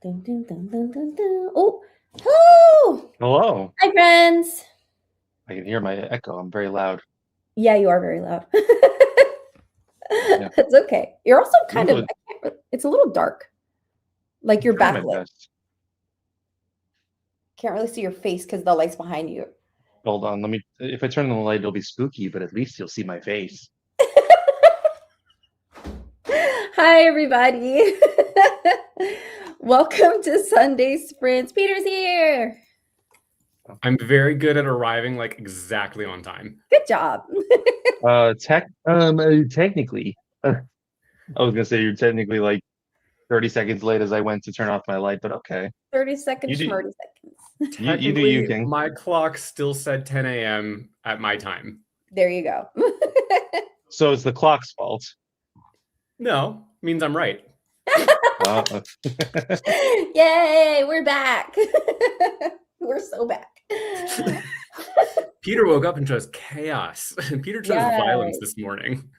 Dun, dun, dun, dun, dun, dun. Oh, hello. Hello. Hi, friends. I can hear my echo. I'm very loud. Yeah, you are very loud. Yeah. It's okay. You're also kind Ooh, of, it's a little dark. Like your try my backlit. best. Can't really see your face because the light's behind you. Hold on. If I turn on the light, it'll be spooky, but at least you'll see my face. Hi, everybody. Welcome to Sunday Sprints. Peter's here. I'm very good at arriving like exactly on time. Good job. Technically, I was gonna say you're technically like 30 seconds late as I went to turn off my light, but okay. 30 seconds, You do- 30 seconds. You do you, King. My clock still said 10 a.m. at my time. There you go. So it's the clock's fault. No, means I'm right. Yay, we're back. We're so back. Peter woke up and chose chaos. Peter chose Yes. violence this morning.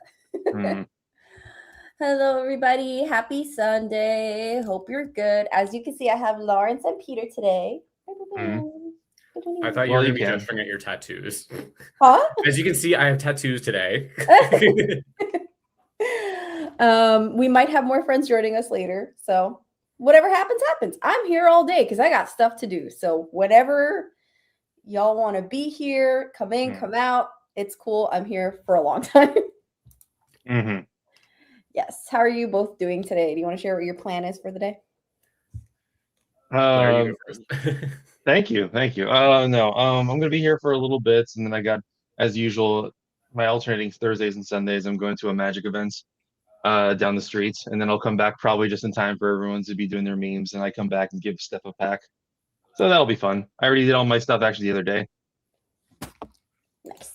Hello, everybody. Happy Sunday. Hope you're good. As you can see, I have Lawrence and Peter today. I thought you Well, were you going to be can. gesturing at your tattoos. Huh? As you can see, I have tattoos today. We might have more friends joining us later. So whatever happens, happens. I'm here all day because I got stuff to do. So whatever y'all want to be here, come in, come out. It's cool. I'm here for a long time. Mm-hmm. Yes. How are you both doing today? Do you want to share what your plan is for the day? There you go first. Thank you. No, I'm gonna be here for a little bit, and then I got, as usual, my alternating Thursdays and Sundays. I'm going to a magic event down the street, and then I'll come back probably just in time for everyone to be doing their memes, and I come back and give Steph a pack. So that'll be fun. I already did all my stuff actually the other day. Nice.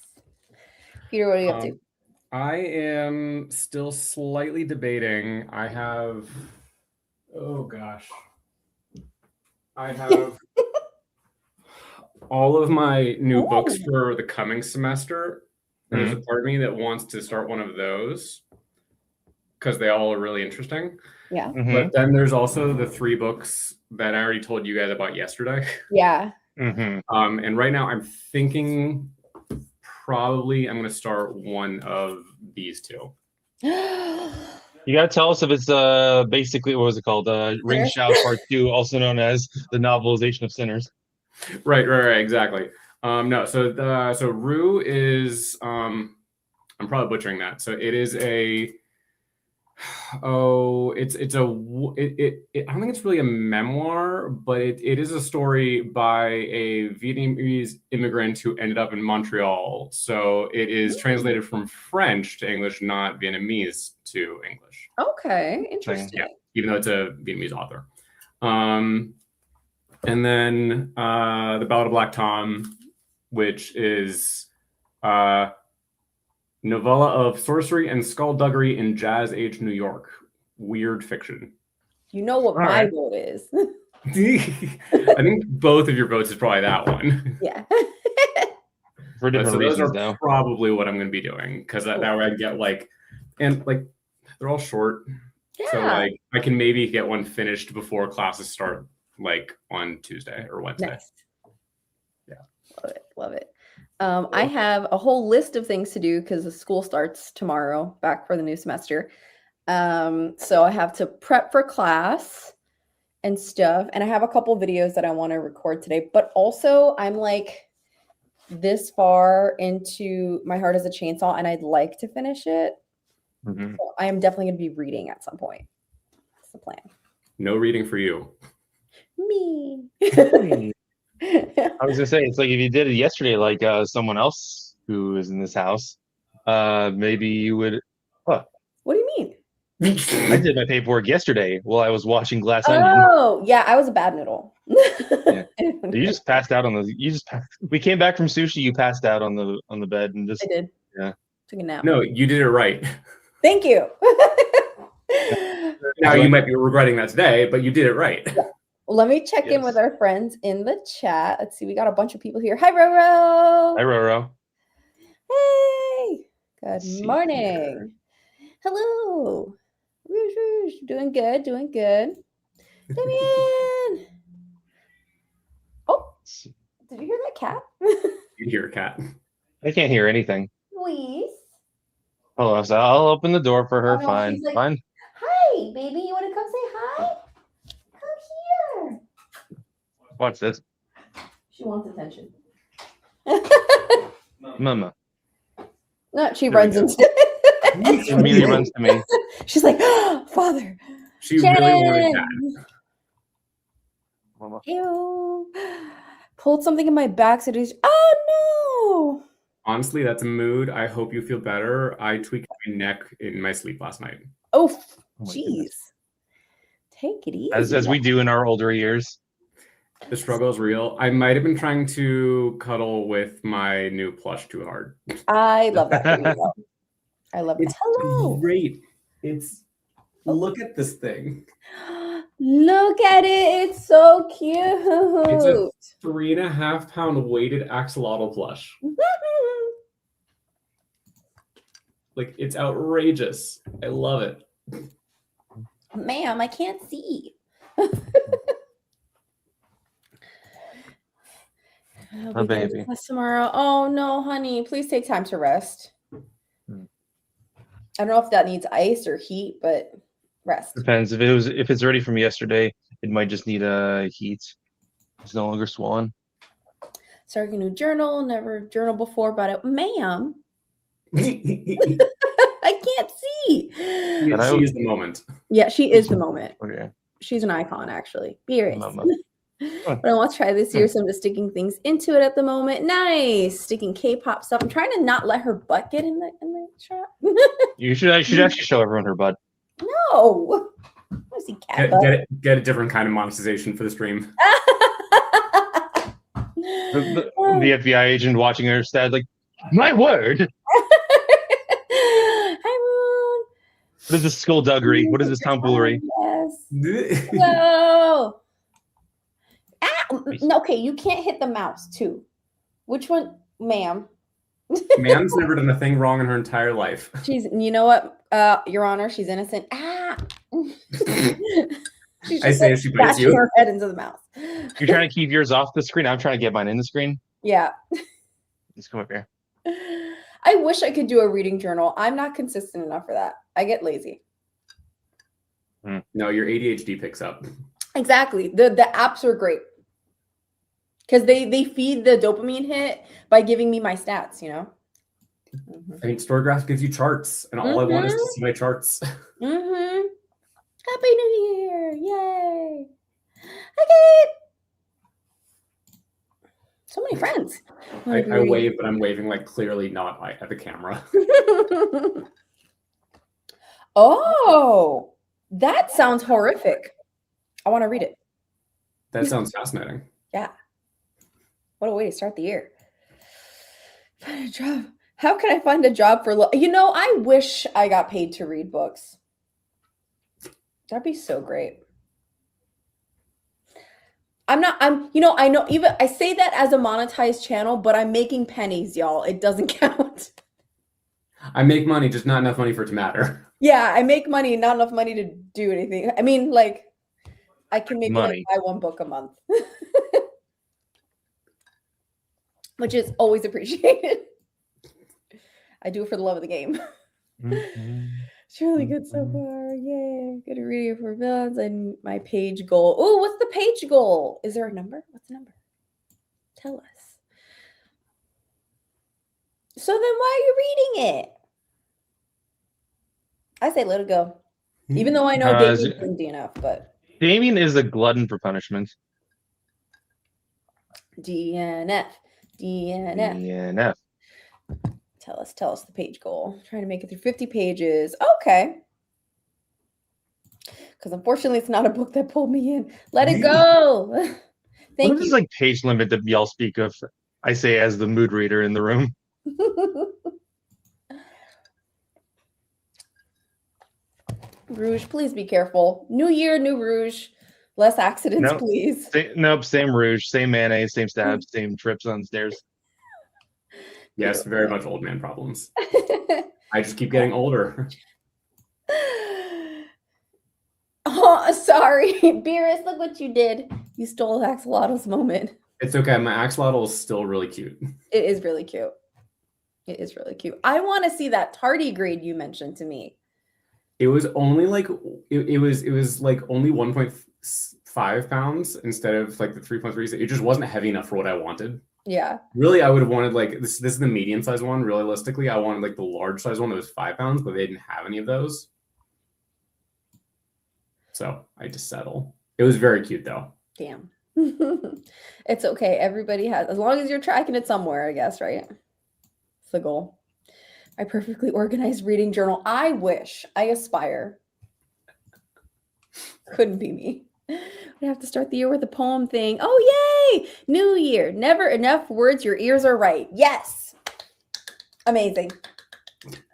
Peter, what are you up to? I am still slightly debating. I have all of my new books for the coming semester. And there's a part of me that wants to start one of those because they all are really interesting. Yeah. But then there's also the 3 books that I already told you guys about yesterday. Yeah. And right now I'm thinking probably I'm going to start one of these 2. You gotta tell us if it's basically, what was it called? Ring Shout Part 2, also known as the novelization of Sinners. Right, exactly. No, so Rue is I'm probably butchering that. So it is a I don't think it's really a memoir, but it is a story by a Vietnamese immigrant who ended up in Montreal. So it is translated from French to English, not Vietnamese to English. Okay, interesting. Yeah, even though it's a Vietnamese author. And then The Ballad of Black Tom, which is novella of sorcery and skullduggery in Jazz Age New York. Weird fiction. You know what my vote is. I think both of your votes is probably that one. Yeah. For different reasons, though. Probably what I'm going to be doing, because that way I get they're all short. Yeah. So I can maybe get one finished before classes start, on Tuesday or Wednesday. Nice. Yeah. Love it. I have a whole list of things to do because the school starts tomorrow, back for the new semester. So I have to prep for class and stuff. And I have a couple videos that I want to record today, but also I'm this far into My Heart as a Chainsaw and I'd like to finish it. So I am definitely going to be reading at some point. That's the plan. No reading for you. Me. I was gonna say, it's like if you did it yesterday, like someone else who is in this house, maybe you would. What do you mean? I did my paperwork yesterday while I was watching Glass Onion. Oh, yeah, I was a bad noodle. Yeah. You just passed out on the. We came back from sushi. You passed out on the bed and just. I did. Yeah. Took a nap. No, you did it right. Thank you. Now you might be regretting that today, but you did it right. Yeah. Let me check in with our friends in the chat. Let's see. We got a bunch of people here. Hi, Roro. Hi, Roro. Hey. Good morning. Hello. Rouge. Doing good. Damien. Did you hear that cat? You hear a cat. I can't hear anything. Luis. Hold on, so I'll open the door for her. Oh, no, Fine, she's like, fine. hi, baby. You want to come say hi? Come here. Watch this, She wants attention. Mama. No, she There we runs go. into She immediately runs to me. She's like, Father. She really wanted Shannon. that. Mama. Ew. Pulled something in my back. So oh, no. Honestly, that's a mood. I hope you feel better. I tweaked my neck in my sleep last night. Oh, Oh my jeez. goodness. Take it easy. As we do in our older years. The struggle is real. I might have been trying to cuddle with my new plush too hard. I love that for you, though. I love It's that. Hello. great. Look at this thing. Look at it. It's so cute. It's a 3.5 pound weighted axolotl plush. Like, it's outrageous. I love it. Ma'am, I can't see. Oh, baby. Class tomorrow. Oh no, honey. Please take time to rest. Hmm. I don't know if that needs ice or heat, but rest. Depends. If it's ready from yesterday, it might just need a heat. It's no longer swollen. Starting a new journal. Never journaled before, but ma'am, I can't see. Yeah, she is the moment. Yeah, she is the moment. Okay. She's an icon, actually. Beerus. Mama. But I want to try this year, so I'm just sticking things into it at the moment. Nice. Sticking K-pop stuff. I'm trying to not let her butt get in the shot. You should actually show everyone her butt. No. I want to see cat butt. Get a different kind of monetization for the stream. The FBI agent watching her stat, like, my word. Hi, Moon. What is this skullduggery? What is this tomfoolery? Yes. Whoa. No, okay, you can't hit the mouse too. Which one, ma'am? Ma'am's never done a thing wrong in her entire life. You know what, Your Honor, she's innocent. She's I say if she bites you. her head into the mouse. You're trying to keep yours off the screen. I'm trying to get mine in the screen. Yeah. Just come up here. I wish I could do a reading journal. I'm not consistent enough for that. I get lazy. No, your ADHD picks up. Exactly. The apps are great. Because they feed the dopamine hit by giving me my stats, you know? Mm-hmm. I mean, Storygraph gives you charts, and all I want is to see my charts. Mm-hmm. Happy New Year! Yay! Okay. So many friends. I wave, but I'm waving like clearly not at the camera. Oh, that sounds horrific. I want to read it. That sounds fascinating. Yeah. What a way to start the year. Find a job. How can I find a job for I wish I got paid to read books. That'd be so great. I know even I say that as a monetized channel, but I'm making pennies, y'all. It doesn't count. I make money, just not enough money for it to matter. Yeah, I make money, not enough money to do anything. I mean, like, I can maybe Money. buy one book a month. Which is always appreciated. I do it for the love of the game. Mm-hmm. It's really good so far. Yay. Good reading for villains and my page goal. Oh, what's the page goal? Is there a number? What's the number? Tell us. So then why are you reading it? I say let it go. Even though I know Damien's empty enough, but Damien is a glutton for punishment. DNF. Tell us the page goal. I'm trying to make it through 50 pages. Okay. Because unfortunately, it's not a book that pulled me in. Let it go. Thank What is you. this like page limit that y'all speak of? I say as the mood reader in the room. Rouge, please be careful. New year, new Rouge. Less accidents, Nope. please. Nope, same rouge, same mayonnaise, same stabs, same trips on stairs. Yes, very much old man problems. I just keep getting older. Oh, sorry. Beerus, look what you did. You stole Axolotl's moment. It's okay. My axolotl is still really cute. It is really cute. It is really cute. I want to see that tardigrade you mentioned to me. It was only like it was like only 1.5 pounds instead of like the 3.3. It just wasn't heavy enough for what I wanted. Yeah. Really, I would have wanted like this is the medium size one. Realistically, I wanted like the large size one that was 5 pounds, but they didn't have any of those. So I just settle. It was very cute though. Damn. It's okay. Everybody has, as long as you're tracking it somewhere, I guess, right? It's the goal. My perfectly organized reading journal. I wish, I aspire. Couldn't be me. We have to start the year with a poem thing. Oh, yay! New year. Never enough words. Your ears are right. Yes. Amazing.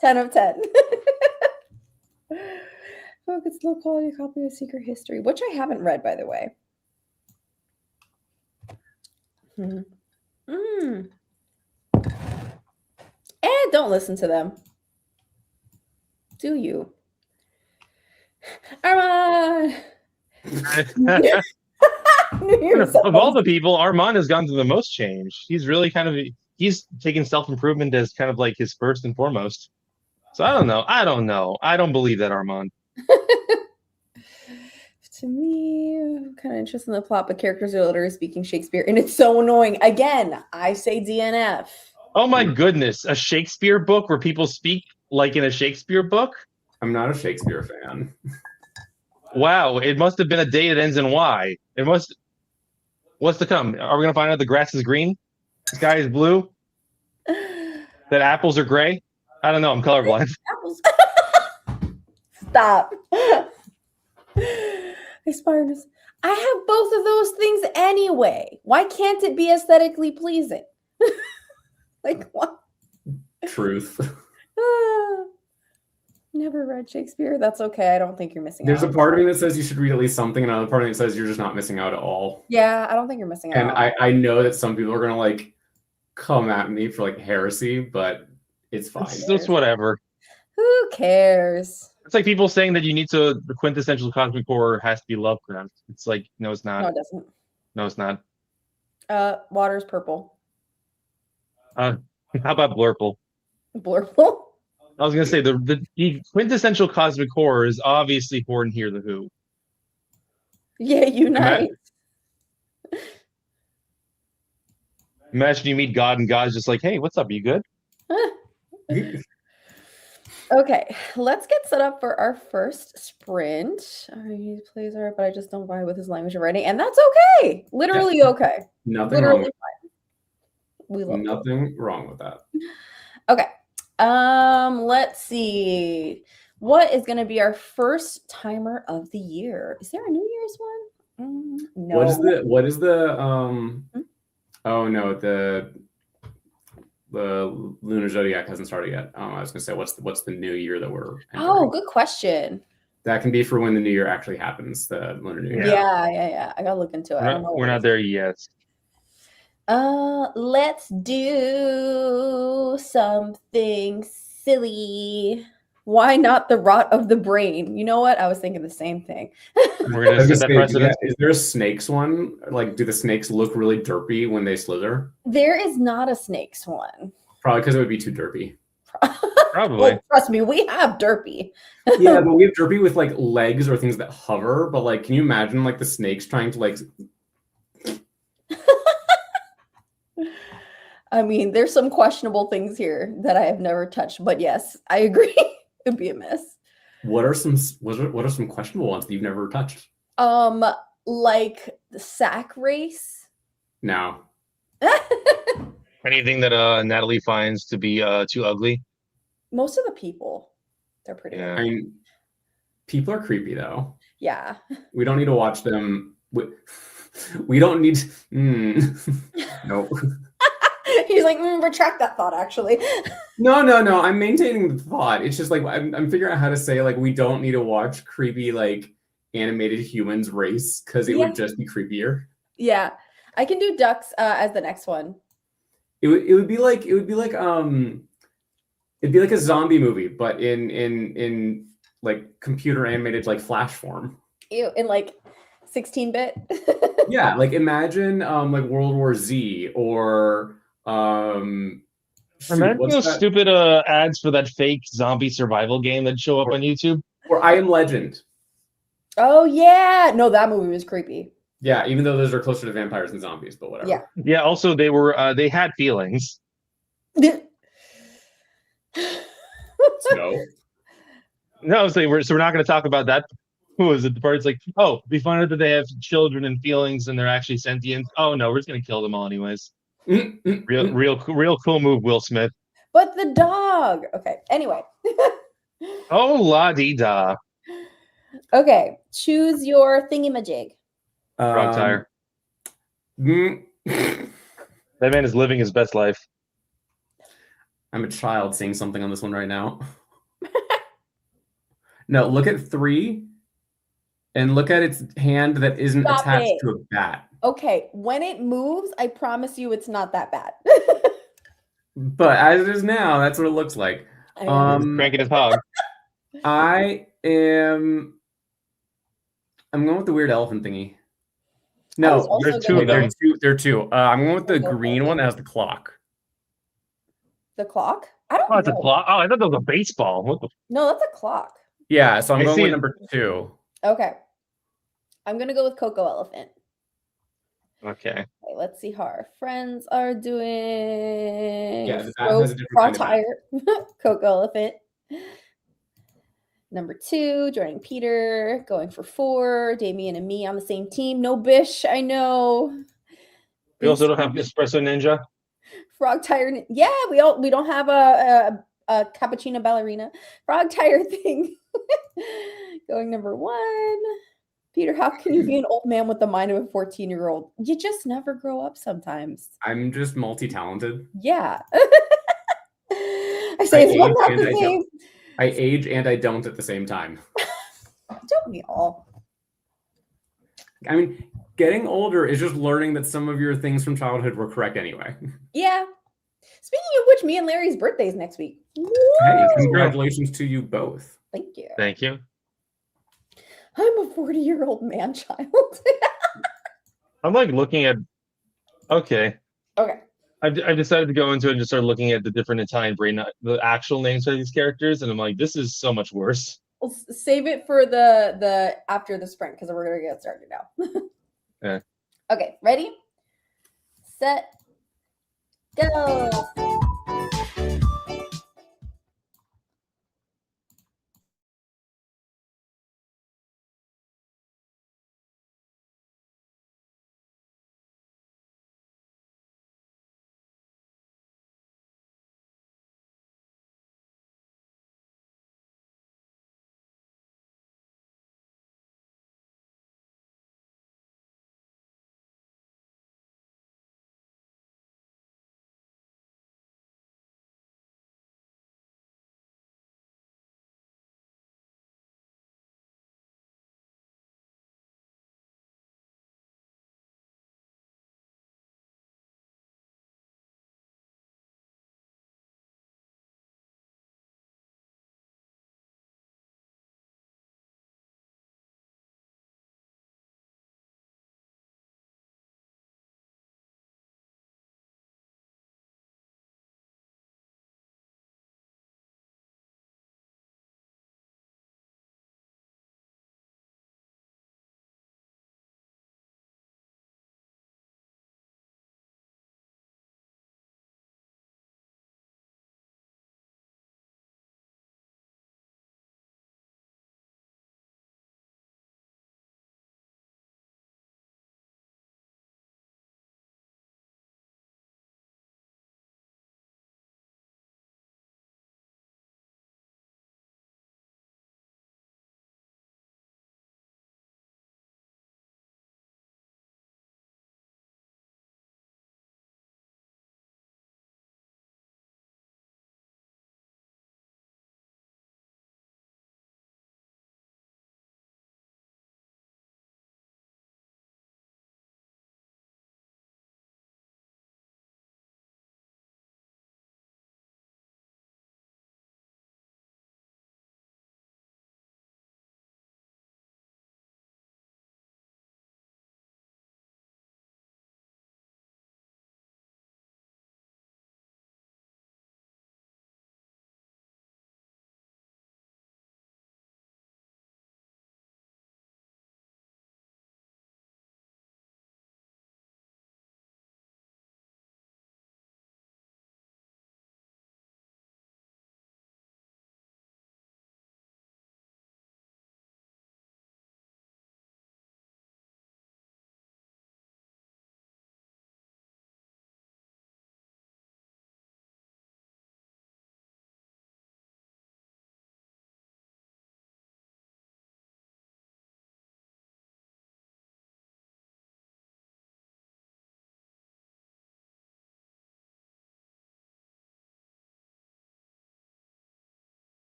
10 of 10. Oh, it's low quality copy of Secret History, which I haven't read, by the way. And don't listen to them. Do you? Armand! Of all the people, Armand has gone through the most change. He's really he's taken self-improvement as kind of like his first and foremost. So I don't know. I don't believe that, Armand. To me, I'm kind of interested in the plot, but characters are literally speaking Shakespeare, and it's so annoying. Again, I say DNF. Oh my goodness, a Shakespeare book where people speak like in a Shakespeare book? I'm not a Shakespeare fan. Wow, it must have been a day that ends in Y. What's to come? Are we gonna find out the grass is green? The sky is blue? That apples are gray? I don't know, I'm colorblind. Apples. Stop. Aspire. I have both of those things anyway. Why can't it be aesthetically pleasing? Like what? Truth. Never read Shakespeare. That's okay. I don't think you're missing There's out. a part of me that says you should read at least something, and another part of me that says you're just not missing out at all. Yeah, I don't think you're missing out. And I know that some people are gonna like come at me for like heresy, but it's fine. It's whatever. Who cares? It's like people saying that the quintessential cosmic horror has to be Lovecraft. It's like, no, it's not. No, it doesn't. No, it's not. Water's purple. How about Blurple? Blurple? I was gonna say the quintessential cosmic horror is obviously Horn Hear the Who. Yeah, unite. Imagine you meet God and God's just like, hey, what's up? You good? Okay, let's get set up for our first sprint. He plays art, but I just don't vibe with his language of writing, and that's okay. Literally okay. Nothing Literally wrong with fine. We love nothing wrong with that. Okay. Let's see. What is going to be our first timer of the year? Is there a New Year's one? No. What is the oh no, the lunar zodiac hasn't started yet. I was gonna say what's the new year that we're entering? Oh, good question. That can be for when the new year actually happens, the lunar new year. Yeah. I gotta look into it. We're not there yet. Let's do something silly. Why not the rot of the brain? You know what? I was thinking the same thing. We're gonna set that precedent. Is there a snakes one? Like, do the snakes look really derpy when they slither? There is not a snakes one. Probably because it would be too derpy. Probably. Well, trust me, we have derpy. Yeah, but we have derpy with like legs or things that hover. But like, can you imagine like the snakes trying to like? I mean, there's some questionable things here that I have never touched, but yes, I agree. It'd be a mess. What are some questionable ones that you've never touched? Like the sack race. No. Anything that Natalie finds to be too ugly. Most of the people, they're pretty. Yeah. I mean, people are creepy though. Yeah. We don't need to watch them. We don't need. Nope. He's like, retract that thought, actually. No. I'm maintaining the thought. It's just like I'm figuring out how to say like we don't need to watch creepy like animated humans race because it would just be creepier. Yeah, I can do ducks as the next one. It would be like it'd be like a zombie movie, but in like computer animated like Flash form. Ew, in like 16-bit. Yeah, like imagine like World War Z or shoot, Imagine what's those that? stupid ads for that fake zombie survival game that show up on YouTube. Or I Am Legend. Oh yeah. No, that movie was creepy. Yeah, even though those are closer to vampires than zombies, but whatever. Yeah. Yeah. Also, they had feelings. So No, I was saying we're not going to talk about that. Who is it? The part it's like, oh, we find out that they have children and feelings and they're actually sentient. Oh no, we're just going to kill them all anyways. Real cool move, Will Smith. But the dog. Okay. Anyway. Oh la dee da. Okay. Choose your thingamajig. Frog tire. mm, That man is living his best life. I'm a child seeing something on this one right now. No, look at 3 and look at its hand that isn't Stop attached it. to a bat. Okay. When it moves, I promise you it's not that bad. But as it is now, that's what it looks like. I know. Cranking his hog. I'm going with the weird elephant thingy. No, also there's gonna two. go There's two. There are two. I'm going with the Go green for it. one that has the clock. The clock? I don't Oh, it's a know. clock. Oh, I thought that was a baseball. What the? No, that's a clock. Yeah, so I'm I going see with it. number 2. Okay. I'm gonna go with Coco Elephant. Okay. Okay, let's see how our friends are doing. Yeah, the bat has a different kind of bat. Tire. Coco Elephant. Number 2, joining Peter, going for 4. Damien and me on the same team. No Bish, I know. We also don't have Espresso Ninja. Frog tire. Yeah, we don't have a cappuccino ballerina. Frog tire thing. Going number 1. Peter, how can you be an old man with the mind of a 14-year-old? You just never grow up sometimes. I'm just multi-talented. Yeah. I say it's one not the same. I age and I don't at the same time. Don't we all? I mean, getting older is just learning that some of your things from childhood were correct anyway. Yeah. Speaking of which, me and Larry's birthday's next week. Hey, Woo! congratulations to you both. Thank you. Thank you. I'm a 40-year-old man child. I'm like looking at. Okay. Okay. I've decided to go into it and just start looking at the different Italian brain, the actual names for these characters, and I'm like, this is so much worse. We'll save it for the after the sprint because we're gonna get started now. Yeah. Okay, ready, set, go.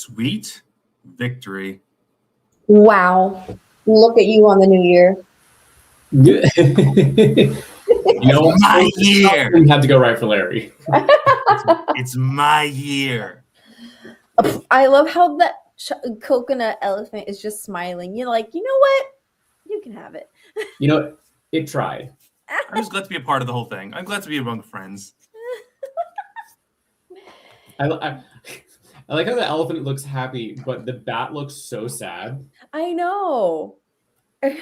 Sweet victory. Wow. Look at you on the new year. You know what? My year. We had to go right for Larry. It's my year. I love how that coconut elephant is just smiling. You're like, you know what? You can have it. You know, it tried. I'm just glad to be a part of the whole thing. I'm glad to be among friends. I like how the elephant looks happy, but the bat looks so sad. I know. And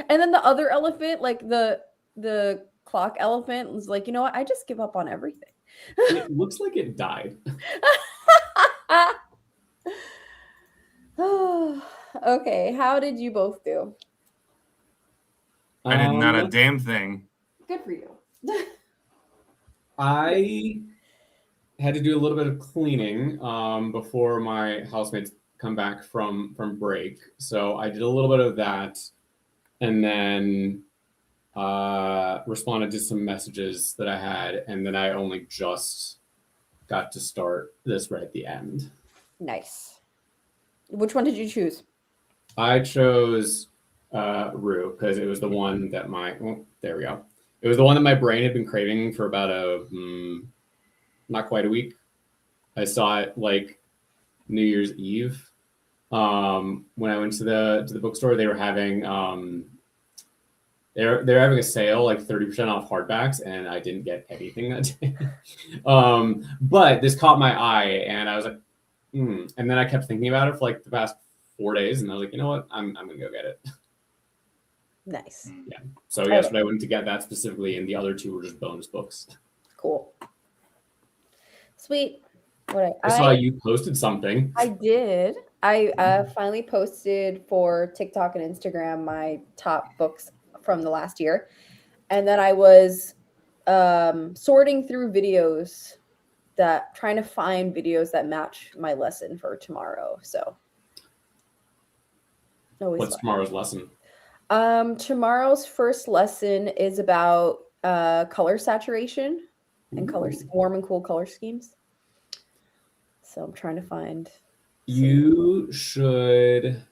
then the other elephant, like the clock elephant, was like, you know what? I just give up on everything. It looks like it died. Okay, how did you both do? I did not a damn thing. Good for you. I had to do a little bit of cleaning before my housemates come back from break. So I did a little bit of that, and then responded to some messages that I had, and then I only just got to start this right at the end. Nice. Which one did you choose? I chose Rue because it was the one that there we go. It was the one that my brain had been craving for about not quite a week. I saw it like New Year's Eve. When I went to the bookstore, they were having they're having a sale, like 30% off hardbacks, and I didn't get anything that day. But this caught my eye, and I was like, and then I kept thinking about it for like the past 4 days, and I was like, you know what, I'm gonna go get it. Nice. Yeah. So yesterday I went to get that specifically, and the other two were just bonus books. Cool. Sweet. I saw you posted something. I did. I finally posted for TikTok and Instagram my top books from the last year. And then I was sorting through videos trying to find videos that match my lesson for tomorrow. So what's tomorrow's lesson? Tomorrow's first lesson is about color saturation and warm and cool color schemes. So I'm trying to find. You should.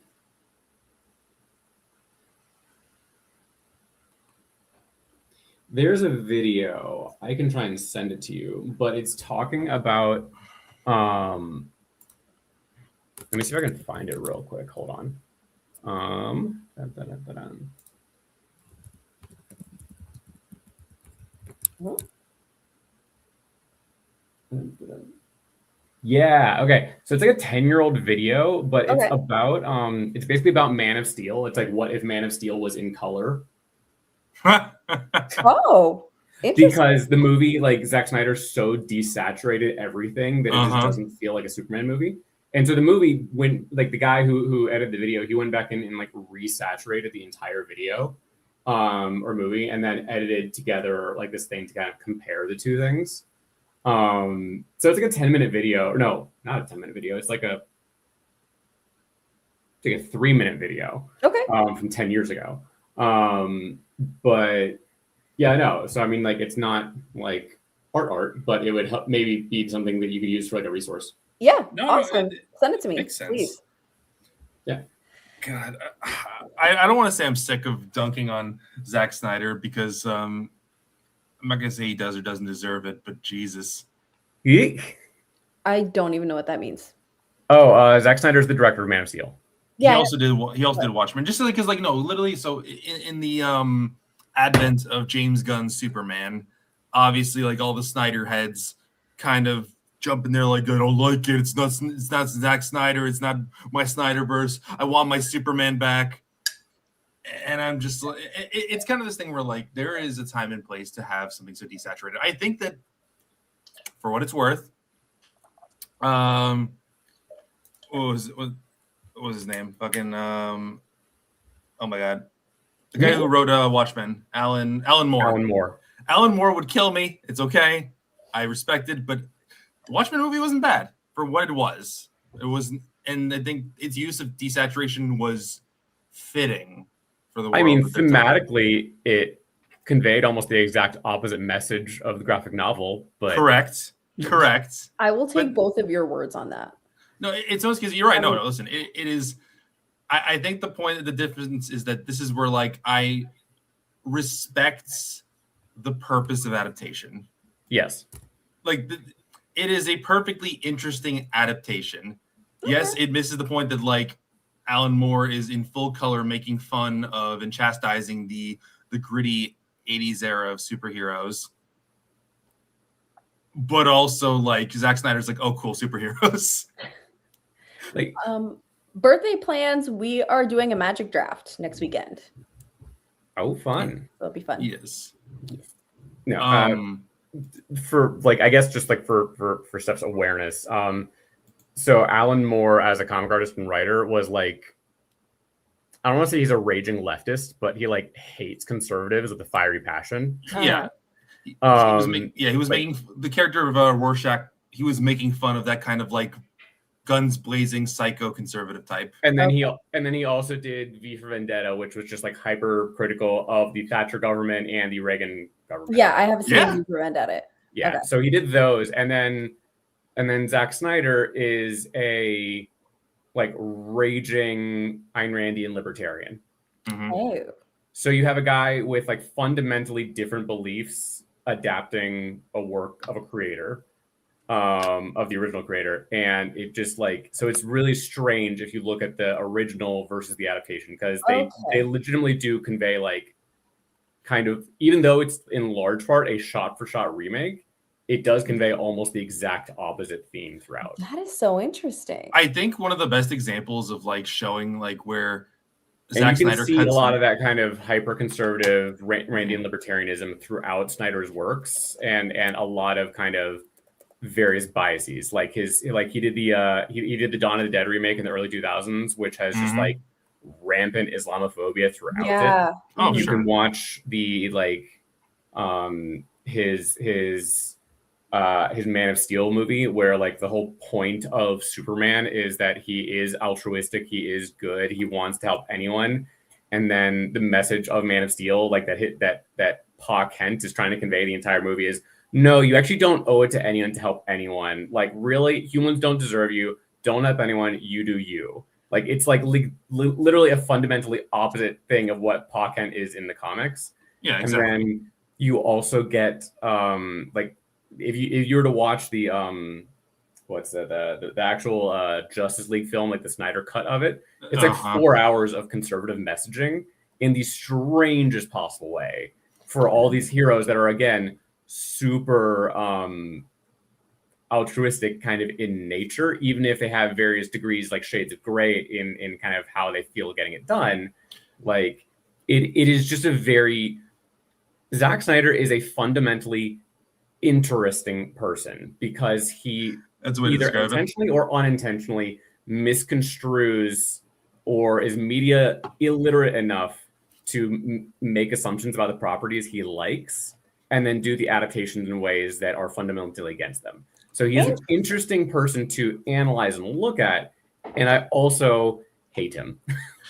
There's a video. I can try and send it to you, but it's talking about. Let me see if I can find it real quick. Hold on. Yeah, okay. So it's like a 10-year-old video, but it's about it's basically about Man of Steel. It's like, what if Man of Steel was in color? Oh, because the movie, like, Zack Snyder so desaturated everything that it just doesn't feel like a Superman movie. And so the movie, when like the guy who edited the video, he went back in and like resaturated the entire video or movie, and then edited together like this thing to kind of compare the two things. So it's like a 10-minute video. Or no, not a 10-minute video. It's like a 3-minute video. Okay. From 10 years ago. But yeah, I know. So I mean, like, it's not like art, but it would help maybe be something that you could use for like a resource. Yeah. Awesome. Send it to me. Makes sense. Please. Yeah. God, I don't want to say I'm sick of dunking on Zack Snyder because I'm not gonna say he does or doesn't deserve it, but Jesus. I don't even know what that means. Oh, Zack Snyder's the director of Man of Steel. Yeah. He also did Watchmen. Just because, like, no, literally. So in the advent of James Gunn's Superman, obviously, like, all the Snyder heads kind of jump in there like, I don't like it. It's not Zack Snyder. It's not my Snyderverse. I want my Superman back. And I'm just like, it's kind of this thing where, like, there is a time and place to have something so desaturated. I think that, for what it's worth, what was his name? Fucking, oh my God. The guy who wrote Watchmen, Alan Moore. Alan Moore would kill me. It's okay. I respect it, but the Watchmen movie wasn't bad for what it was. It wasn't, and I think its use of desaturation was fitting for the world. I mean, thematically, it conveyed almost the exact opposite message of the graphic novel. But correct. I will take both of your words on that. No, it's almost because you're right. No, listen, it is. I think the difference is that this is where like I respect the purpose of adaptation. Yes. Like it is a perfectly interesting adaptation. Yes, it misses the point that like Alan Moore is in full color making fun of and chastising the gritty 80s era of superheroes. But also like Zack Snyder's like, oh cool, superheroes. Like birthday plans, we are doing a magic draft next weekend. oh fun. It'll be fun. Yes. No, for like I guess just like for Steph's awareness. So Alan Moore as a comic artist and writer was like, I don't want to say he's a raging leftist, but he like hates conservatives with a fiery passion. Yeah. He was making the character of Rorschach. He was making fun of that kind of like guns blazing psycho conservative type. And then he also did V for Vendetta, which was just like hyper critical of the Thatcher government and the Reagan government. Yeah, I have seen V for Vendetta. Yeah, okay. So he did those, and then Zack Snyder is a like raging Ayn Randian libertarian. Mm-hmm. Oh. So you have a guy with like fundamentally different beliefs adapting a work of a creator, of the original creator, and it just like, so it's really strange if you look at the original versus the adaptation, because they legitimately do convey like kind of, even though it's in large part a shot for shot remake, it does convey almost the exact opposite theme throughout. That is so interesting. I think one of the best examples of like showing like where Zack Snyder see a lot of that kind of hyper conservative Randian libertarianism throughout Snyder's works, and a lot of kind of various biases. Like he did the Dawn of the Dead remake in the early 2000s, which has just like rampant Islamophobia throughout it. Oh, you can watch the like his Man of Steel movie, where like the whole point of Superman is that he is altruistic, he is good, he wants to help anyone, and then the message of Man of Steel, like that Pa Kent is trying to convey the entire movie, is no, you actually don't owe it to anyone to help anyone. Like really, humans don't deserve you. Don't help anyone. You do you. Like it's like literally a fundamentally opposite thing of what Pa Kent is in the comics. Yeah, exactly. And then you also get like. If you were to watch the the actual Justice League film, like the Snyder cut of it, it's like 4 hours of conservative messaging in the strangest possible way for all these heroes that are again super altruistic kind of in nature, even if they have various degrees like shades of gray in kind of how they feel getting it done. Like it is just a very, Zack Snyder is a fundamentally interesting person because he either intentionally or unintentionally misconstrues or is media illiterate enough to make assumptions about the properties he likes and then do the adaptations in ways that are fundamentally against them. So he's an interesting person to analyze and look at, and I also hate him.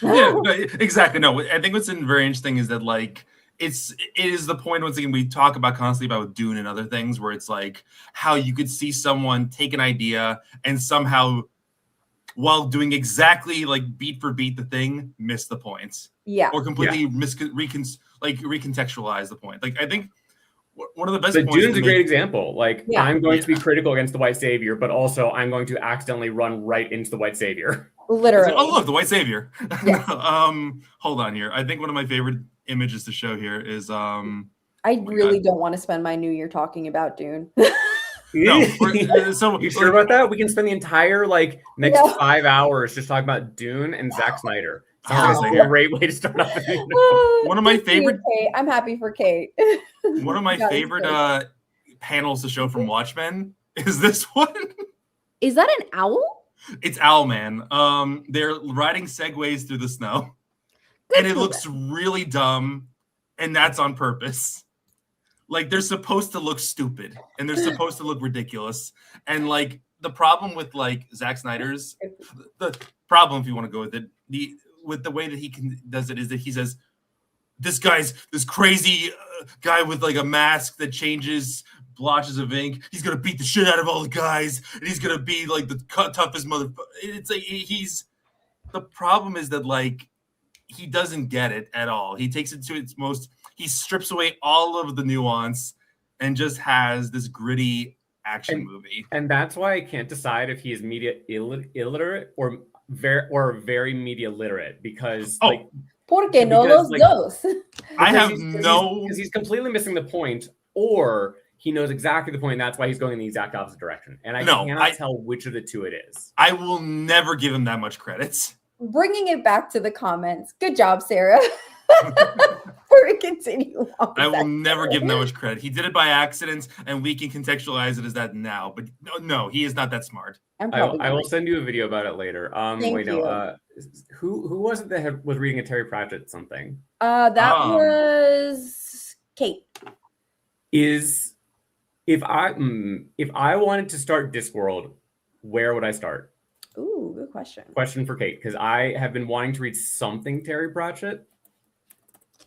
Yeah, exactly. No, I think what's very interesting is that like it is the point once again we talk about constantly about Dune and other things where it's like how you could see someone take an idea and somehow while doing exactly like beat for beat the thing miss the points, or completely recontextualize the point. Like I think one of the best points Dune's a great example. Like I'm going to be critical against the white savior, but also I'm going to accidentally run right into the white savior. Literally. Oh look, the white savior. Yes. Hold on here. I think one of my favorite images to show here is I really don't want to spend my New Year talking about Dune. No, so you sure about that? We can spend the entire like next 5 hours just talking about Dune and Zack Snyder. Sounds like a great way to start off. One of my favorite. Kate. I'm happy for Kate. One of my favorite panels to show from Watchmen is this one. Is that an owl? It's Owlman. They're riding segways through the snow. And it looks really dumb, and that's on purpose. Like, they're supposed to look stupid, and they're supposed to look ridiculous. And, like, the problem with, like, Zack Snyder's... The problem, if you want to go with it, with the way that he does it is that he says, this guy's this crazy guy with, like, a mask that changes blotches of ink. He's gonna beat the shit out of all the guys, and he's gonna be like the toughest motherfucker. It's like he's. The problem is that like he doesn't get it at all. He takes it to its most. He strips away all of the nuance and just has this gritty action movie. And that's why I can't decide if he is media illiterate or very media literate, because like Porque no los dos. I have because he's completely missing the point, or he knows exactly the point. And that's why he's going in the exact opposite direction. And I cannot tell which of the two it is. I will never give him that much credit. Bringing it back to the comments. Good job, Sarah. For a continue. I will never give him that much credit. He did it by accident, and we can contextualize it as that now. But no, he is not that smart. I will send you a video about it later. Who was it that was reading a Terry Pratchett something? That was Kate. If I wanted to start Discworld, where would I start? Ooh, good question. Question for Kate, because I have been wanting to read something Terry Pratchett,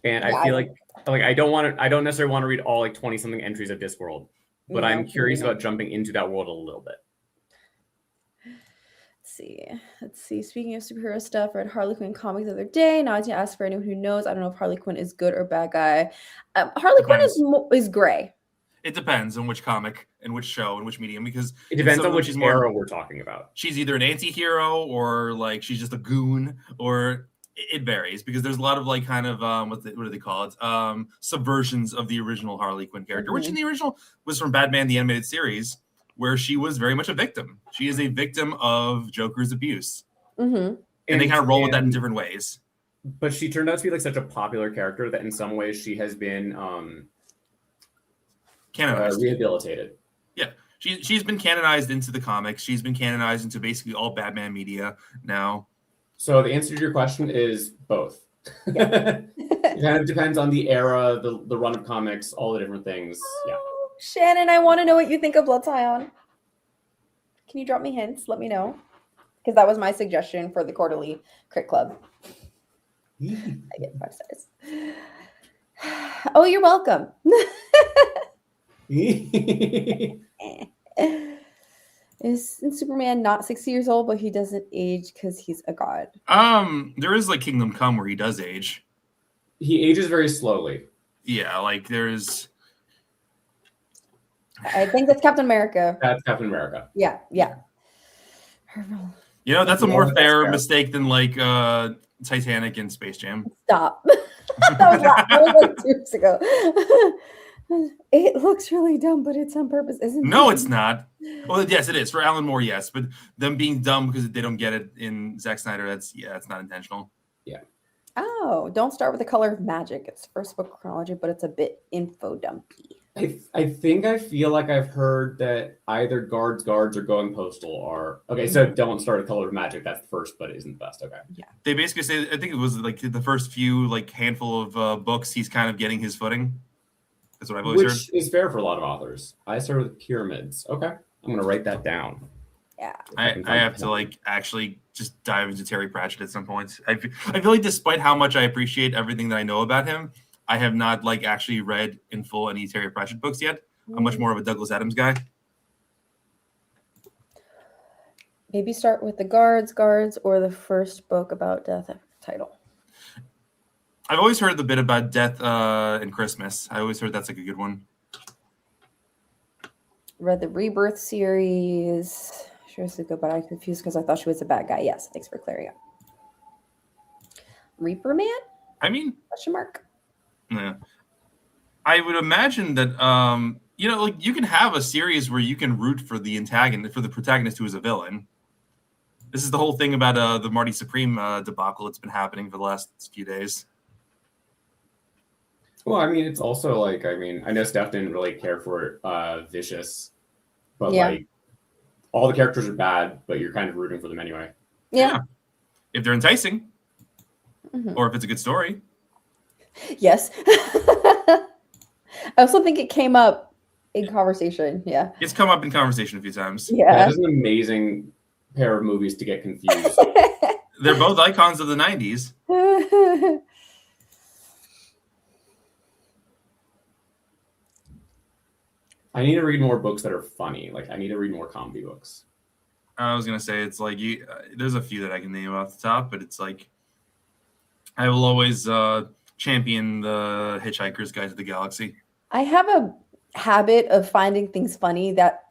and I feel like I don't necessarily want to read all like 20 something entries of Discworld, but I'm curious about jumping into that world a little bit. Let's see. Speaking of superhero stuff, I read Harley Quinn comics the other day. Now I need to ask for anyone who knows. I don't know if Harley Quinn is good or bad guy. Harley Quinn is gray. It depends on which comic and which show and which medium, because it depends on which era we're talking about. She's either an anti-hero or like she's just a goon, or it varies, because there's a lot of like kind of what do they call it? Subversions of the original Harley Quinn character, which in the original was from Batman the Animated Series, where she was very much a victim. She is a victim of Joker's abuse. Mm-hmm. And they kind of roll with that in different ways. But she turned out to be like such a popular character that in some ways she has been canonized. Rehabilitated. Yeah. She's been canonized into the comics. She's been canonized into basically all Batman media now. So the answer to your question is both. It kind of depends on the era, the run of comics, all the different things. Yeah. Shannon, I want to know what you think of Blood Scion. Can you drop me hints? Let me know. Because that was my suggestion for the Quarterly Crit Club. I get 5 stars. Oh, you're welcome. Is Superman not 60 years old, but he doesn't age because he's a god? There is like Kingdom Come where he does age. He ages very slowly. Yeah, like there's. I think that's Captain America. That's Captain America. Yeah. You know, that's a more fair mistake than like Titanic and Space Jam. Stop. that was like 2 weeks ago. It looks really dumb, but it's on purpose, isn't it? No, it's not. Well, yes, it is. For Alan Moore, yes. But them being dumb because they don't get it in Zack Snyder, it's not intentional. Yeah. Oh, Don't Start with the Color of Magic. It's first book chronology, but it's a bit info dumpy. I feel like I've heard that either guards or going postal are okay. So Don't Start with Color of Magic. That's the first, but it isn't the best. Okay. Yeah. They basically say, I think it was like the first few like handful of books, he's kind of getting his footing. That's what I've always heard. Which is fair for a lot of authors. I started with Pyramids. Okay, I'm gonna write that down. Yeah. I have to like actually just dive into Terry Pratchett at some point. I feel like despite how much I appreciate everything that I know about him, I have not like actually read in full any Terry Pratchett books yet. I'm much more of a Douglas Adams guy. Maybe start with the guards, or the first book about death title. I've always heard the bit about death and Christmas. I always heard that's like a good one. Read the Rebirth series. Sure, Suka, but I'm confused because I thought she was a bad guy. Yes, thanks for clearing up. Reaper Man? I mean, question mark. Yeah. I would imagine that like you can have a series where you can root for the protagonist who is a villain. This is the whole thing about the Marty Supreme debacle that's been happening for the last few days. Well, I mean, it's also like, I know Steph didn't really care for Vicious, but like all the characters are bad, but you're kind of rooting for them anyway. Yeah. If they're enticing, or if it's a good story. Yes. I also think it came up in conversation. Yeah. It's come up in conversation a few times. Yeah. That is an amazing pair of movies to get confused. They're both icons of the 90s. I need to read more books that are funny. Like, I need to read more comedy books. I was gonna say it's like there's a few that I can name off the top, but it's like I will always champion the Hitchhiker's Guide to the Galaxy. I have a habit of finding things funny that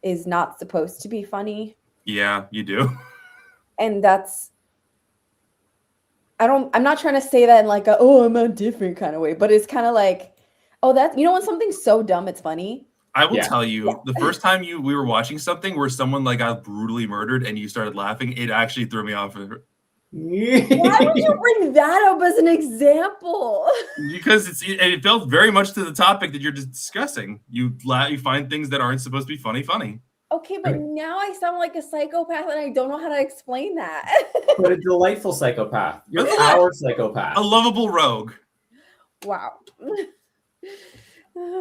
is not supposed to be funny. Yeah, you do. And I'm not trying to say that in like I'm a different kind of way, but it's kind of like, oh, that's, when something's so dumb, it's funny. I will tell you, the first time we were watching something where someone like got brutally murdered and you started laughing, it actually threw me off. Why would you bring that up as an example? Because it felt very much to the topic that you're discussing. You find things that aren't supposed to be funny. Okay, but now I sound like a psychopath and I don't know how to explain that. But a delightful psychopath. You're our psychopath. A lovable rogue. Wow.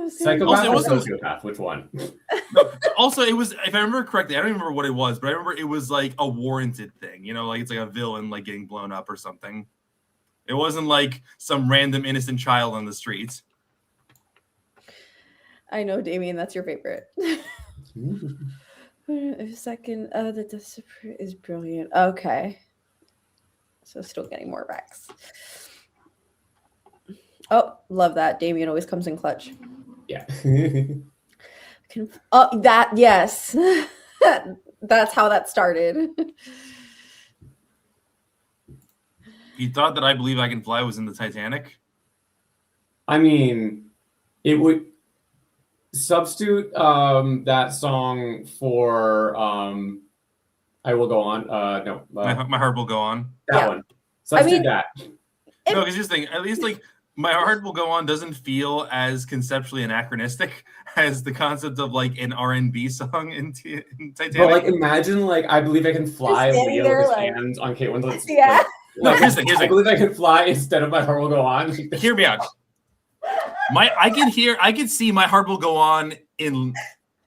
Psychopath or Also, sociopath? Which one? No, also, it was, if I remember correctly, I don't remember what it was, but I remember it was like a warranted thing. Like it's like a villain like getting blown up or something. It wasn't like some random innocent child on the streets. I know, Damien, that's your favorite. A second, the is brilliant. Okay. So still getting more Rex. Oh, love that. Damien always comes in clutch. Yeah. Yes. That's how that started. You thought that I Believe I Can Fly was in the Titanic? I mean, it would substitute that song for I Will Go On. No. My Heart Will Go On. That one. Substitute that. No, because just think, at least like My Heart Will Go On doesn't feel as conceptually anachronistic as the concept of like an R&B song in Titanic. But like, imagine like I Believe I Can Fly, Leo with his hands on Kate Winslet's. Yeah. No, here's the thing. I Believe I Can Fly instead of My Heart Will Go On. Hear me out. I can see My Heart Will Go On in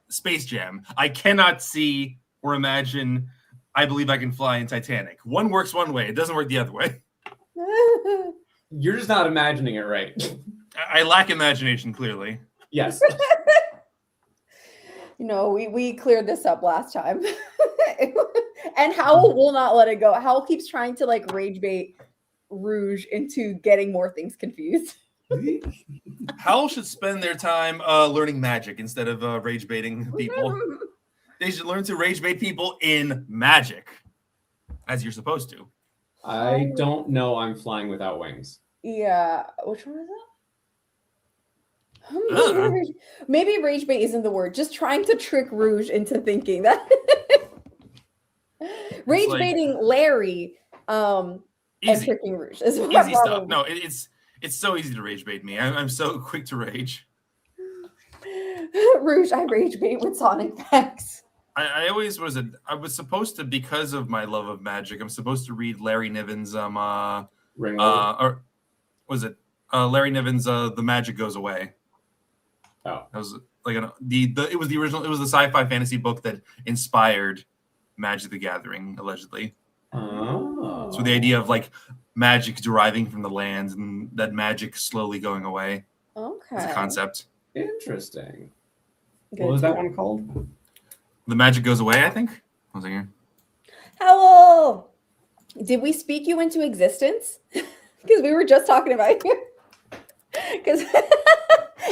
Space Jam. I cannot see or imagine I Believe I Can Fly in Titanic. One works one way, it doesn't work the other way. You're just not imagining it right. I lack imagination, clearly. Yes. We cleared this up last time. And Howell will not let it go. Howell keeps trying to like rage bait Rouge into getting more things confused. Howell should spend their time learning magic instead of rage baiting people. They should learn to rage bait people in magic, as you're supposed to. I don't know. I'm flying without wings. Yeah. Which one is that? Maybe rage bait isn't the word. Just trying to trick Rouge into thinking that. Rage baiting Larry and tricking Rouge is what easy stuff. No, it's so easy to rage bait me. I'm so quick to rage. Rouge, I rage bait with sonic facts. I always I was supposed to, because of my love of magic, I'm supposed to read Larry Niven's or was it Larry Niven's The Magic Goes Away. Oh, that was like it was the original. It was the sci-fi fantasy book that inspired Magic the Gathering, allegedly. Oh, so the idea of like magic deriving from the land and that magic slowly going away. Okay, as a concept. Interesting. Good. What was that one called? The Magic Goes Away, I think. I was here. Hello. Did we speak you into existence? Because we were just talking about you. Because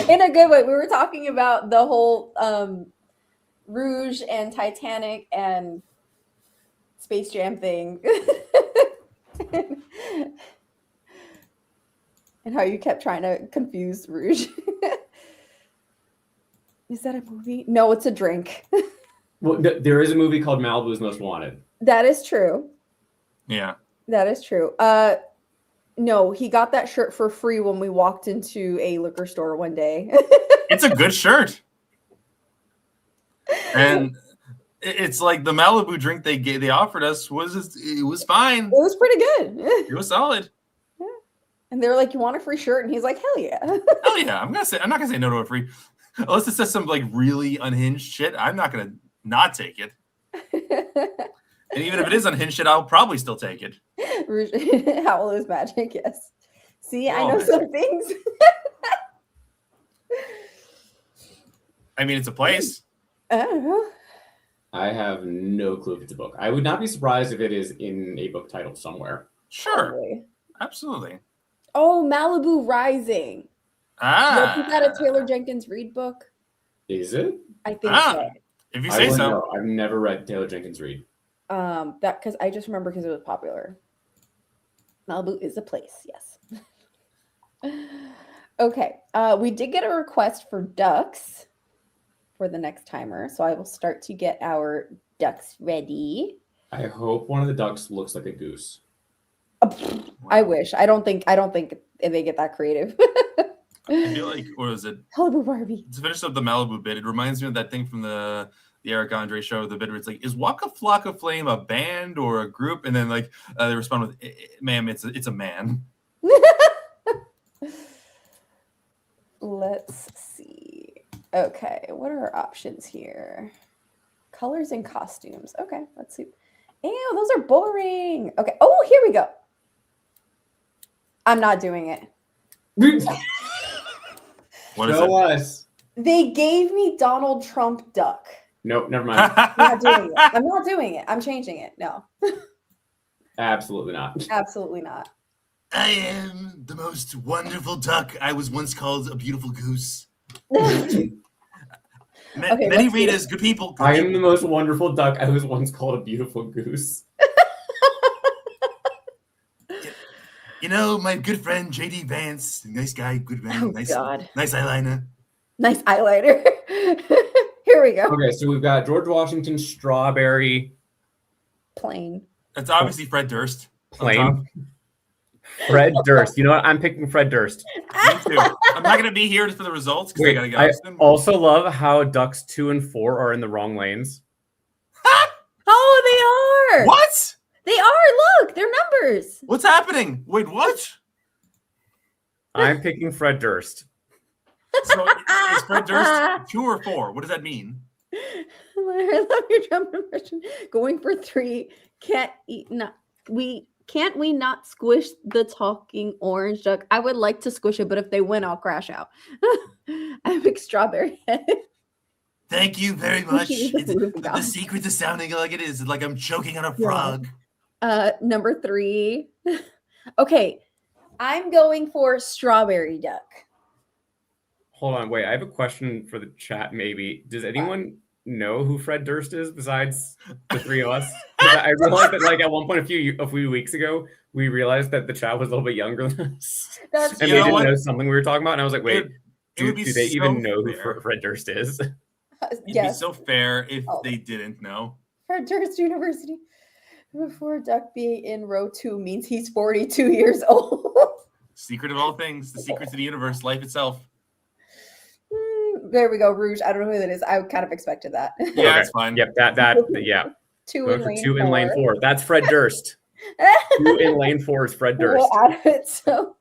in a good way, we were talking about the whole Rouge and Titanic and Space Jam thing. And how you kept trying to confuse Rouge. Is that a movie? No, it's a drink. Well, there is a movie called Malibu's Most Wanted. That is true. Yeah. That is true. No, he got that shirt for free when we walked into a liquor store one day. It's a good shirt. And it's like the Malibu drink they offered us was fine. It was pretty good. It was solid. Yeah. And they were like, "You want a free shirt?" And he's like, "Hell yeah." Hell yeah. I'm not gonna say no to a free, unless it says some like really unhinged shit. I'm not gonna not take it. And even if it is unhinged shit, I'll probably still take it. Howl is magic, yes. See, I know some things. I mean, it's a place. I don't know. I have no clue if it's a book. I would not be surprised if it is in a book title somewhere. Sure. Probably. Absolutely. Oh, Malibu Rising. Isn't that a Taylor Jenkins Reid book? Is it? I think Ah. so. If you I say wouldn't so. know. I've never read Taylor Jenkins Reid. That because I just remember because it was popular. Malibu is a place, yes. Okay. We did get a request for ducks for the next timer, so I will start to get our ducks ready. I hope one of the ducks looks like a goose. I wish. I don't think they get that creative. I feel like, or is it? Malibu Barbie. To finish up the Malibu bit, it reminds me of that thing from the Eric Andre show, the bit where it's like, is Waka Flocka Flame a band or a group? And then like they respond with, ma'am, it's a man. Let's see. Okay, what are our options here? Colors and costumes. Okay, let's see. Ew, those are boring. Okay. Oh, here we go. I'm not doing it. What is Show it? us. They gave me Donald Trump duck. Nope, never mind. I'm not doing it. I'm not doing it. I'm changing it. No, Absolutely not. absolutely not. I am the most wonderful duck. I was once called a beautiful goose. Okay, Many let's see. readers, good people. Good I am people. the most wonderful duck. I was once called a beautiful goose. You know, my good friend JD Vance, nice guy, good man, Oh, nice God. eyeliner. Nice eyeliner. Here we go. Okay, so we've got George Washington, strawberry, Plain. That's obviously Fred Durst. on top. plain. Fred Durst. You know what? I'm picking Fred Durst. Me too. I'm not gonna be here for the results because I Wait, gotta get I out soon. also love how ducks 2 and 4 are in the wrong lanes. Oh, they are. What? They are. Look, they're numbers. What's happening? Wait, what? I'm picking Fred Durst. So is Fred Durst 2 or 4? What does that mean? I love your drum impression. Going for 3. Can't we not squish the talking orange duck? I would like to squish it, but if they win, I'll crash out. I pick strawberry head. Thank you very much. Moving The on. secret to sounding like it is like I'm choking on a frog. Number 3. Okay, I'm going for strawberry duck. Hold on, wait. I have a question for the chat. Maybe does anyone know who Fred Durst is besides the 3 of us? 'Cause I realized that, like, at one point a few weeks ago, we realized that the chat was a little bit younger than us, That's and You they know didn't what? know something we were talking about. And I was like, wait, It would be do they so even know who fair. Fred Durst is? It'd yes. be so fair if Oh. they didn't know. Fred Durst University. Before Duck being in row 2 means he's 42 years old. Secret of all things, the secret to the universe, life itself. There we go, Rouge. I don't know who that is. I kind of expected that. Yeah, Okay. it's fine. Yep, yeah. 2 Going in for lane 2 in lane 4. 4. That's Fred Durst. 2 in lane 4 is Fred Durst. We'll add it, so.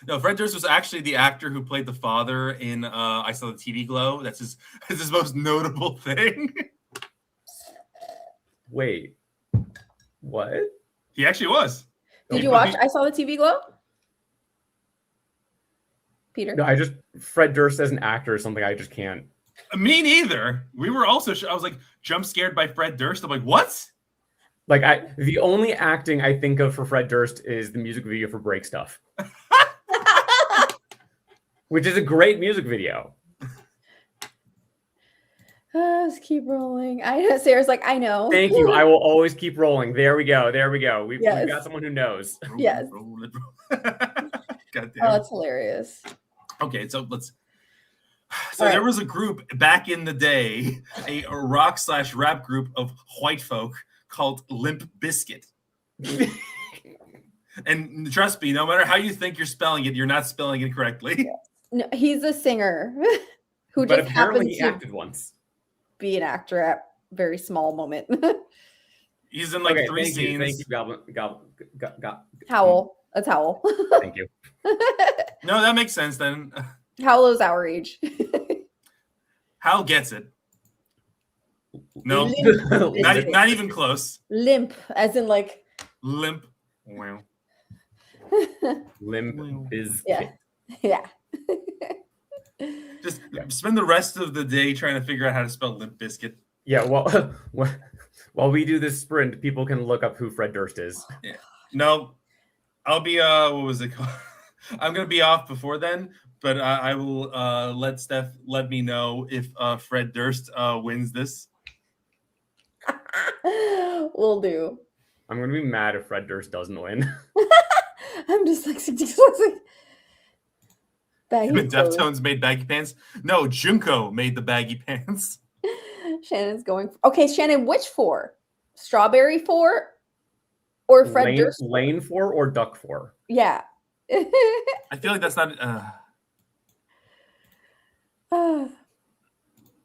No, Fred Durst was actually the actor who played the father in I Saw the TV Glow. That's his most notable thing. Wait, what? He actually was. Did you watch I Saw the TV Glow? Peter? No, Fred Durst as an actor is something I just can't. Me neither. We were also. I was like jump scared by Fred Durst. I'm like, what? Like, the only acting I think of for Fred Durst is the music video for Break Stuff, which is a great music video. Let's keep rolling. I know. Sarah's like, I know. Thank you. I will always keep rolling. There we go. We've Yes. got someone who knows. Yes. God damn. Oh, that's hilarious. Okay, so let's. So All there right. was a group back in the day, a rock/rap group of white folk called Limp Bizkit. And trust me, no matter how you think you're spelling it, you're not spelling it correctly. No, he's a singer who But just apparently happened he to acted once. be an actor at very small moment. He's in like Okay, 3 scenes. Thank you, Goblin. Howl. That's Howl. Thank you. No, that makes sense then. Howl's our age. Hal gets it. No, Limp. not even close. Limp, as in like. Limp. Wow. Limp Bizkit. Yeah. Yeah. Just spend the rest of the day trying to figure out how to spell Limp Bizkit. Yeah, well, while we do this sprint, people can look up who Fred Durst is. Yeah. No, I'll be what was it called? I'm gonna be off before then, but I will let Steph let me know if Fred Durst wins this. Will do. I'm gonna be mad if Fred Durst doesn't win. I'm just like baggy clothes. Deftones made baggy pants. No, Junko made the baggy pants. Shannon's going. Okay, Shannon, which 4? Strawberry 4 or Fred Durst? Lane 4 or Duck 4? Yeah. I feel like that's not. Okay.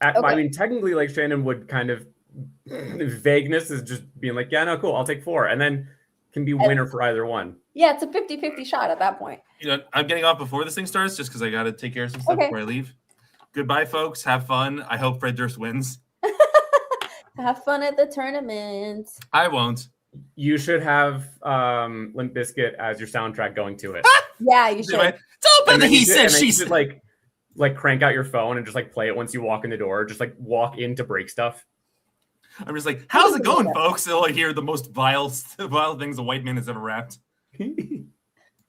I mean, technically, like Shannon would kind of vagueness is just being like, yeah, no, cool, I'll take 4, and then can be winner for either one. Yeah, it's a 50-50 shot at that point. You know, I'm getting off before this thing starts just because I got to take care of some stuff before I leave. Goodbye, folks. Have fun. I hope Fred Durst wins. Have fun at the tournament. I won't. You should have Limp Bizkit as your soundtrack going to it. Yeah, you should. Don't And then he you said should, she should said. like crank out your phone and just like play it once you walk in the door. Just like walk in to break stuff. I'm just like, how's it going, folks? They'll hear the most vile things a white man has ever rapped. All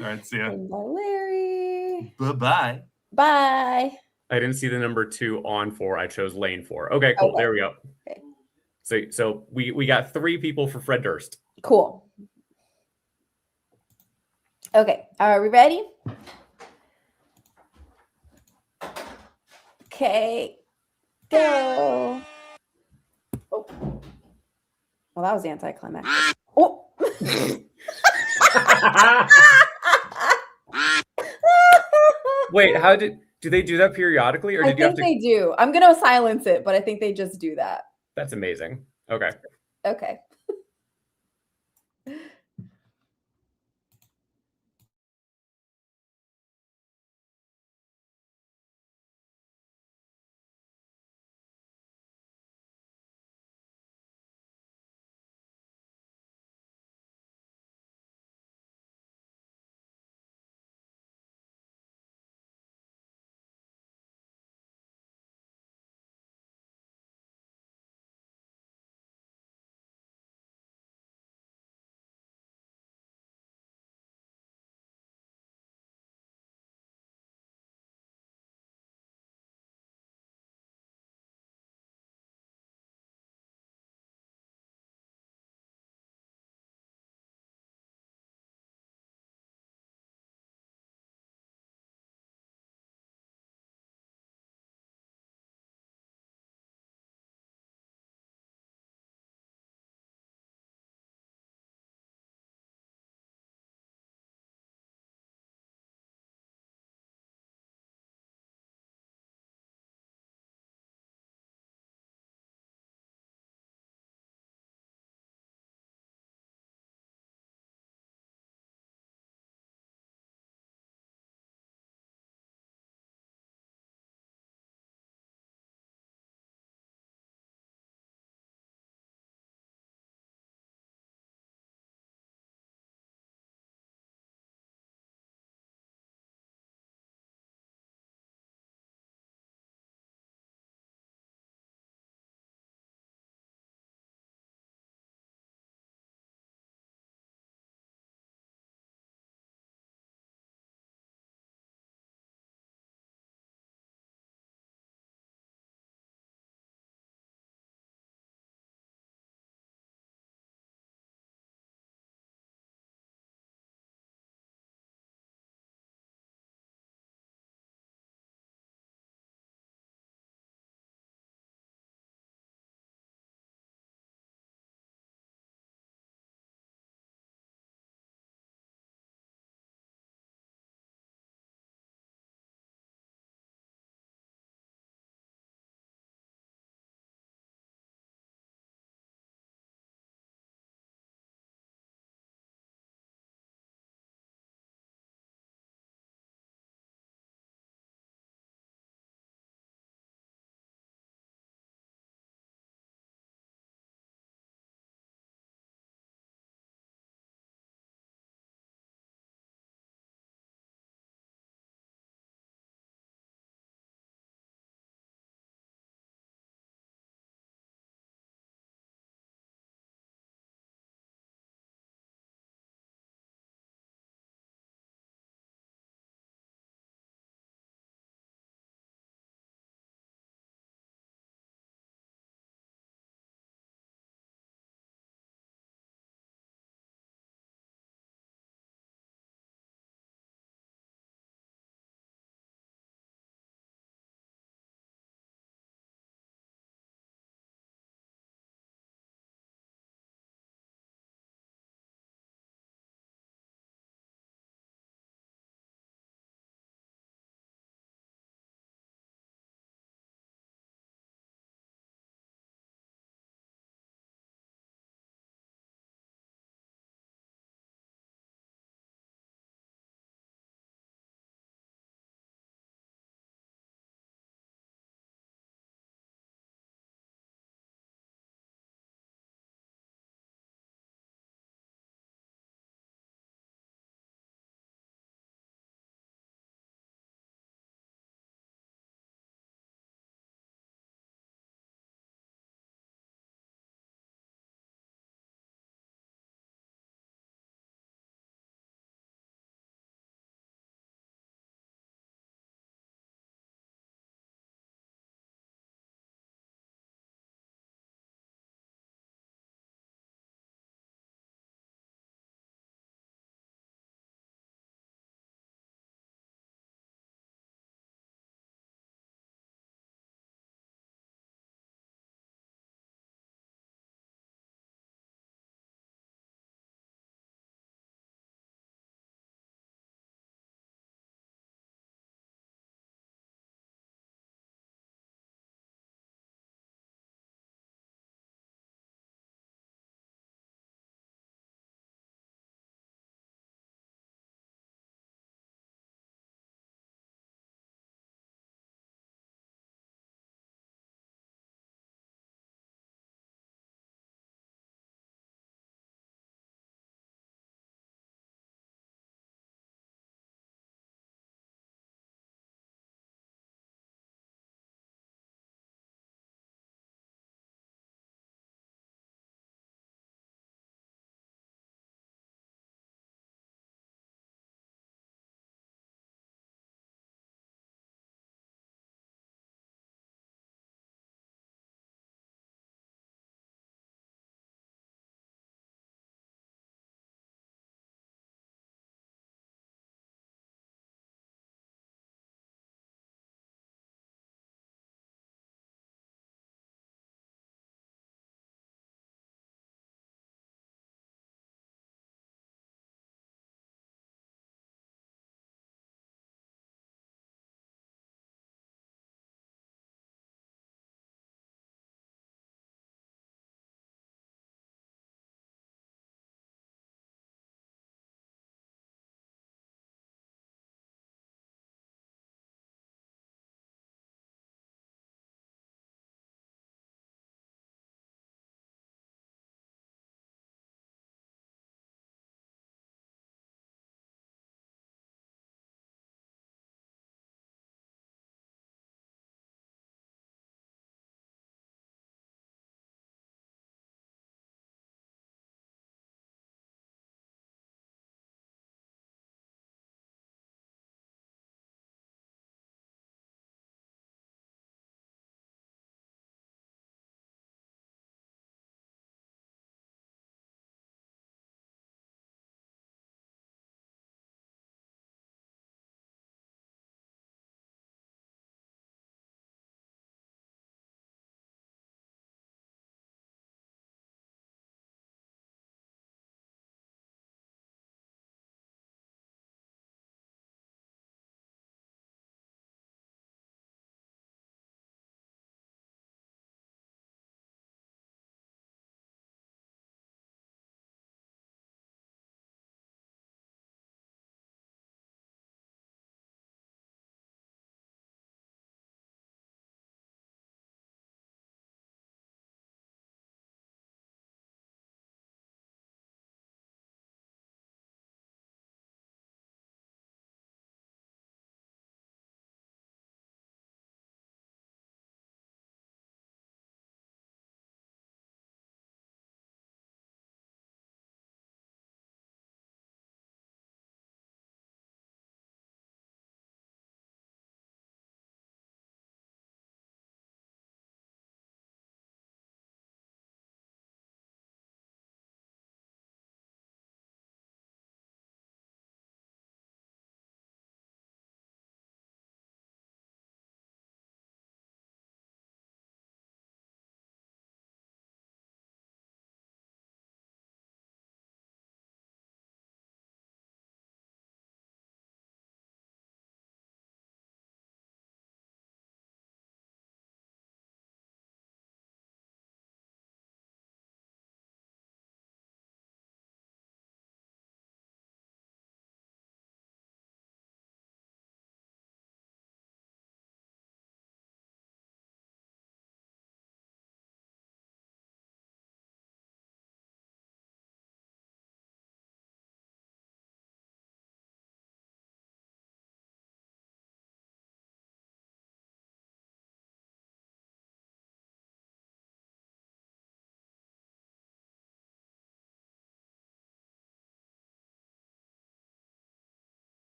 right, see ya. Bye, Larry. Bye-bye. Bye. I didn't see the number 2 on 4. I chose lane 4. Okay, cool. Okay. There we go. Okay. So we got 3 people for Fred Durst. Cool. Okay, are we ready? Okay, go. Oh, well, that was anticlimactic. Oh. Wait, do they do that periodically, or I did you have think to? they do. I'm gonna silence it, but I think they just do that. That's amazing. Okay. Okay.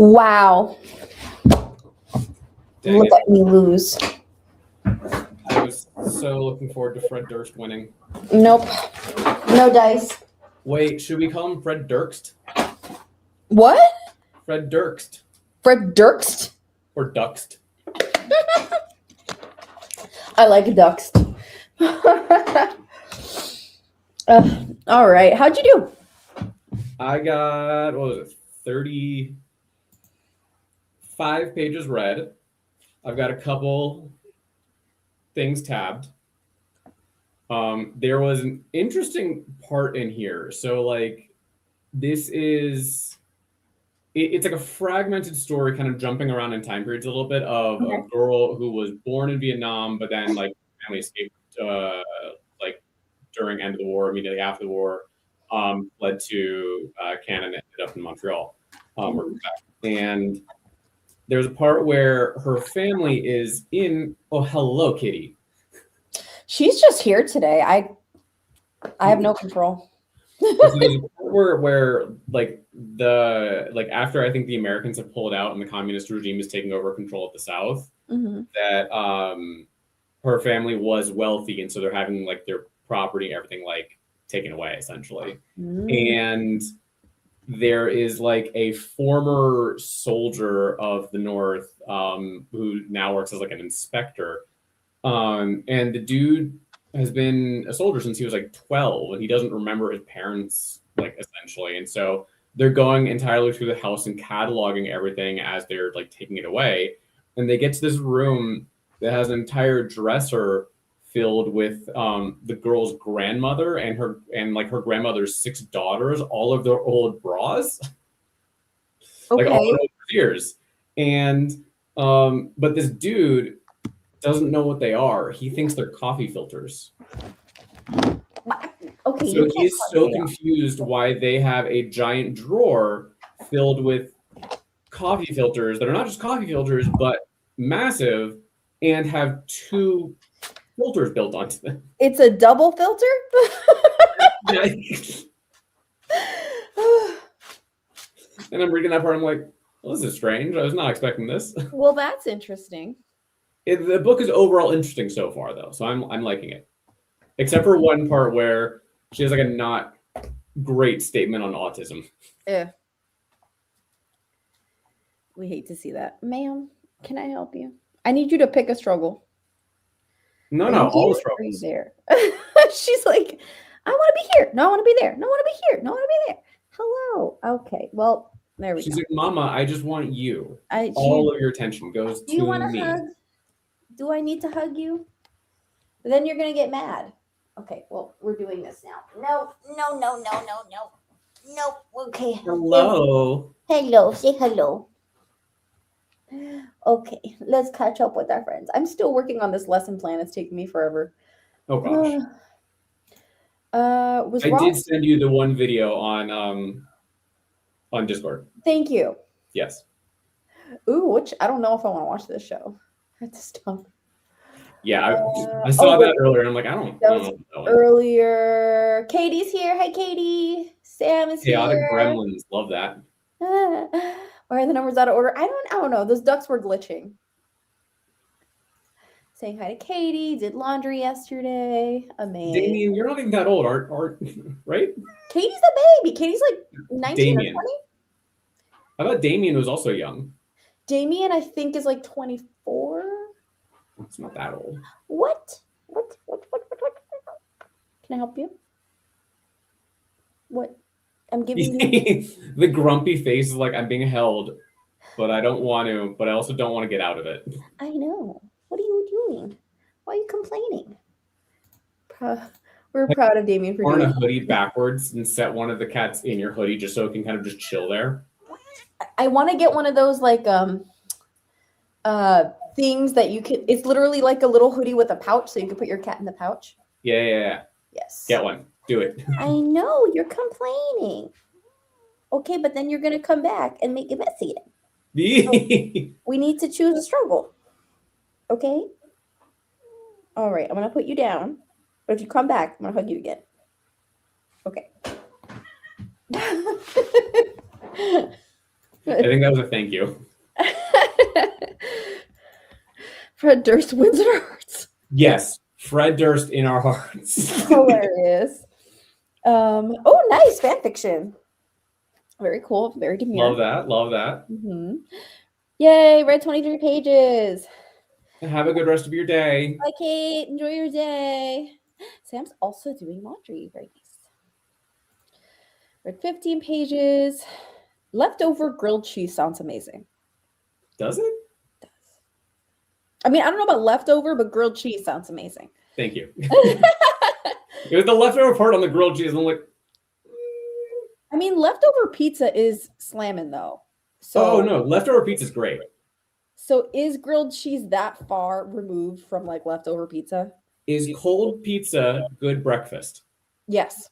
Wow. Dang Look it. at me lose. I was so looking forward to Fred Durst winning. Nope. No dice. Wait, should we call him Fred Durst? What? Fred Durst. Fred Durst? Or Duxt. I like Duxt. All right. How'd you do? I got, what was it, 35 pages read. I've got a couple things tabbed. There was an interesting part in here. So, like, this is... It's like a fragmented story kind of jumping around in time periods a little bit of a girl who was born in Vietnam, but then like family escaped like during end of the war, immediately after the war, fled to Canada and ended up in Montreal. And there's a part where her family is in, oh, hello, Kitty. She's just here today. I have no control. So there's a part where like after I think the Americans have pulled out and the communist regime is taking over control of the South, that her family was wealthy, and so they're having like their property, everything like taken away essentially. And there is like a former soldier of the North who now works as like an inspector, and the dude has been a soldier since he was like 12, and he doesn't remember his parents, like, essentially. And so they're going entirely through the house and cataloging everything as they're like taking it away. And they get to this room that has an entire dresser filled with the girl's grandmother and her grandmother's 6 daughters, all of their old bras. Like all of those years. And but this dude doesn't know what they are. He thinks they're coffee filters. Okay. So he's so confused why they have a giant drawer filled with coffee filters that are not just coffee filters, but massive and have 2 filters built onto them. It's a double filter? And I'm reading that part, I'm like, well, this is strange. I was not expecting this. Well, that's interesting. The book is overall interesting so far, though, so I'm liking it. Except for one part where she has like a not great statement on autism. Yeah. We hate to see that. Ma'am, can I help you? I need you to pick a struggle. No, all the struggles. There. She's like, I want to be here. No, I want to be there. No, I want to be here. No, I want to be there. Hello. Okay. Well, there we go. She's like, Mama, I just want you. All of your attention goes to me. Do you want a hug? Do I need to hug you? Then you're going to get mad. Okay, well, we're doing this now. No. Okay. Hello. Hello. Say hello. Okay, let's catch up with our friends. I'm still working on this lesson plan. It's taking me forever. Oh, gosh. I did send you the one video on Discord. Thank you. Yes. Ooh, I don't know if I want to watch this show. That's tough. Yeah, I saw that earlier, and I'm like, I don't know. Earlier. Katie's here. Hi, Katie. Sam is Chaotic here. Gremlins. Love that. Why are the numbers out of order? I don't know. Those ducks were glitching. Saying hi to Katie. Did laundry yesterday. Amazing. Damien, you're not even that old, right? Katie's a baby. Katie's like 19 Damien. or 20. I thought Damien was also young. Damien, I think, is like 24. It's not that old. What? Can I help you? What? I'm giving you... The grumpy face is like, I'm being held, but I don't want to, but I also don't want to get out of it. I know. What are you doing? Why are you complaining? We're proud of Damien for doing a hoodie backwards and set one of the cats in your hoodie just so it can kind of just chill there. I want to get one of those like things that you can, it's literally like a little hoodie with a pouch, so you can put your cat in the pouch. Yeah. Yes. Get one. Do it. I know, you're complaining. Okay, but then you're going to come back and make it messy again. So we need to choose a struggle. Okay? All right, I'm going to put you down. But if you come back, I'm going to hug you again. Okay. I think that was a thank you. Fred Durst wins in our hearts. Yes, Fred Durst in our hearts. Hilarious. Oh, nice fan fiction. Very cool. Very demure. Love that. Love that. Mm-hmm. Yay! Read 23 pages. Have a good rest of your day. Bye, Kate. Enjoy your day. Sam's also doing laundry. Very nice. Read 15 pages. Leftover grilled cheese sounds amazing. Does it? I mean, I don't know about leftover, but grilled cheese sounds amazing. Thank you. It was the leftover part on the grilled cheese. And I'm like, I mean, leftover pizza is slamming though. So, oh no, leftover pizza is great. So is grilled cheese that far removed from like leftover pizza? Is cold pizza good breakfast? Yes.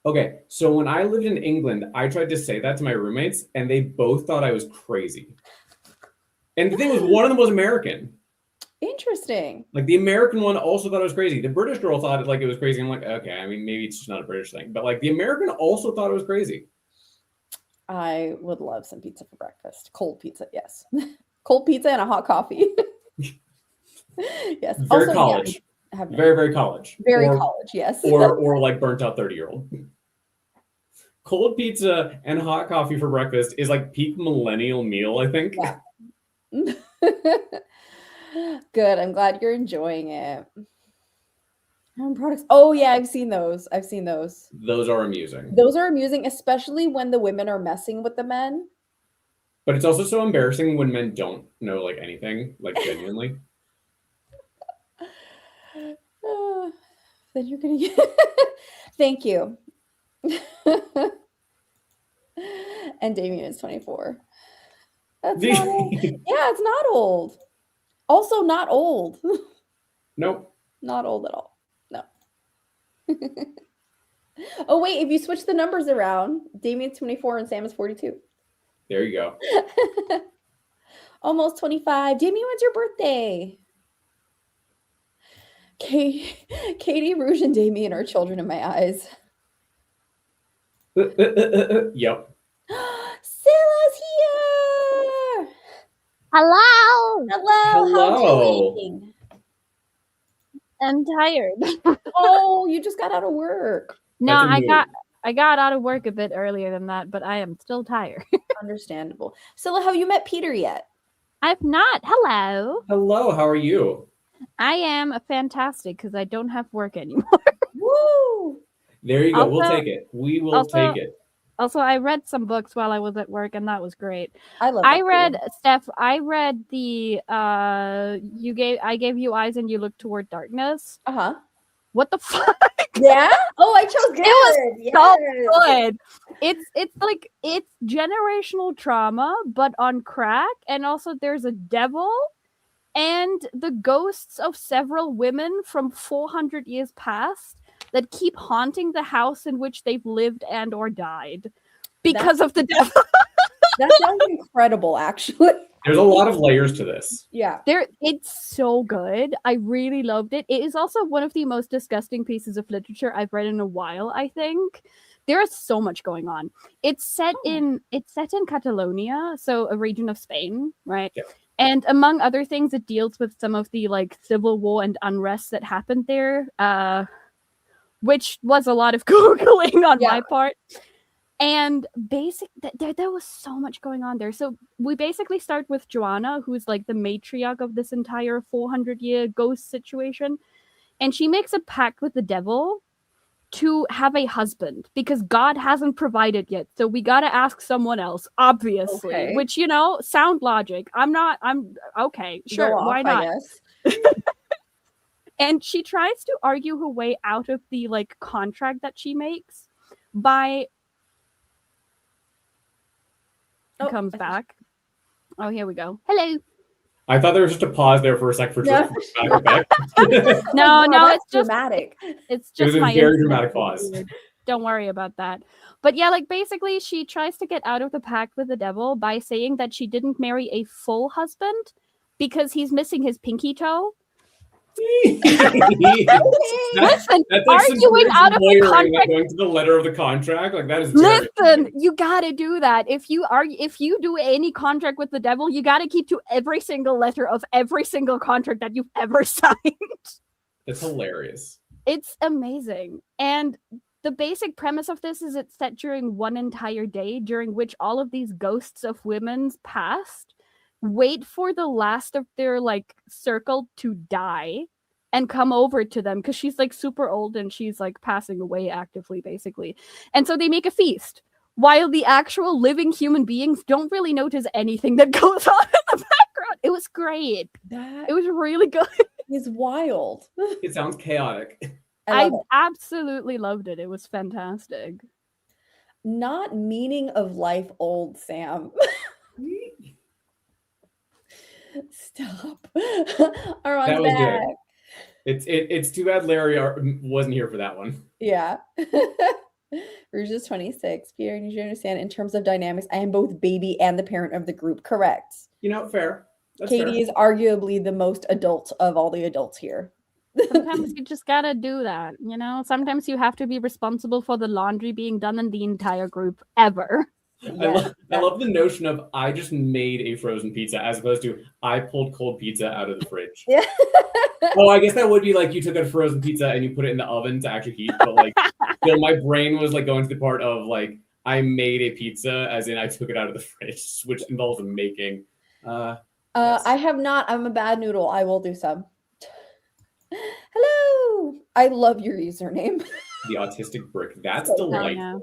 Okay, so when I lived in England, I tried to say that to my roommates, and they both thought I was crazy. And the thing was, one of them was American. Interesting. Like the American one also thought it was crazy. The British girl thought it was crazy. I'm like, okay, I mean, maybe it's just not a British thing, but like the American also thought it was crazy. I would love some pizza for breakfast. Cold pizza, yes. Cold pizza and a hot coffee. Yes. Very Also, college. Yeah, I have no very college. Very college, yes. or like burnt out 30-year-old. Cold pizza and hot coffee for breakfast is like peak millennial meal, I think. Yeah. Good. I'm glad you're enjoying it. Home products. Oh yeah, I've seen those. Those are amusing. Those are amusing, especially when the women are messing with the men. But it's also so embarrassing when men don't know like anything, like genuinely. Then you're gonna get thank you. And Damien is 24. That's not old. Yeah, it's not old. Also not old. Nope. Not old at all. No. Oh wait, if you switch the numbers around, Damien's 24 and Sam is 42. There you go. Almost 25. Damien, when's your birthday? Katie, Rouge, and Damien are children in my eyes. Yep. Sila's here. Hello. Hello. Hello. How doing? I'm tired. Oh, you just got out of work. No, That's a mood. I got out of work a bit earlier than that, but I am still tired. Understandable. Scylla, have you met Peter yet? I've not. Hello. Hello, how are you? I am fantastic because I don't have work anymore. Woo! There you go. We'll Also- take it. We will take it. Also, I read some books while I was at work, and that was great. I love I that read feeling. Steph. I read the I gave you eyes and you looked toward darkness. Uh-huh. What the fuck? Yeah? Oh, I chose good. It was Yes. Good. It's generational trauma, but on crack, and also there's a devil and the ghosts of several women from 400 years past that keep haunting the house in which they've lived and or died because of the devil. That sounds incredible, actually. There's a lot of layers to this. Yeah. It's so good. I really loved it. It is also one of the most disgusting pieces of literature I've read in a while, I think. There is so much going on. It's set in Catalonia, so a region of Spain, right? Yeah. And among other things, it deals with some of the like civil war and unrest that happened there, which was a lot of Googling on my part. And there was so much going on there. So we basically start with Joanna, who's like the matriarch of this entire 400-year ghost situation. And she makes a pact with the devil to have a husband because God hasn't provided yet. So we got to ask someone else, obviously, Okay. which, sound logic. I'm okay. Sure. Go off, why not? I guess. And she tries to argue her way out of the like contract that she makes by comes back. Oh, here we go. Hello. I thought there was just a pause there for a sec for Yeah. dramatic effect. No, that's it's just dramatic. It's It was just a my very internet dramatic is pause. weird. Don't worry about that. But yeah, like basically she tries to get out of the pact with the devil by saying that she didn't marry a full husband because he's missing his pinky toe. Listen, That's like some arguing weird out of the lawyering, like contract. going to the letter of the contract. Like that is very Listen, you gotta do that. If you do any contract with the devil, you gotta keep to every single letter of every single contract that you've ever signed. That's hilarious. It's amazing. And the basic premise of this is it's set during one entire day, during which all of these ghosts of women's past wait for the last of their like circle to die and come over to them because she's like super old and she's like passing away actively, basically. And so they make a feast while the actual living human beings don't really notice anything that goes on in the background. It was great. That It was really good. is wild. It sounds chaotic. I I love it. absolutely loved it. It was fantastic. Not meaning of life old, Sam. Stop. Armand's That was back. good. It's too bad Larry wasn't here for that one. Yeah. Rouge is 26. Peter, did you understand? In terms of dynamics, I am both baby and the parent of the group. Correct. You know, fair. That's Katie fair. is arguably the most adult of all the adults here. Sometimes you just gotta do that, you know? Sometimes you have to be responsible for the laundry being done in the entire group ever. Yeah, I love the notion of I just made a frozen pizza as opposed to I pulled cold pizza out of the fridge. Yeah. Oh, I guess that would be like you took a frozen pizza and you put it in the oven to actually heat. But like, still, my brain was like going to the part of like I made a pizza, as in I took it out of the fridge, which involves making. Yes. I have not. I'm a bad noodle. I will do some. Hello. I love your username. The autistic brick. That's So delightful.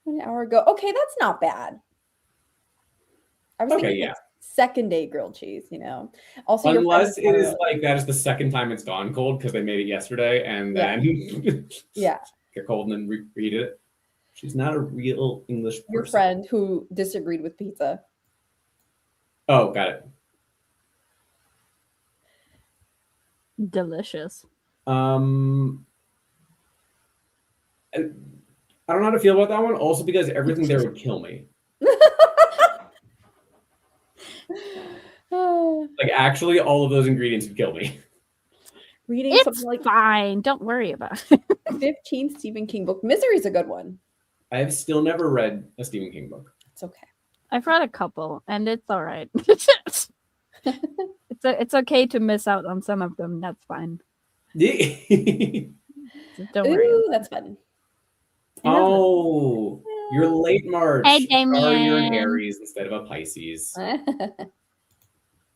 An hour ago. Okay, that's not bad. I was Okay, thinking yeah. like second day grilled cheese, you know. Also, your Unless friend it is like that is the second time it's gone cold because they made it yesterday and then yeah, get cold and then reheat it. She's not a real English person. your friend who disagreed with pizza. Oh, got it. Delicious. I don't know how to feel about that one. Also, because everything there would kill me. Like, actually, all of those ingredients would kill me. Reading It's something like fine. Don't worry about it. 15th Stephen King book. Misery's a good one. I have still never read a Stephen King book. It's okay. I've read a couple, and it's all right. It's okay to miss out on some of them. That's fine. Don't worry. Ooh, that's fun. Oh, you're late, March. Hey, Sorry, you're an Damien. Aries instead of a Pisces.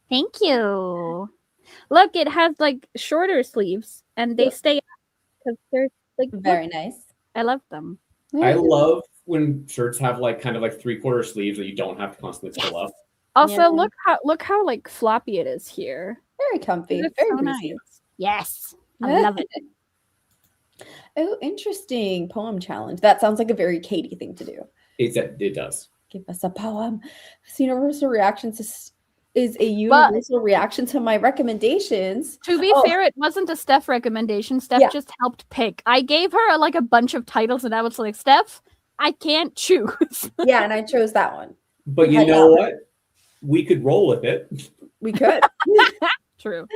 Thank you. Look, it has like shorter sleeves, and they stay because they're like Very nice. I love them. I love when shirts have like kind of like 3/4 sleeves that you don't have to constantly pull up. Also, Yeah. look how like floppy it is here. Very comfy. It's Very so breezy. nice. Yes, I love it. Oh, interesting. Poem challenge. That sounds like a very Katie thing to do. It does. Give us a poem. This universal reaction is a universal reaction to my recommendations. To be fair, it wasn't a Steph recommendation. Steph just helped pick. I gave her like a bunch of titles, and I was like, Steph, I can't choose. Yeah, and I chose that one. But you know what? We could roll with it. We could. True.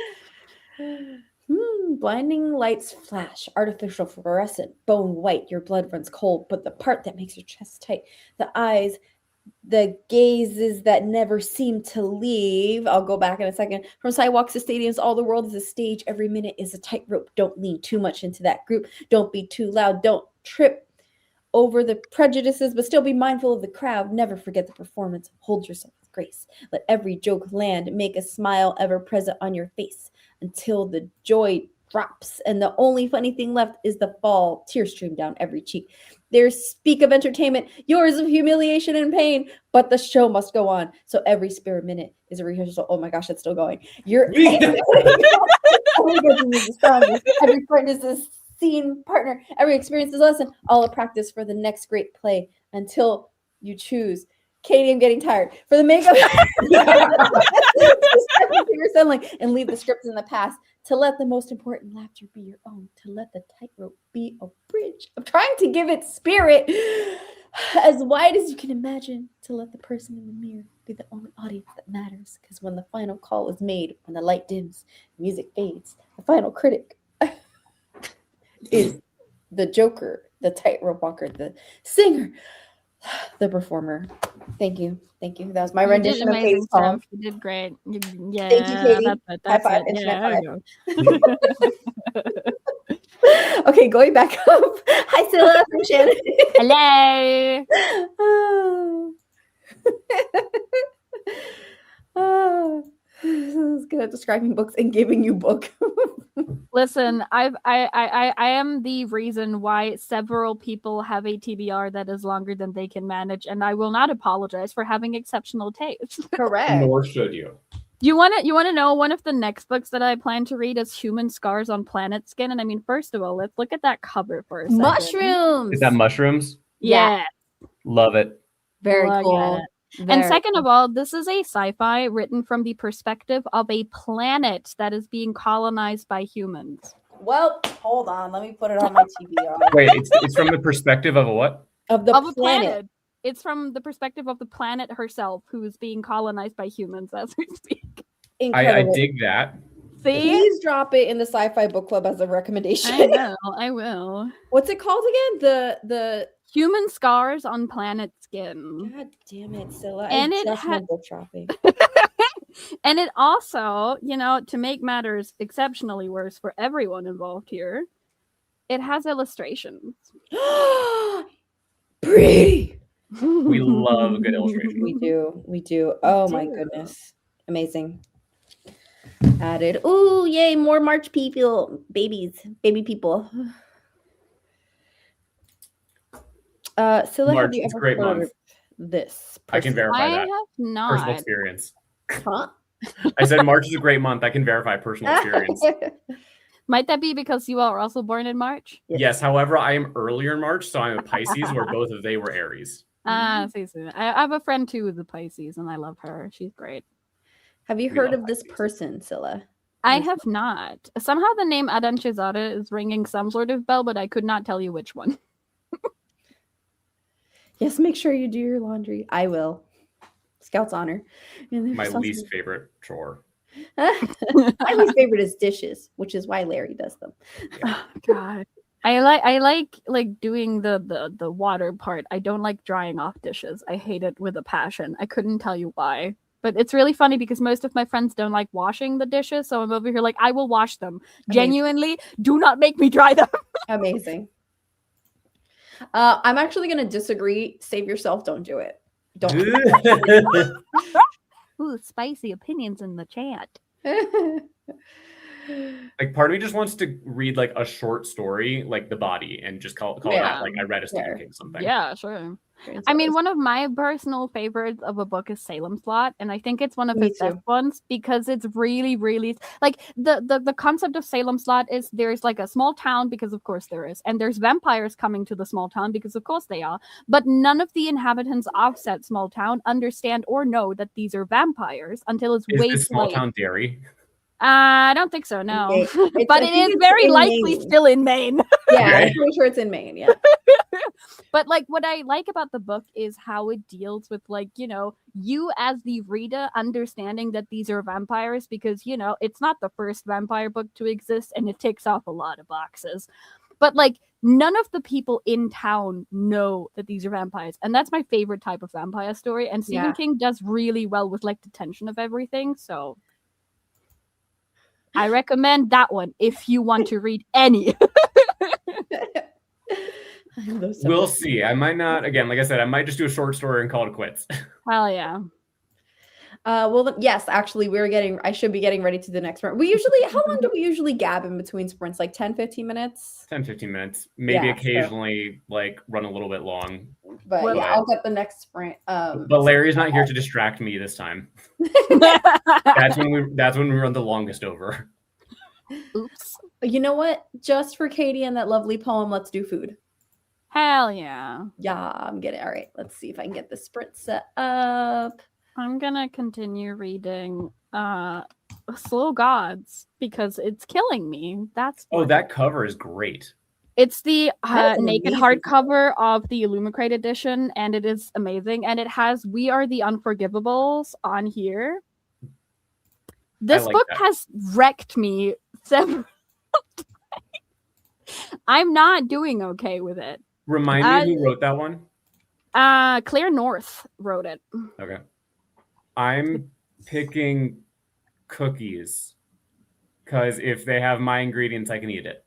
Blinding lights flash, artificial fluorescent, bone white, your blood runs cold, but the part that makes your chest tight, the eyes, the gazes that never seem to leave. I'll go back in a second. From sidewalks to stadiums, all the world is a stage. Every minute is a tightrope. Don't lean too much into that group. Don't be too loud. Don't trip over the prejudices, but still be mindful of the crowd. Never forget the performance. Hold yourself with grace. Let every joke land. Make a smile ever present on your face until the joy drops and the only funny thing left is the fall. Tears stream down every cheek. There's speak of entertainment, yours of humiliation and pain, but the show must go on. So every spare minute is a rehearsal. Oh my gosh, it's still going. Every part is a scene partner. Every experience is a lesson. All a practice for the next great play until you choose. Katie, I'm getting tired. For the makeup, and leave the scripts in the past. To let the most important laughter be your own. To let the tightrope be a bridge. I'm trying to give it spirit as wide as you can imagine. To let the person in the mirror be the only audience that matters. Because when the final call is made, when the light dims, music fades, the final critic is the joker, the tightrope walker, the singer, the performer. Thank you. Thank you. That was my You did rendition of amazing Katie's poem. stuff. You did great. Yeah, Thank you, Katie. that's it. High That's five, it. internet Yeah, five. there we go. Okay, going back up. Hi, Scylla from Shannon. Hello. Oh, this is good at describing books and giving you book. Listen, I am the reason why several people have a TBR that is longer than they can manage, and I will not apologize for having exceptional taste. Correct. Nor should you. You want to know one of the next books that I plan to read is Human Scars on Planet Skin, and I mean, first of all, let's look at that cover for a second. Mushrooms. Is that mushrooms? Yeah. Love it. Very Look at cool. it. And second of all, this is a sci-fi written from the perspective of a planet that is being colonized by humans. Well, hold on. Let me put it on my TBR. Wait, it's from the perspective of a what? Of the Of a planet. planet. It's from the perspective of the planet herself, who is being colonized by humans as we speak. I Incredible. dig that. See? Please drop it in the sci-fi book club as a recommendation. I will. What's it called again? The Human Scars on Planet Skin. God damn it, Scylla. And I it just ha- went book shopping. And it also, to make matters exceptionally worse for everyone involved here, it has illustrations. Pretty. We love a good illustration. We do. We do. Oh my do. goodness. Amazing. Added. Ooh, yay, more March people. Baby people. Scylla, March, have you it's a ever great heard month. of this? I can verify I that. have Personal not. experience. Huh? I said March is a great month. I can verify personal experience. Might that be because you are also born in March? Yes, however, I am earlier in March, so I'm a Pisces, where both of they were Aries. See. I have a friend too who's a Pisces, and I love her. She's great. Have you We heard love of this Pisces. person, Scylla? I have not. Somehow the name Adan Shehzada is ringing some sort of bell, but I could not tell you which one. Yes, make sure you do your laundry. I will. Scout's honor. And My there's something- least favorite chore. My least favorite is dishes, which is why Larry does them. God. I like doing the water part. I don't like drying off dishes. I hate it with a passion. I couldn't tell you why. But it's really funny because most of my friends don't like washing the dishes, so I'm over here like I will wash them. Amazing. Genuinely, do not make me dry them. Amazing. I'm actually going to disagree. Save yourself. Don't do it. Don't. Ooh, spicy opinions in the chat. Like, part of me just wants to read like a short story, like The Body, and just call it Yeah. out like I read a Stephen Fair. King something. Yeah, sure. I mean, one of my personal favorites of a book is Salem Slot, and I think it's one of Me his best too. ones because it's really, really like the concept of Salem Slot is there's like a small town because of course there is, and there's vampires coming to the small town because of course they are, but none of the inhabitants of said small town understand or know that these are vampires until it's Is way this too small late. town Derry? I don't think so, no. Okay. But I it think is it's very in likely Maine. still in Maine. Yeah, Okay. I'm pretty sure it's in Maine. Yeah. But like what I like about the book is how it deals with like, you as the reader understanding that these are vampires because, it's not the first vampire book to exist and it ticks off a lot of boxes. But like none of the people in town know that these are vampires. And that's my favorite type of vampire story. And Stephen Yeah. King does really well with like the tension of everything. So I recommend that one if you want to read any. We'll see. I might not. Again, like I said, I might just do a short story and call it quits. Hell yeah. Yes, actually, I should be getting ready to the next sprint. How long do we usually gab in between sprints? Like 10, 15 minutes? 10, 15 minutes. Maybe Yeah, so- occasionally like run a little bit long. But Well, yeah, I'll get the next sprint. But Larry's not here to distract me this time. That's when we run the longest over. Oops. You know what? Just for Katie and that lovely poem, let's do food. Hell yeah. Yeah, I'm getting all right. Let's see if I can get the sprint set up. I'm gonna continue reading Slow Gods because it's killing me. That's Oh, what- that cover is great. It's the That is an naked amazing hardcover of the Illumicrate edition, and it is amazing. And it has "We Are the Unforgivables" on here. This like book that. has wrecked me several times. I'm not doing okay with it. Remind me who wrote that one? Claire North wrote it. Okay. I'm picking cookies because if they have my ingredients, I can eat it.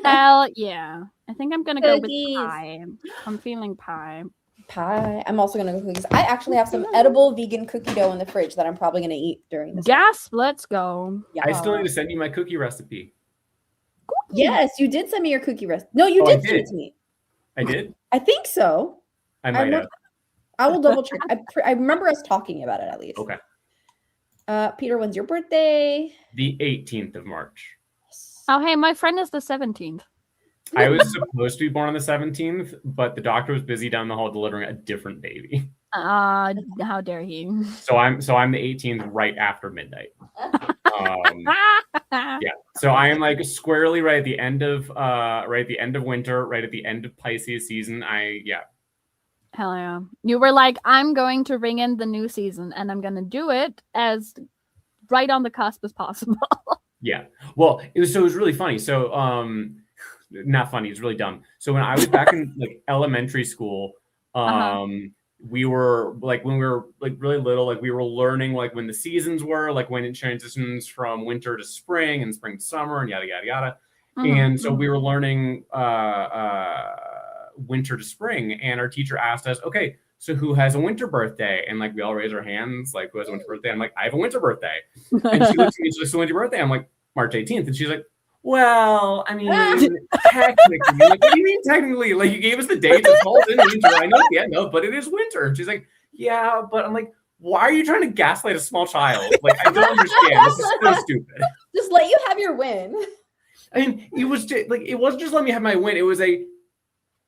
Hell yeah. I think I'm gonna go with Cookies. pie. I'm feeling pie. Pie. I'm also gonna go cookies. I actually have some edible vegan cookie dough in the fridge that I'm probably gonna eat during this. Gasp, let's go. Yeah. I still need to send you my cookie recipe. Yes, you did send me your cookie recipe. No, you Oh, I did send it did. to me. I did? I think so. I might have. I will double check. I remember us talking about it at least. Okay. Peter, when's your birthday? The 18th of March. Oh, hey, my friend is the 17th. I was supposed to be born on the 17th, but the doctor was busy down the hall delivering a different baby. How dare he? So I'm the 18th right after midnight. Yeah. So I am like squarely right at the end of winter, right at the end of Pisces season. Hell yeah. You were like, I'm going to ring in the new season, and I'm going to do it as right on the cusp as possible. Yeah. Well, it was really funny. So not funny, it's really dumb. So when I was back in like elementary school, we were like, when we were like really little, like we were learning like when the seasons were, like when it transitions from winter to spring and spring to summer and yada yada yada. And so we were learning winter to spring, and our teacher asked us, okay, so who has a winter birthday? And like we all raise our hands, like who has a winter birthday? I'm like, I have a winter birthday. And she looks at me, she's like, so when's your birthday? I'm like, March 18th. And she's like, well, I mean, technically. I'm like, what do you mean technically? Like you gave us the dates, it falls in winter. I know, yeah, no, but it is winter. And she's like, yeah, but I'm like, why are you trying to gaslight a small child? Like, I don't understand. This is so stupid. Just let you have your win. I mean, it was just like, it wasn't just let me have my win. It was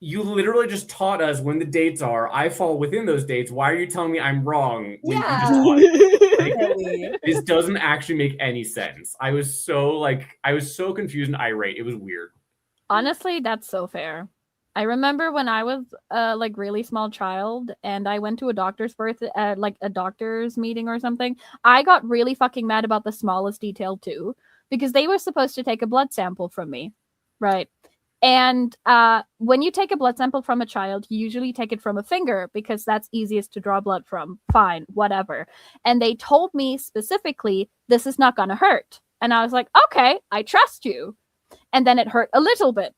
you literally just taught us when the dates are. I fall within those dates. Why are you telling me I'm wrong when you just taught it? Like, this doesn't actually make any sense. I was so confused and irate. It was weird. Honestly, that's so fair. I remember when I was like really small child and I went to a doctor's birthday, like a doctor's meeting or something. I got really fucking mad about the smallest detail too, because they were supposed to take a blood sample from me, right? And when you take a blood sample from a child, you usually take it from a finger because that's easiest to draw blood from. Fine, whatever. And they told me specifically, this is not going to hurt. And I was like, okay, I trust you. And then it hurt a little bit.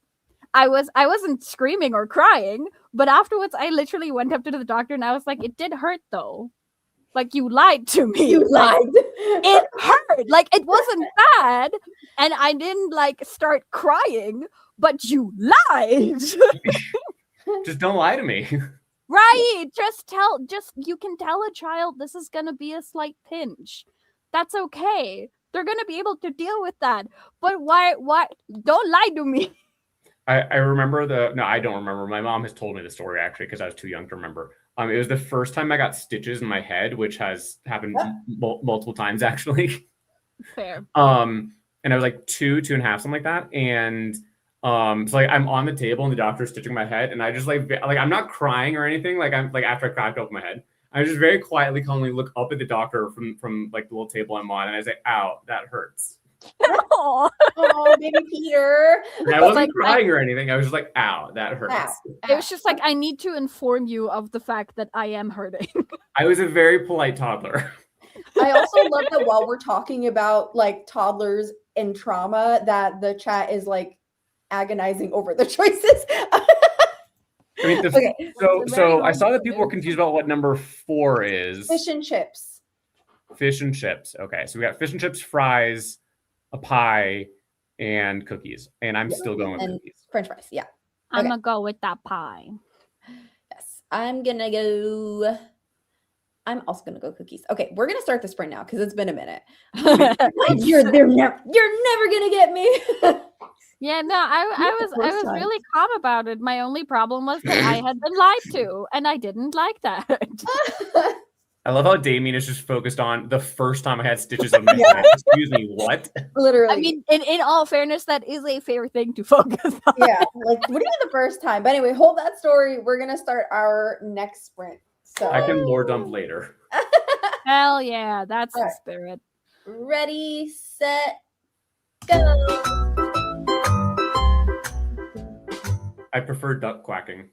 I wasn't screaming or crying, but afterwards I literally went up to the doctor and I was like, it did hurt though. Like, you lied to me. You lied. It hurt. Like, it wasn't bad. And I didn't like start crying. But you lied. Just don't lie to me. Right. You can tell a child this is going to be a slight pinch. That's okay. They're going to be able to deal with that. But why? Don't lie to me. I remember no, I don't remember. My mom has told me the story actually because I was too young to remember. It was the first time I got stitches in my head, which has happened multiple times actually. Fair. And I was like 2.5, something like that. And so like I'm on the table and the doctor's stitching my head, and I just like I'm not crying or anything. Like I'm like after I cracked open my head, I just very quietly, calmly look up at the doctor from like the little table I'm on, and I say, "Ow, that hurts." Oh, baby Peter. And I wasn't crying or anything. I was just like, "Ow, that hurts." Ow. It was just like, I need to inform you of the fact that I am hurting. I was a very polite toddler. I also love that while we're talking about like toddlers and trauma, that the chat is like agonizing over the choices. I mean, Okay. So I saw that people were confused about what number 4 is. Fish and chips. Fish and chips. Okay, so we got fish and chips, fries, a pie, and cookies. And I'm still going with cookies. French fries. Yeah. I'm gonna go with that pie. Yes. I'm also gonna go cookies. Okay, we're gonna start the sprint now because it's been a minute. You're never gonna get me. Yeah, no, I was really calm about it. My only problem was that I had been lied to, and I didn't like that. I love how Damien is just focused on the first time I had stitches of mayonnaise. Yeah. Excuse me, what? Literally. I mean, in all fairness, that is a fair thing to focus on. Yeah, like what do you mean the first time? But anyway, hold that story. We're gonna start our next sprint. So I can lore dump later. Hell yeah, that's the Alright. spirit. ready, set, go. I prefer duck quacking.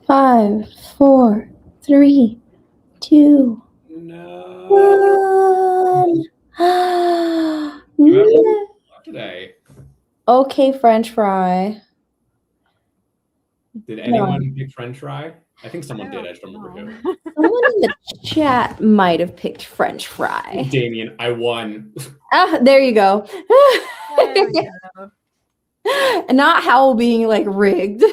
5, 4, 3, 2, No. 1. No. Today. Okay, French fry. Did anyone pick French fry? I think someone did. I just don't remember who. Someone in the chat might have picked French fry. Damien, I won. Ah, there you go. There we go. Not Howl being like rigged.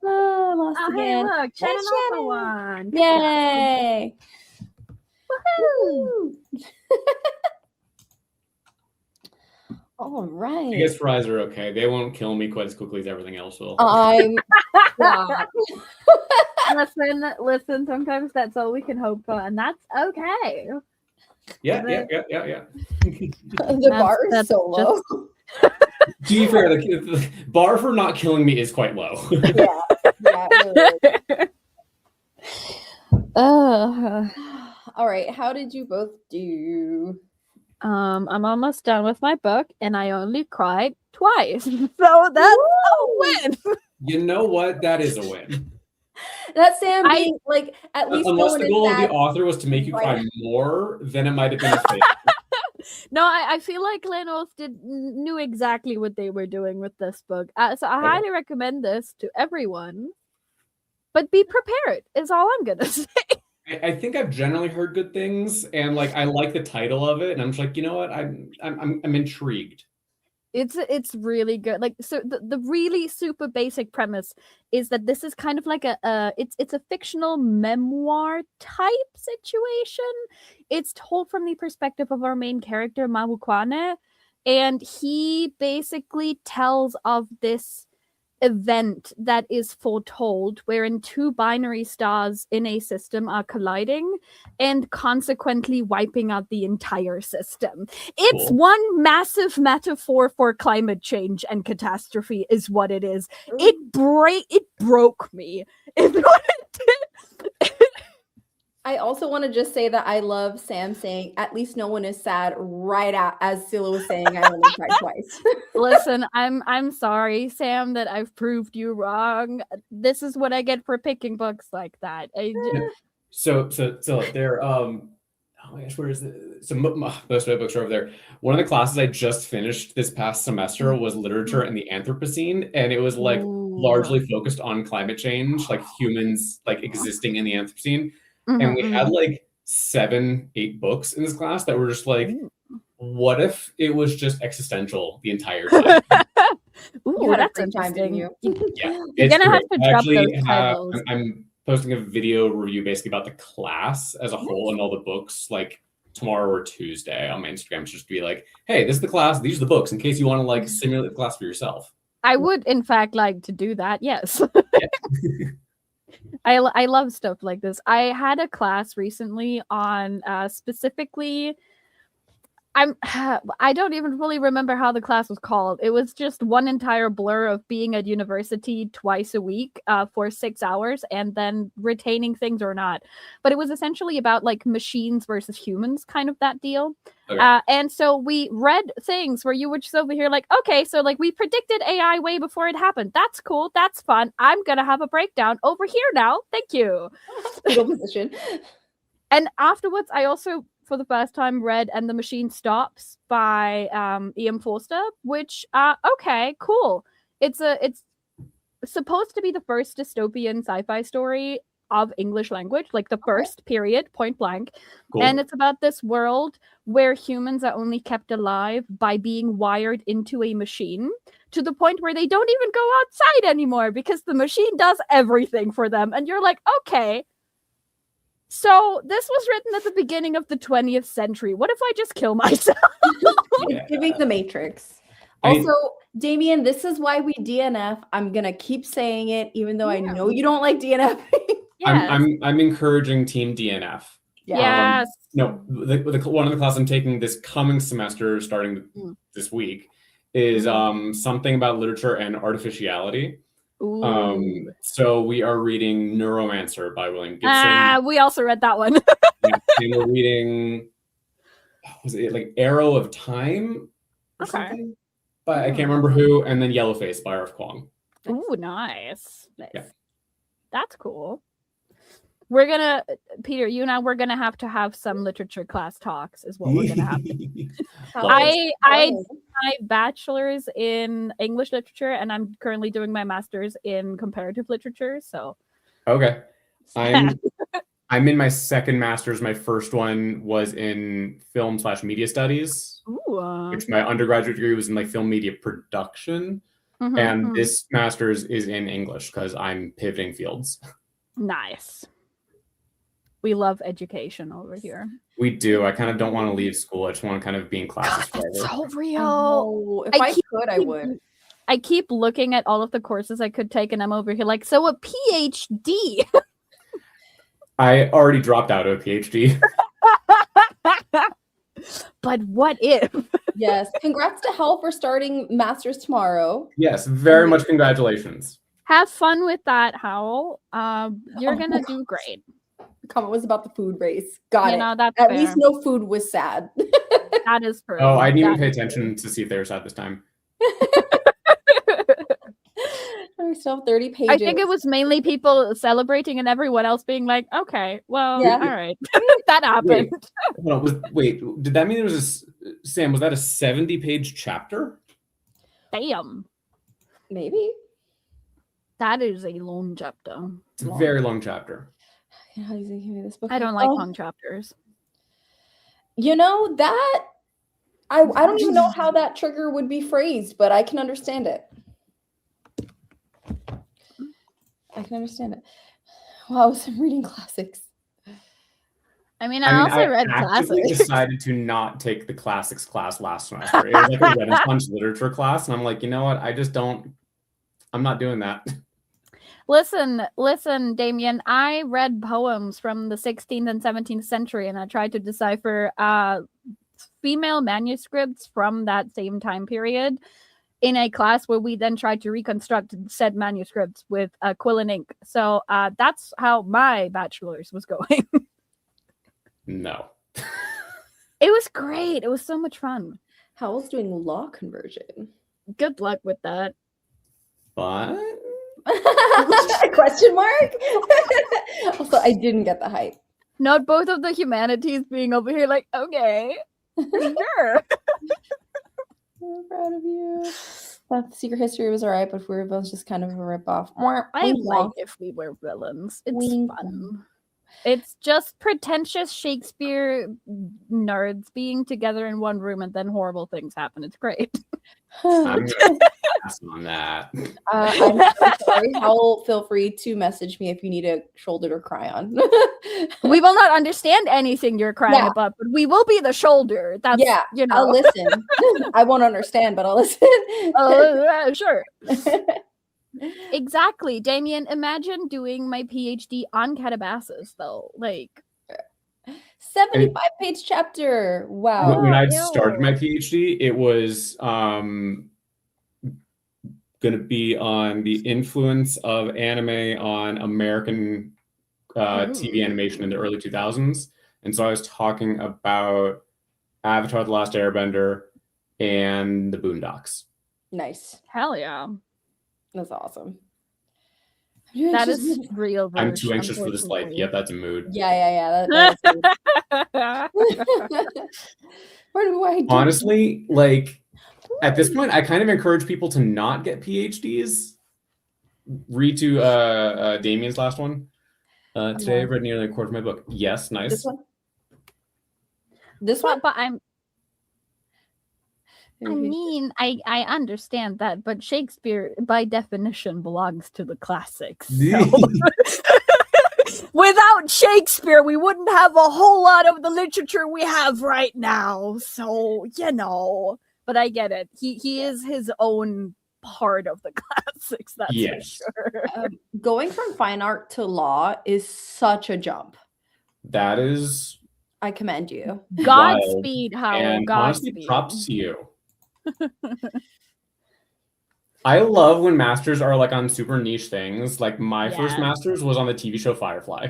Oh, lost Oh, hey, again. look, Shannon Hey, also Shannon. won. Good Yay! Woohoo! All I right. guess fries are okay. They won't kill me quite as quickly as everything else will. I'm glad. Listen, sometimes that's all we can hope for, and that's okay. Yeah. The bar is that's so low. To be fair, the bar for not killing me is quite low. Yeah, it really is. All right, how did you both do? I'm almost done with my book, and I only cried twice, so that's a win. You know what? That is a win. That Sam being like at least Unless no the one goal is of the sad. author was to make you cry more, then it might have been a fail. No, I feel like Glenn knew exactly what they were doing with this book. So I highly recommend this to everyone. But be prepared is all I'm gonna say. I think I've generally heard good things, and like I like the title of it, and I'm just like, you know what? I'm intrigued. It's really good. Like, so the really super basic premise is that this is kind of like it's a fictional memoir type situation. It's told from the perspective of our main character Mawukwane, and he basically tells of this event that is foretold wherein two binary stars in a system are colliding and consequently wiping out the entire system. It's Cool. one massive metaphor for climate change and catastrophe is what it is. It broke me. Is what it did. I also want to just say that I love Sam saying, at least no one is sad, right out as Scylla was saying, I only cried twice. Listen, I'm sorry, Sam, that I've proved you wrong. This is what I get for picking books like that. So there. Oh my gosh, where is it? So most of my books are over there. One of the classes I just finished this past semester was literature and the Anthropocene, and it was like largely focused on climate change, like humans like existing in the Anthropocene. And we had like 7-8 books in this class that were just like, what if it was just existential the entire time? You had that's a great time, didn't interesting. you? Yeah, You're it's gonna have great. to drop those titles. I'm posting a video review basically about the class as a whole and all the books like tomorrow or Tuesday on my Instagram. Just to be like, hey, this is the class, these are the books, in case you want to like simulate the class for yourself. I would, in fact, like to do that. Yes. Yeah. I love stuff like this. I had a class recently on specifically. I don't even really remember how the class was called. It was just one entire blur of being at university twice a week for 6 hours and then retaining things or not. But it was essentially about like machines versus humans, kind of that deal. Okay. And so we read things where you were just over here like, okay, so like we predicted AI way before it happened. That's cool. That's fun. I'm going to have a breakdown over here now. Thank you. Fetal position. And afterwards, I also, for the first time, read And the Machine Stops by E.M. Forster, which, okay, cool. It's supposed to be the first dystopian sci-fi story of English language, like the first, period, point blank. Cool. And it's about this world where humans are only kept alive by being wired into a machine to the point where they don't even go outside anymore because the machine does everything for them. And you're like, okay. So this was written at the beginning of the 20th century. What if I just kill myself? It's giving the Matrix. Also, Damien, this is why we DNF. I'm gonna keep saying it, even though I know you don't like DNF. Yes. I'm encouraging Team DNF. Yes. No, the one of the classes I'm taking this coming semester, starting this week, is something about literature and artificiality. So we are reading Neuromancer by William Gibson. We also read that one. And we're reading, was it like Arrow of Time or something? But I can't remember who. And then Yellowface by R.F. Kuang. Ooh, nice. Yeah. That's cool. We're gonna, Peter, you and I, we're gonna have to have some literature class talks, is what we're gonna have. I my bachelor's in English literature, and I'm currently doing my master's in comparative literature. So Okay. I'm in my second master's. My first one was in film/media studies, which my undergraduate degree was in like film media production. And this master's is in English because I'm pivoting fields. Nice. We love education over here. We do. I kind of don't want to leave school. I just want to kind of be in classes forever. So real. Oh, if I could, I would. I keep looking at all of the courses I could take, and I'm over here like, so a PhD. I already dropped out of a PhD. But what if? Yes. Congrats to Hell for starting Masters tomorrow. Yes, very much congratulations. Have fun with that, Howell. You're gonna do great. The comment was about the food race. Got it. That's At fair. least no food was sad. That is true. Oh, I didn't even pay attention to see if they were sad this time. We still have 30 pages. I think it was mainly people celebrating and everyone else being like, okay, well, Yeah. all right. That happened. Wait, did that mean there was Sam, was that a 70-page chapter? Damn. Maybe. That is a long chapter. It's a very long chapter. How does he give me this book? I don't like long chapters. You know, that I don't even know how that trigger would be phrased, but I can understand it. I can understand it. Wow, so I'm reading classics. I mean, I also read actively classics. decided to not take the classics class last semester. It was like a Renaissance literature class, and I'm like, you know what? I'm not doing that. Listen, Damien. I read poems from the 16th and 17th century, and I tried to decipher female manuscripts from that same time period in a class where we then tried to reconstruct said manuscripts with quill and ink. So that's how my bachelor's was going. No. It was great. It was so much fun. Howell's doing law conversion. Good luck with that. But Question mark? Also, I didn't get the hype. Not both of the humanities being over here like, okay, sure. I'm proud of you. That Secret History was alright, but we were both just kind of a ripoff. I like if we were villains. It's fun. It's just pretentious Shakespeare nerds being together in one room and then horrible things happen. It's great. I'm gonna pass on that. I'm so sorry. Howell, feel free to message me if you need a shoulder to cry on. We will not understand anything you're crying about, but we will be the shoulder. That's, you know. I'll listen. I won't understand, but I'll listen. Sure. Exactly, Damien. Imagine doing my PhD on Catabasis, though. Like 75-page chapter. Wow. When I started my PhD, it was going to be on the influence of anime on American TV animation in the early 2000s. And so I was talking about Avatar: The Last Airbender and the Boondocks. Nice. Hell yeah. That's awesome. That is real. Verge, I'm too anxious for this life. Yep, that's a mood. Yeah. Where do I do? Honestly, like at this point, I kind of encourage people to not get PhDs. Read to Damien's last one. Today I've read nearly a quarter of my book. Yes, nice. This one? This one? But I mean, I understand that, but Shakespeare, by definition, belongs to the classics. So. Without Shakespeare, we wouldn't have a whole lot of the literature we have right now. So, you know, but I get it. He is his own part of the classics, that's for sure. Going from fine art to law is such a jump. That is... I commend you. Godspeed, Howell. And Godspeed. honestly, props to you. I love when masters are like on super niche things. Like my first masters was on the TV show Firefly.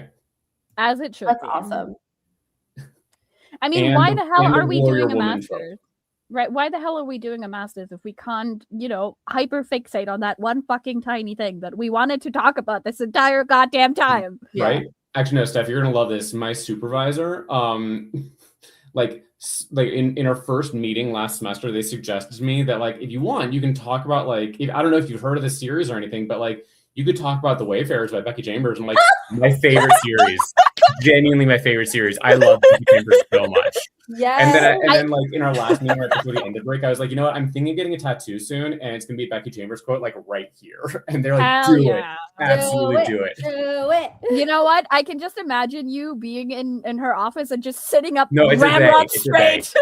As it should That's be. awesome. I mean, why the hell are we doing a master's? Right? Why the hell are we doing a master's if we can't, hyper fixate on that one fucking tiny thing that we wanted to talk about this entire goddamn time? Yeah. Right? Actually, no, Steph, you're gonna love this. My supervisor, like in our first meeting last semester, they suggested to me that like if you want, you can talk about like I don't know if you've heard of this series or anything, but like you could talk about The Wayfarers by Becky Chambers. And like my favorite series, genuinely my favorite series. I love Becky Chambers so much. Yeah. And then like in our last meeting right before the end of break, I was like, you know what? I'm thinking of getting a tattoo soon, and it's gonna be a Becky Chambers quote like right here. And they're like, Hell do yeah. it, absolutely do it. Do it. You know what? I can just imagine you being in her office and just sitting up No, it's a they. ramrod It's a they. straight.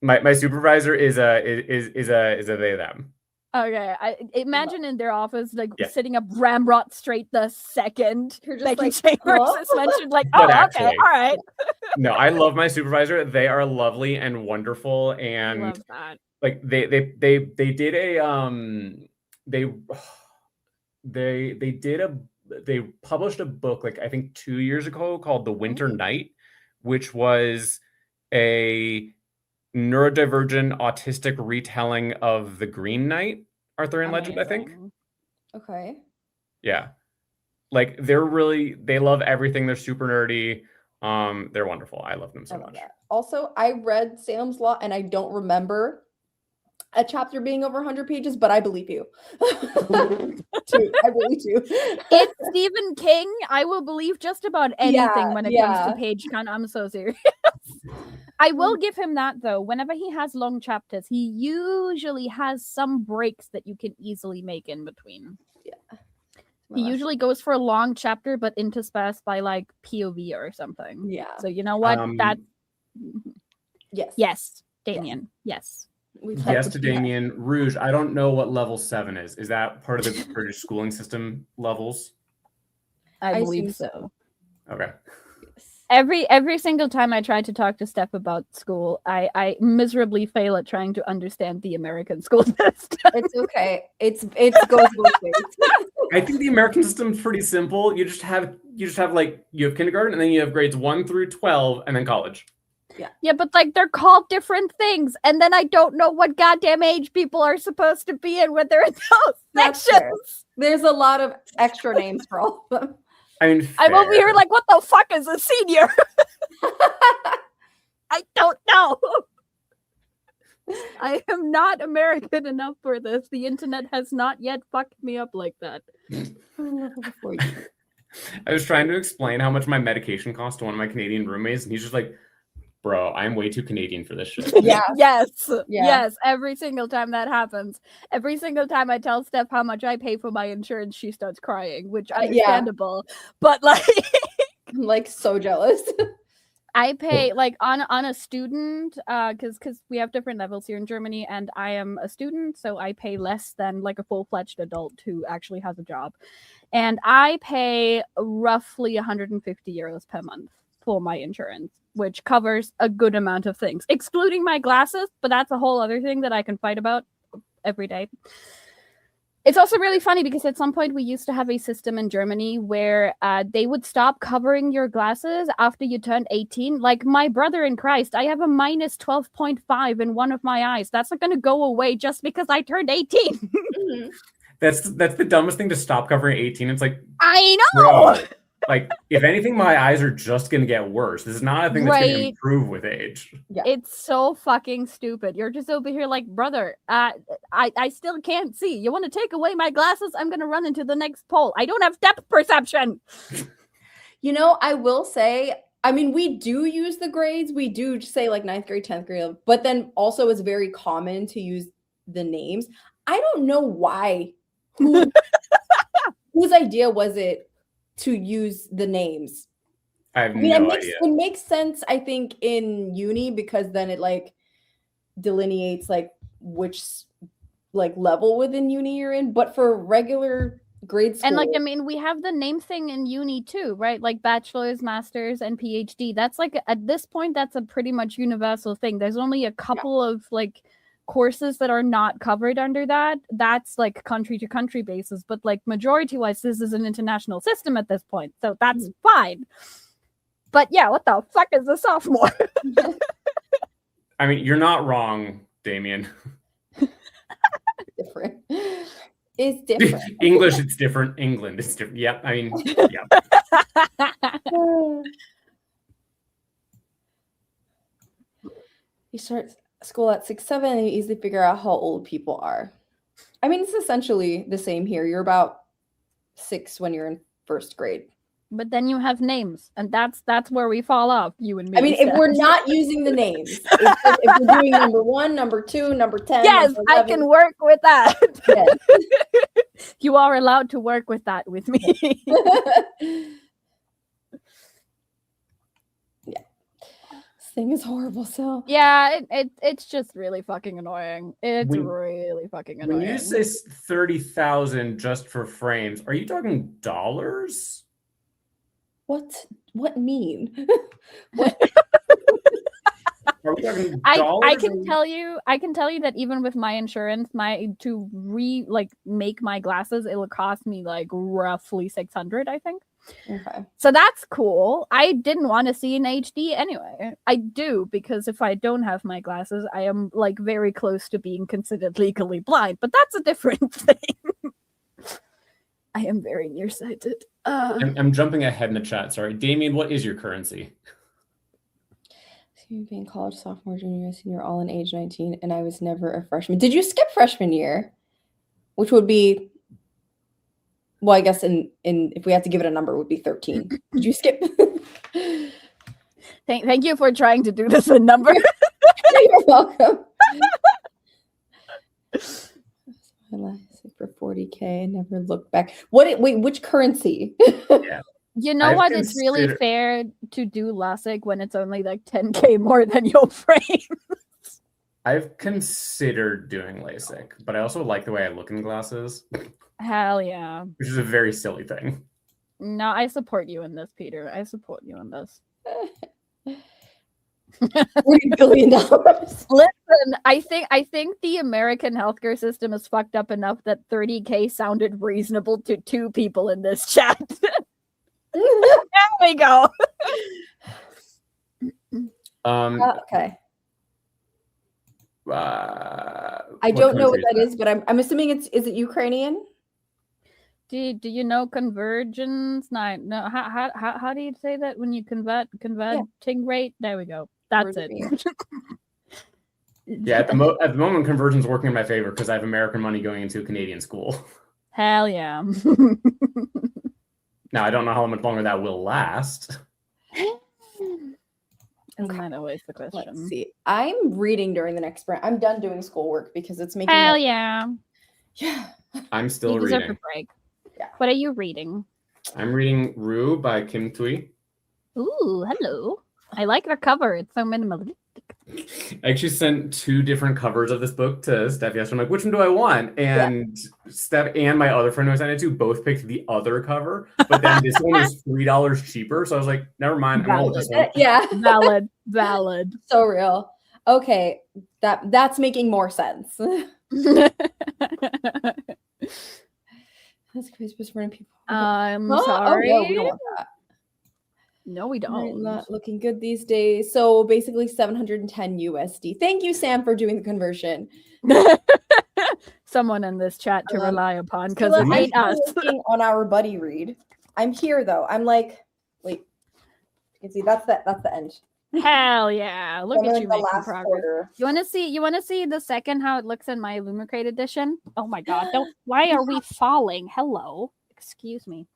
My supervisor is a they them. Okay, I imagine in their office, like Yeah. sitting up ramrod straight the second You're just Becky like, Chambers huh? is mentioned. Like, But okay, actually- all right. No, I love my supervisor. They are lovely and wonderful, and Love that. like they did a they published a book like I think 2 years ago called The Winter Night, which was a neurodivergent autistic retelling of The Green Knight, Arthurian legend, I think. Amazing. Okay. Yeah. Like they love everything. They're super nerdy. They're wonderful. I love them so I love much. that. Also, I read Salem's Lot and I don't remember a chapter being over 100 pages, but I believe you. I really do. It's Stephen King. I will believe just about anything when it comes to page count. I'm so serious. I will give him that though. Whenever he has long chapters, he usually has some breaks that you can easily make in between. Yeah. He usually goes for a long chapter, but interspersed by like POV or something. Yeah. So you know what? Yes. Yes, Damien. Yes. Yes to Damien. Rouge, I don't know what level 7 is. Is that part of the British schooling system levels? I believe assume so. Okay. Every single time I try to talk to Steph about school, I miserably fail at trying to understand the American school system. It's okay. It goes both ways. I think the American system is pretty simple. You just have like you have kindergarten and then you have grades 1 through 12 and then college. Yeah, but like they're called different things, and then I don't know what goddamn age people are supposed to be in when they're in those That's fair. sections. There's a lot of extra names for all of them. I mean, I'm over fair. here like, what the fuck is a senior? I don't know. I am not American enough for this. The internet has not yet fucked me up like that. I was trying to explain how much my medication cost to one of my Canadian roommates, and he's just like, bro, I'm way too Canadian for this shit. Yeah. Yes. Yeah. Yes. Every single time that happens. Every single time I tell Steph how much I pay for my insurance, she starts crying, which understandable. But like I'm like so jealous. I pay like on a student, because we have different levels here in Germany, and I am a student, so I pay less than like a full-fledged adult who actually has a job. And I pay roughly 150 euros per month for my insurance, which covers a good amount of things, excluding my glasses, but that's a whole other thing that I can fight about every day. It's also really funny because at some point we used to have a system in Germany where they would stop covering your glasses after you turned 18. Like my brother in Christ, I have a minus 12.5 in one of my eyes. That's not going to go away just because I turned 18. Mhm. That's the dumbest thing to stop covering 18. It's like, I know. bro, like if anything, my eyes are just gonna get worse. This is not a thing that's gonna Right. improve with age. It's so fucking stupid. You're just over here like, brother, I still can't see. You want to take away my glasses? I'm going to run into the next pole. I don't have depth perception. You know, I will say, I mean, we do use the grades. We do say like 9th grade, 10th grade, but then also it's very common to use the names. I don't know why. Whose idea was it to use the names? I have I mean, no idea. it makes sense, I think, in uni because then it like delineates like which like level within uni you're in. But for regular grade school, And like, I mean, we have the name thing in uni too, right? Like bachelor's, master's, and PhD. That's like, at this point, that's a pretty much universal thing. There's only a couple of like courses that are not covered under that. That's like country to country basis, but like majority wise, this is an international system at this point. So that's fine. But yeah, what the fuck is a sophomore? I mean, you're not wrong, Damien. Different. It's different. English, it's different. England, it's different. Yep. I mean, yeah. You start school at 6, 7, and you easily figure out how old people are. I mean, it's essentially the same here. You're about 6 when you're in 1st grade. But then you have names, and that's where we fall off, you and me. I mean, if we're not using the names, if we're doing number 1, number 2, number 10. Yes, number I 11, can work with that. yes. You are allowed to work with that with me. Yeah. This thing is horrible, so. Yeah, it's just really fucking annoying. It's really fucking annoying. When you say 30,000 just for frames, are you talking dollars? What mean? What? Are we talking dollars? I can tell you that even with my insurance, to make my glasses, it'll cost me like roughly 600, I think. Okay. So that's cool. I didn't want to see in HD anyway. I do, because if I don't have my glasses, I am like very close to being considered legally blind, but that's a different thing. I am very nearsighted. I'm jumping ahead in the chat. Sorry. Damien, what is your currency? Being college, sophomore, junior, senior, all in age 19, and I was never a freshman. Did you skip freshman year? Which would be, well, I guess in if we had to give it a number, it would be 13. Did you skip? Thank you for trying to do this a number. You're welcome. For 40K, never look back. Wait, which currency? Yeah. You know what? It's really fair to do LASIK when it's only like 10K more than your frame. I've considered doing LASIK, but I also like the way I look in glasses. Hell yeah. Which is a very silly thing. No, I support you in this, Peter. I support you in this. $40 billion. Listen, I think the American healthcare system is fucked up enough that 30K sounded reasonable to 2 people in this chat. There we go. Okay. I What don't know what country that is, but I'm assuming is it Ukrainian? Do you know convergence? No. How do you say that when you converting rate? There we go. That's it. Yeah, at the moment, conversion's working in my favor because I have American money going into a Canadian school. Hell yeah. Now, I don't know how much longer that will last. Isn't that always the question? Let's see. I'm reading during the next sprint. I'm done doing schoolwork because it's making. Hell yeah. Yeah. I'm still You deserve reading. a break. Yeah. What are you reading? I'm reading Rue by Kim Thuy. Ooh, hello. I like the cover. It's so minimalistic. I actually sent 2 different covers of this book to Steph yesterday. I'm like, which one do I want? And Steph and my other friend who I sent it to both picked the other cover, but then this one was $3 cheaper. So I was like, never mind. I'm going with this one. Yeah. Valid. So real. Okay. That's making more sense. That's crazy. Just running people. I'm Oh, sorry. no, we don't want that. No, we don't. Not looking good these days. So basically 710 USD. Thank you, Sam, for doing the conversion. Someone in this chat to rely upon because Stella, it ain't I'm us. looking on our buddy read. I'm here though. I'm like, wait. You can see that's the end. Hell yeah! Look I'm at like you the making last progress. quarter. You want to see the second how it looks in my Illumicrate edition? Oh my god! Don't. Why are we falling? Hello. Excuse me.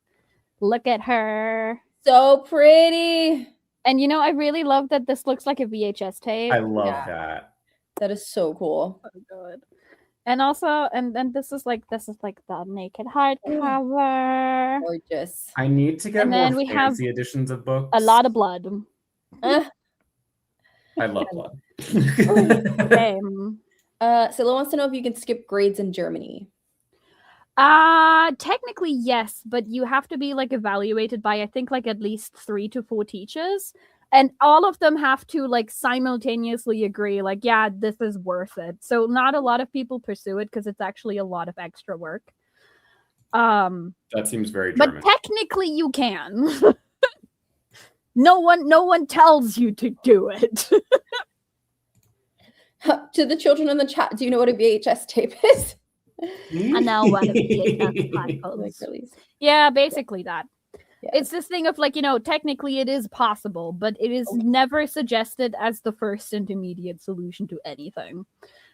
Look at her. So pretty. And you know, I really love that this looks like a VHS tape. I love that. That is so cool. So good. And also, and then this is like the naked hardcover. Gorgeous. I need to get And more then we have fancy editions of books. A lot of blood. I love blood. Same. Scylla wants to know if you can skip grades in Germany. Technically yes, but you have to be like evaluated by I think like at least 3 to 4 teachers, and all of them have to like simultaneously agree like, yeah, this is worth it. So not a lot of people pursue it because it's actually a lot of extra work. That seems very German. But technically you can. No one tells you to do it. to the children in the chat, do you know what a VHS tape is? I know what a VHS platform Like, is. really? Yeah, basically that. Yeah. It's this thing of like, technically it is possible, but it is never suggested as the first intermediate solution to anything.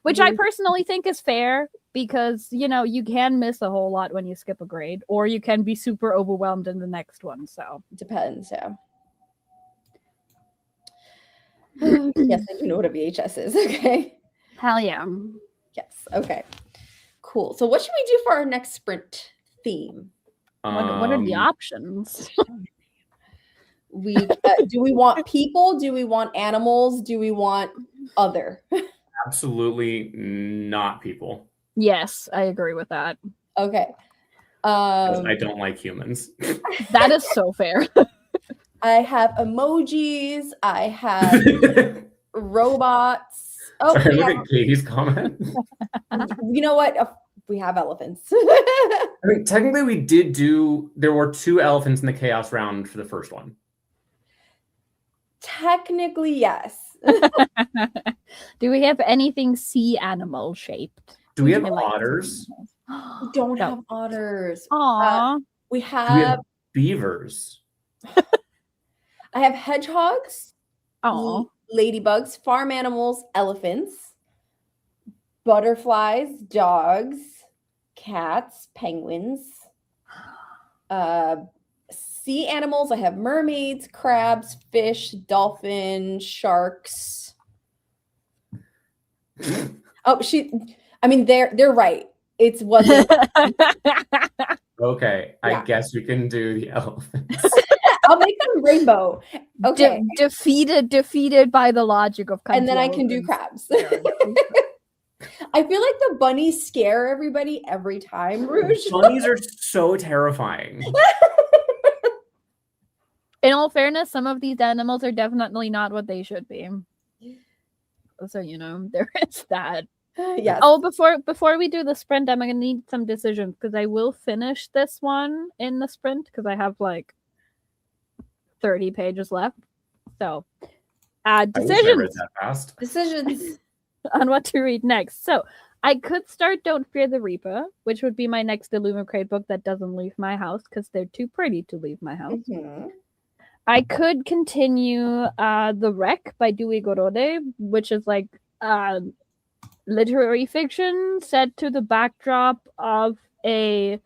Which I personally think is fair because, you can miss a whole lot when you skip a grade, or you can be super overwhelmed in the next one. So Depends, yeah. Yes, I do know what a VHS is. Okay. hell yeah. Yes. Okay. Cool. So what should we do for our next sprint theme? What are the options? Do we want people? Do we want animals? Do we want other? Absolutely not people. Yes, I agree with that. Okay. 'Cause I don't like humans. That is so fair. I have emojis. I have robots. Oh, Sorry, we look have- at Katie's comment. you know what? We have elephants. I mean, technically, there were 2 elephants in the chaos round for the first one. Technically, yes. Do we have anything sea animal shaped? Do we have I like otters? We don't No. have otters. Aww. We Do we have. have beavers? I have hedgehogs, Aww. ladybugs, farm animals, elephants, butterflies, dogs, cats, penguins, sea animals. I have mermaids, crabs, fish, dolphin, sharks. Oh, they're right. It's what they Okay, Yeah. I guess we can do the elephants. I'll make them rainbow. Okay. defeated by the logic of And then I country can do elephants. crabs. I feel like the bunnies scare everybody every time, Rouge. Bunnies are so terrifying. In all fairness, some of these animals are definitely not what they should be. So there is that. Yes. Oh, before we do the sprint, I'm gonna need some decisions because I will finish this one in the sprint because I have like 30 pages left. So, I wish I read decisions that fast. Decisions. on what to read next. So I could start Don't Fear the Reaper, which would be my next Illumicrate book that doesn't leave my house because they're too pretty to leave my house. Mhm. I could continue The Wreck by Dewey Gorode, which is like literary fiction set to the backdrop of a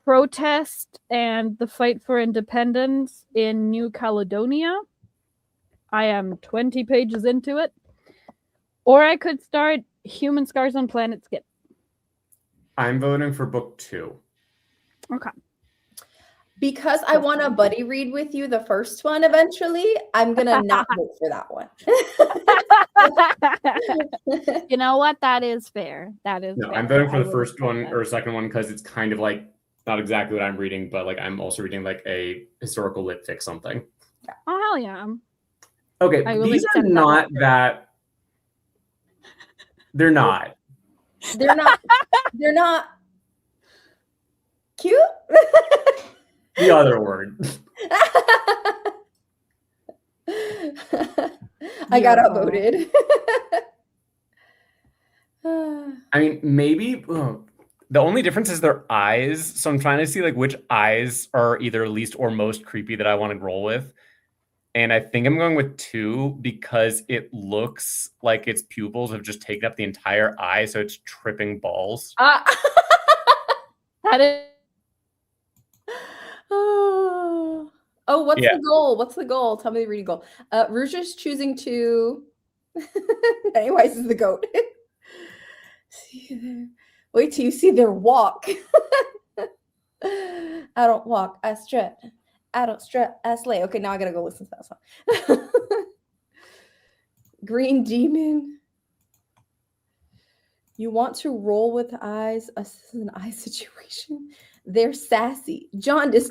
protest and the fight for independence in New Caledonia. I am 20 pages into it. Or I could start Human Scars on Planet Skip. I'm voting for book 2. Okay. Because I want to buddy read with you the first one eventually, I'm gonna not vote for that one. You know what? That is fair. That is No, fair. I'm voting for I the will first accept one that. or second one because it's kind of like not exactly what I'm reading, but like I'm also reading like a historical lit fic something. Oh, hell yeah. Okay, I will these are accept that not one. that. They're not. They're not cute. The other word. I got Beautiful. outvoted. I mean, maybe the only difference is their eyes. So I'm trying to see like which eyes are either least or most creepy that I want to roll with. And I think I'm going with 2 because it looks like its pupils have just taken up the entire eye, so it's tripping balls. That is. Oh, what's Yeah. the goal? What's the goal? Tell me the reading goal. Rouge is choosing to. Anyways, is the goat. Wait till you see their walk. I don't walk, I strut. I don't strut, I slay. Okay, now I gotta go listen to that song. Green Demon. You want to roll with eyes? This is an eye situation. They're sassy. Jaundice.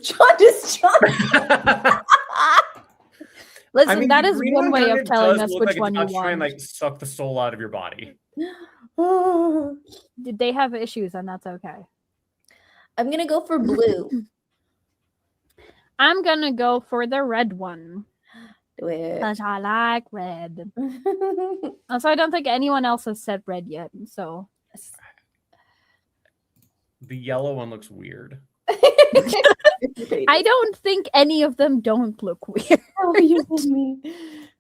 Listen, I mean, that the is green one way kind of telling does us look which like it's one you about to try and want. like suck the soul out of your body. They have issues, and that's okay. I'm gonna go for blue. I'm gonna go for the red one. Do it. Because I like red. Also, I don't think anyone else has said red yet. So The yellow one looks weird. I don't think any of them don't look weird. Oh, you and me.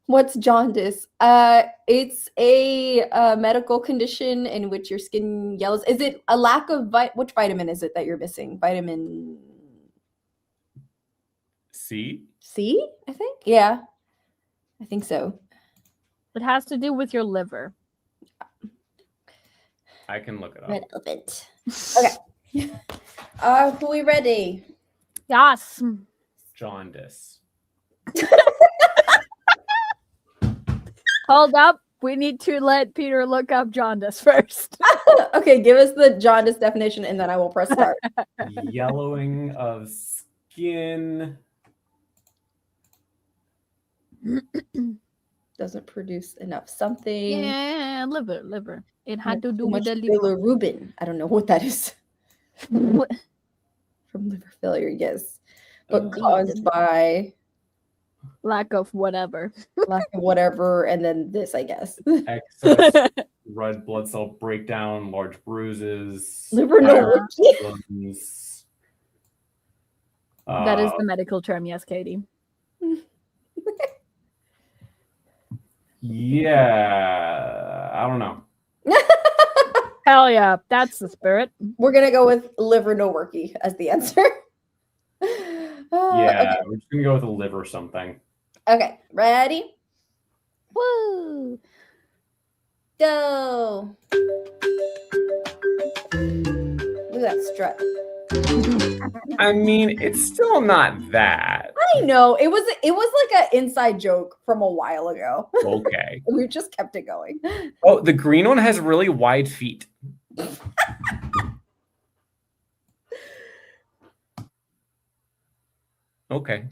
What's jaundice? It's a medical condition in which your skin yellows. Is it a lack of which vitamin is it that you're missing? Vitamin C? C, I think. Yeah, I think so. It has to do with your liver. I can look it up. Red elephant. Okay. Are we ready? Yes. Jaundice. Hold up. We need to let Peter look up jaundice first. Okay, give us the jaundice definition, and then I will press start. Yellowing of skin. Doesn't produce enough something. Yeah, liver. It had to do Too with much the liver. bilirubin. I don't know what that is. From liver failure, yes, but Indeed. caused by Lack of whatever. lack of whatever, and then this, I guess. Excess red blood cell breakdown, large bruises. Liver no problems. That is the medical term, yes, Katie. Yeah, I don't know. Hell yeah, that's the spirit. We're gonna go with liver no worky as the answer. Yeah, we're just gonna go with a liver something. Okay, ready? Woo! Go. Look at that strut. I mean, it's still not that. I know it was like an inside joke from a while ago. Okay. We just kept it going. Oh, the green one has really wide feet. Okay.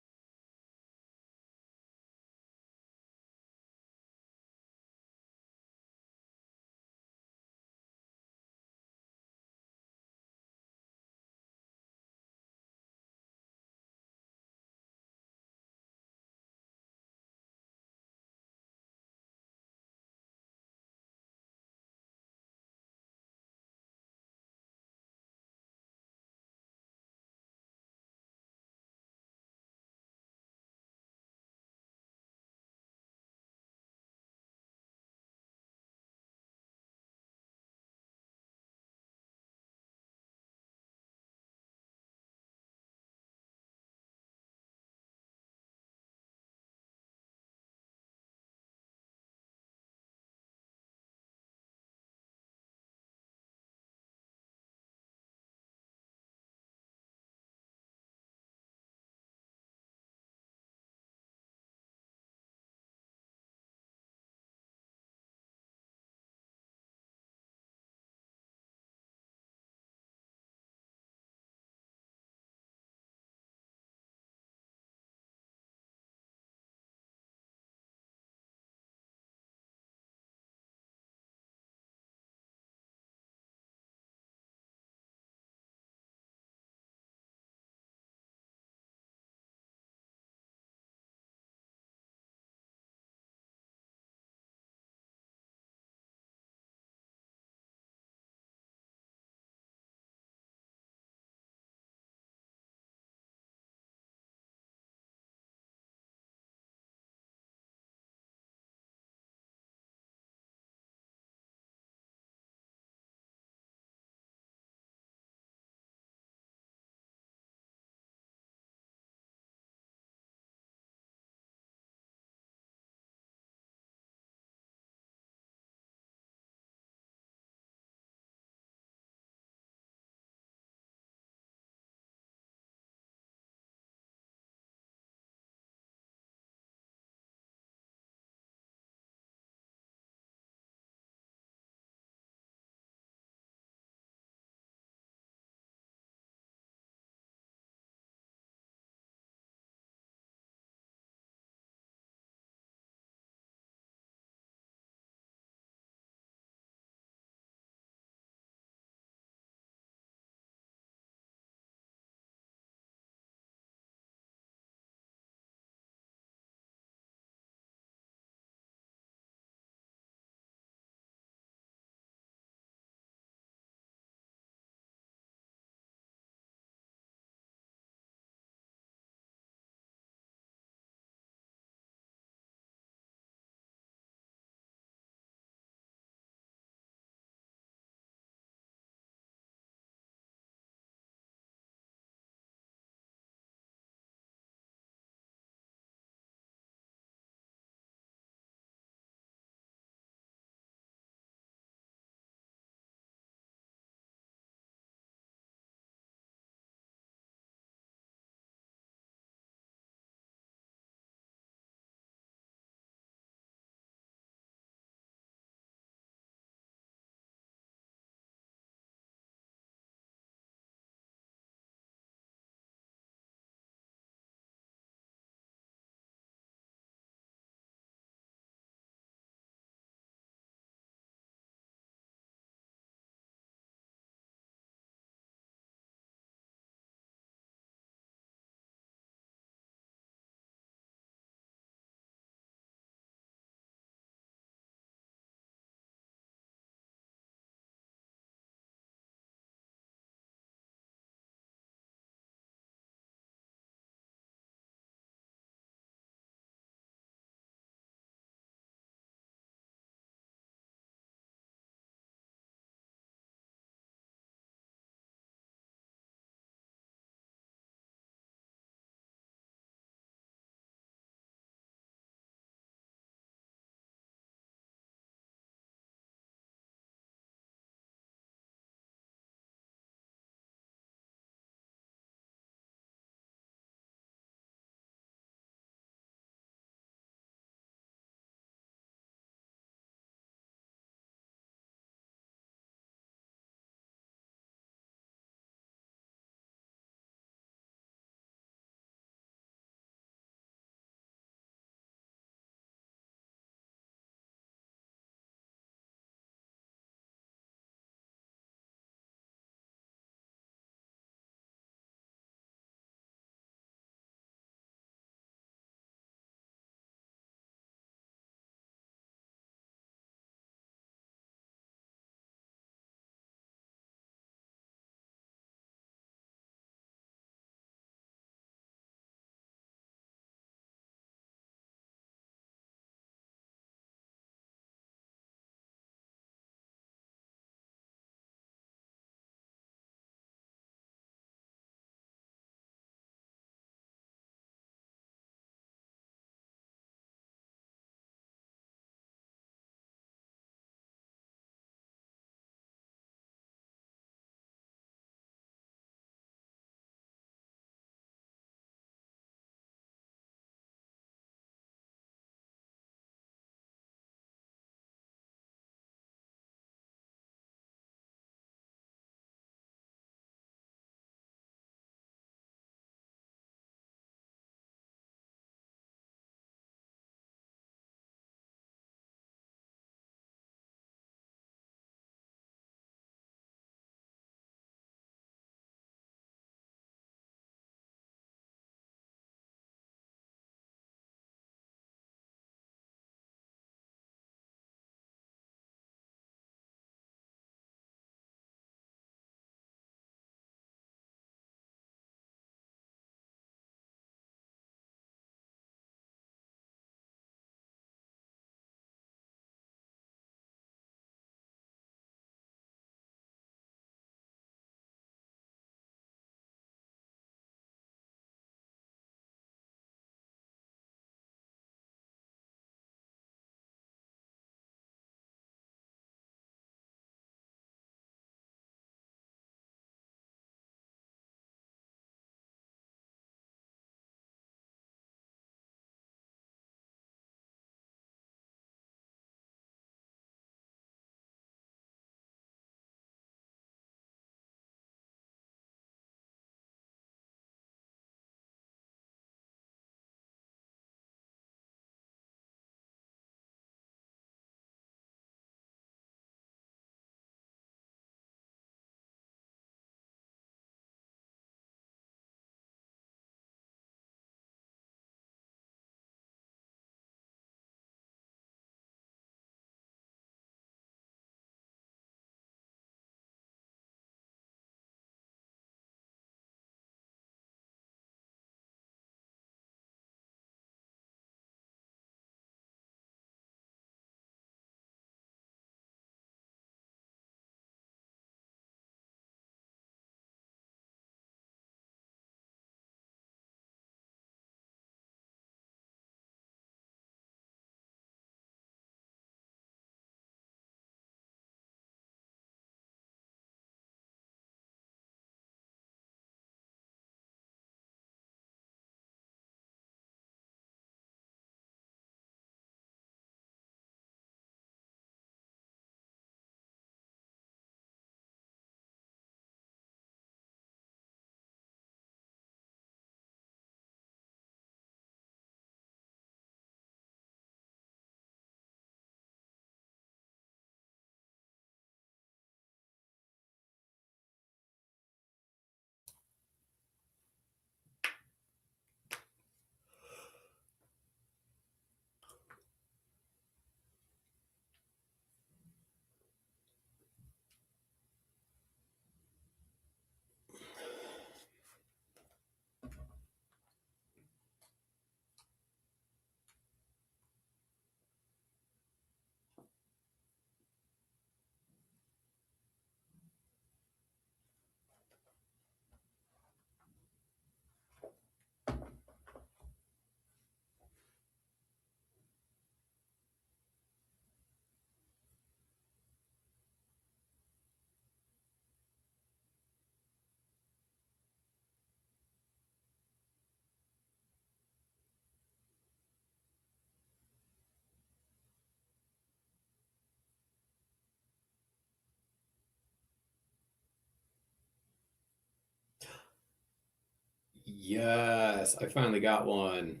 Yes, I finally got one.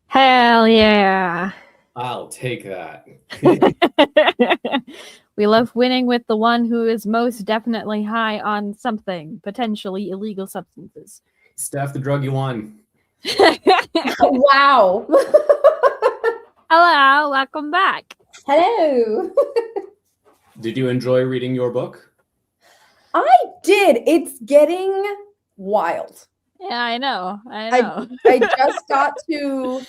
Hell yeah. I'll take that. We love winning with the one who is most definitely high on something, potentially illegal substances. Steph, the drug you won. Wow. Hello, welcome back. Hello. Did you enjoy reading your book? I did. It's getting wild. Yeah, I know. I I just got to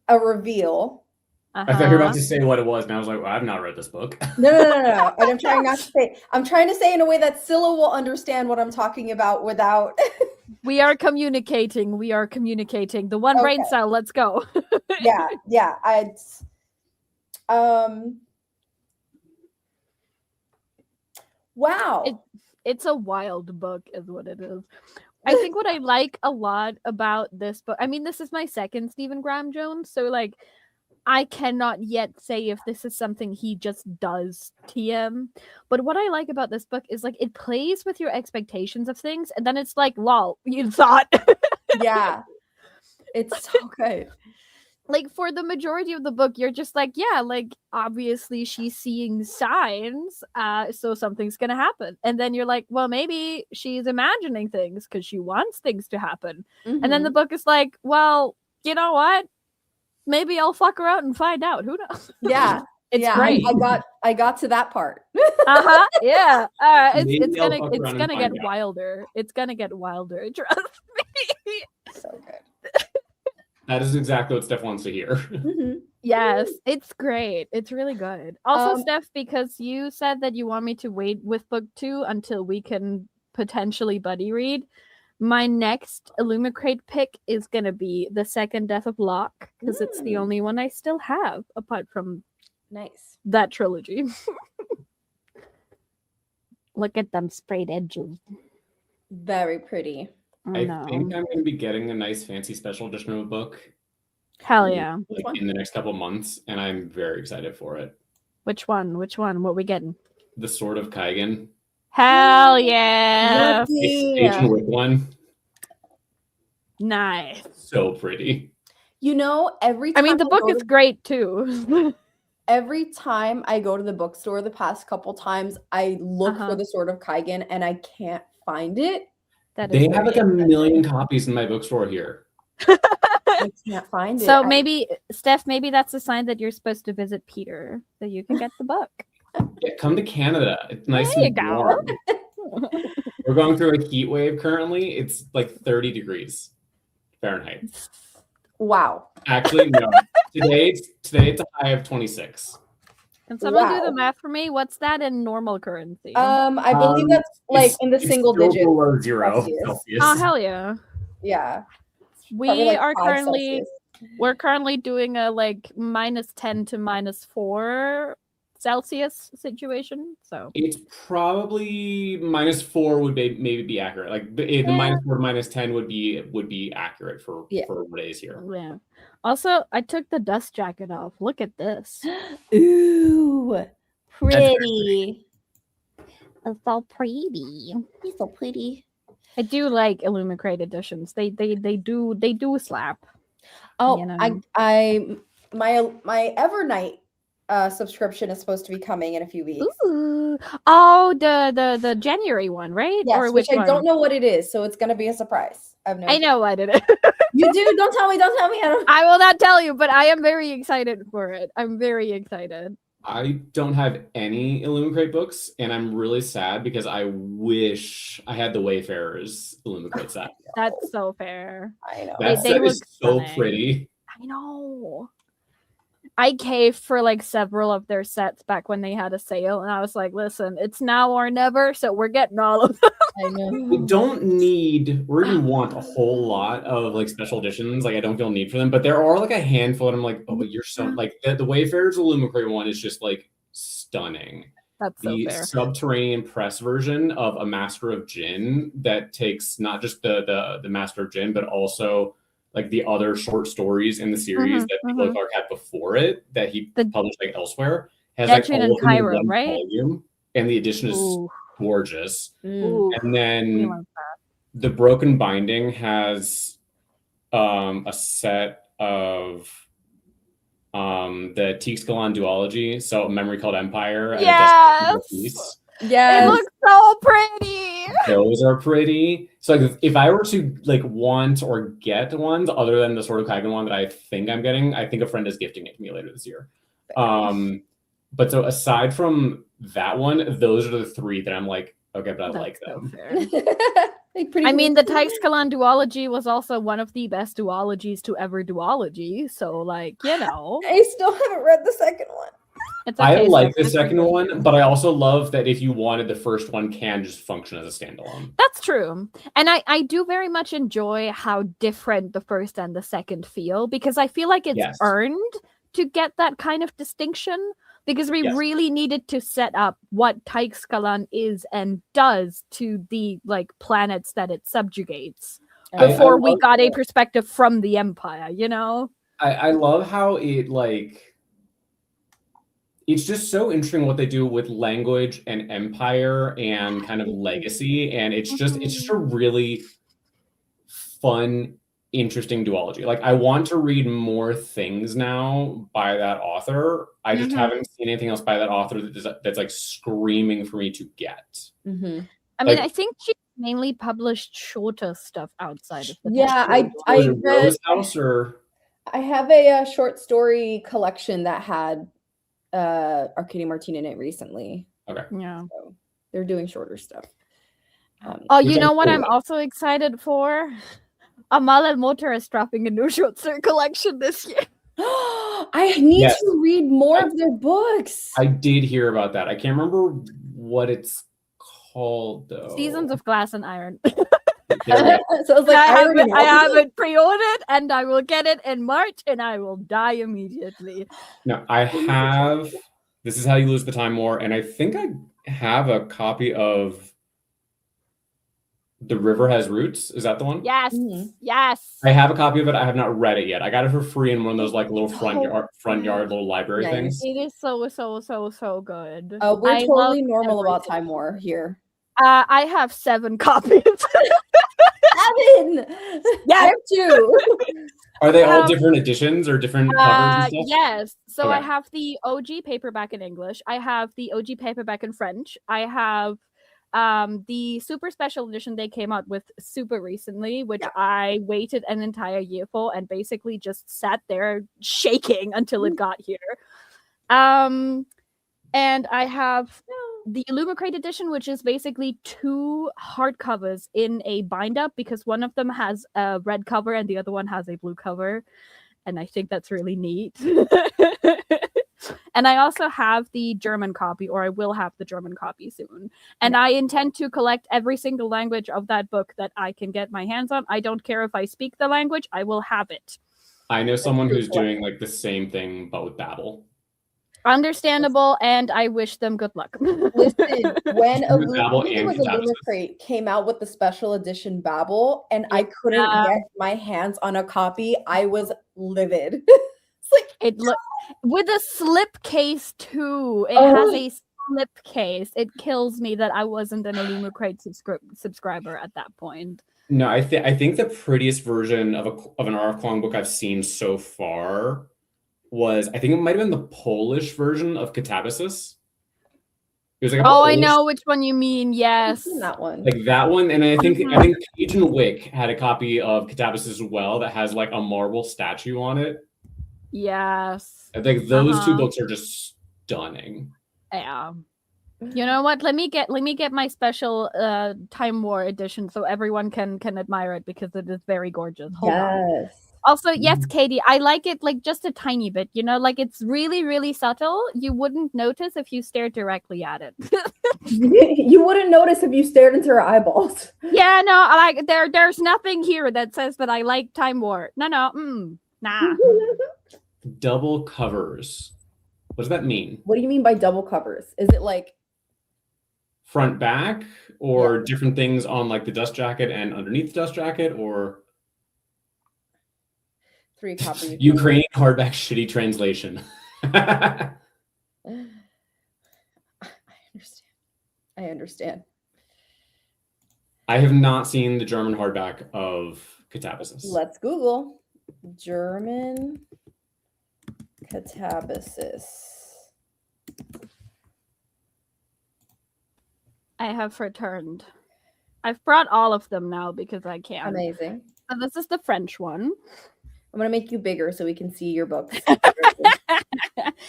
a reveal. I thought you were about to say what it was, and I was like, well, I've not read this book. No. And I'm trying not to say. I'm trying to say in a way that Scylla will understand what I'm talking about without. We are communicating. The one brain Okay. cell. Let's go. Yeah. Wow. It's a wild book, is what it is. I think what I like a lot about this book, I mean, this is my second Stephen Graham Jones, so like I cannot yet say if this is something he just does TM. But what I like about this book is like it plays with your expectations of things, and then it's like, lol, you thought. Yeah. It's so good. Like for the majority of the book, you're just like, yeah, like obviously she's seeing signs, so something's gonna happen. And then you're like, well, maybe she's imagining things because she wants things to happen. And then the book is like, well, you know what? Maybe I'll fuck her out and find out. Who knows? Yeah. It's great. I got to that part. Yeah. Maybe It's I'll gonna fuck around and get find out. wilder. It's gonna get wilder. Trust me. So good. That is exactly what Steph wants to hear. Yes, it's great. It's really good. Also, Um, Steph, because you said that you want me to wait with book 2 until we can potentially buddy read, my next Illumicrate pick is gonna be The Second Death of Locke, because it's the only one I still have apart from Nice. that trilogy. Look at them sprayed edges. Very pretty. I know. think I'm going to be getting a nice fancy special edition of a book Hell yeah. like in the next couple months, and I'm very excited for it. Which one? What we getting? The Sword of Kaigen. Hell yeah. Agent Wick one. Nice. So pretty. You know, every I time mean, the book go is to- great too. every time I go to the bookstore the past couple times, I look for the Sword of Kaigen and I can't find it. They have like a million copies in my bookstore here. I can't find it. So maybe, Steph, maybe that's a sign that you're supposed to visit Peter so you can get the book. Yeah, come to Canada. It's nice There you and go. warm. We're going through a heat wave currently. It's like 30 degrees Fahrenheit. Wow. Actually, no. Today it's a high of 26. Can someone do Wow. the math for me? What's that in normal currency? I believe that's like in the It's single still digits. below 0 Celsius. Celsius. Oh hell yeah! Yeah. We Probably like are 5 currently Celsius. doing a like -10 to -4 Celsius situation. So It's probably -4 would maybe be accurate. Like the -4 to -10 would be accurate for what it is here. yeah. Also, I took the dust jacket off. Look at this. Ooh, pretty. It's so pretty. He's so pretty. I do like Illumicrate editions. They do slap. Oh, You know. my Evernight subscription is supposed to be coming in a few weeks. Ooh. Oh, the January one, right? Yes, or which I one? don't know what it is, so it's gonna be a surprise. I know what it is. You do? Don't tell me. Don't tell me. I will not tell you, but I am very excited for it. I'm very excited. I don't have any Illumicrate books, and I'm really sad because I wish I had the Wayfarers Illumicrate set. That's so fair. I know. That They set look is so stunning. pretty. I know. I caved for like several of their sets back when they had a sale, and I was like, "Listen, it's now or never." So we're getting all of them. I know. We don't need or even want a whole lot of like special editions. Like I don't feel need for them, but there are like a handful, and I'm like, oh, but you're so like the Wayfarers Illumicrate one is just like stunning. That's so The fair. subterranean press version of A Master of Jinn that takes not just the Master of Jinn, but also like the other short stories in the series that People Clark had before it that he published like elsewhere has like Gentry all and of them in Cairo, one right? volume, and the edition is Ooh. gorgeous. Ooh. And We then love that. the Broken Binding has a set of the Tixkalan duology, so A Memory Called Empire and A Destination for Peace. Yes. It looks so pretty. Those are pretty. So like, if I were to like want or get ones other than the Sword of Kaigen one that I think I'm getting, I think a friend is gifting it to me later this year. But so aside from that one, those are the three that I'm like, okay, but I like them. I mean, the Teixkalan duology was also one of the best duologies to ever duology. So, like, you know, I still haven't read the second one. it's okay. I like the second one, but I also love that if you wanted, the first one can just function as a standalone. That's true. And I do very much enjoy how different the first and the second feel, because I feel like it's earned to get that kind of distinction, because we really needed to set up what Teixkalan is and does to the like planets that it subjugates before we got a perspective from the Empire, you know? I love how it like, it's just so interesting what they do with language and empire and kind of legacy. And it's just a really fun, interesting duology. Like, I want to read more things now by that author. I just haven't seen anything else by that author that's like screaming for me to get. I mean, I think she mainly published shorter stuff outside of the I read Rose House, or I have a short story collection that had Arcadia Martin in it recently. Okay. Yeah. So they're doing shorter stuff. Oh, you know what I'm also excited for? Amal El Motor is dropping a new short story collection this year. I need to read more of their books. I did hear about that. I can't remember what it's called though. Seasons of Glass and Iron. So I was like, I have it pre-ordered, and I will get it in March, and I will die immediately. No, I have. This Is How You Lose the Time War, and I think I have a copy of The River Has Roots. Is that the one? Yes, yes. I have a copy of it. I have not read it yet. I got it for free in one of those like little front yard little library things. It is so good. We're totally normal about Time War here. I have 7 copies. 7. Yeah, I have 2. Are they all different editions or different covers and stuff? Yes. So I have the OG paperback in English. I have the OG paperback in French. I have the super special edition they came out with super recently, which I waited an entire year for and basically just sat there shaking until it got here. And I have the Illumicrate edition, which is basically 2 hardcovers in a bind-up, because one of them has a red cover and the other one has a blue cover. And I think that's really neat. And I also have the German copy, or I will have the German copy soon. And I intend to collect every single language of that book that I can get my hands on. I don't care if I speak the language, I will have it. I know someone who's doing like the same thing, but with Babel. Understandable, and I wish them good luck. Listen, when Illumicrate came out with the special edition Babel, and I couldn't get my hands on a copy, I was livid. It's like it looked with a slip case too. It has a slip case. It kills me that I wasn't an Illumicrate subscriber at that point. No, I think the prettiest version of an R.F. Kuang book I've seen so far was, I think it might have been the Polish version of Catabasis. It was like I know which one you mean. Yes, that one. Like that one, and I think Paige and Wick had a copy of Catabasis as well that has like a marble statue on it. Yes, I think those 2 books are just stunning. Yeah. You know what? Let me get my special Time War edition so everyone can admire it, because it is very gorgeous. Hold on. Also, yes, Katie, I like it like just a tiny bit, you know, like it's really, really subtle. You wouldn't notice if you stared directly at it. You wouldn't notice if you stared into her eyeballs. Yeah, no, like there's nothing here that says that I like Time War. No, nah. Double covers. What does that mean? What do you mean by double covers? Is it like front back, or different things on like the dust jacket and underneath the dust jacket, or 3 copies? Ukrainian hardback shitty translation. I understand. I have not seen the German hardback of Catabasis. Let's Google German Catabasis. I have returned. I've brought all of them now because I can. Amazing. So this is the French one. I'm gonna make you bigger so we can see your books. Ooh,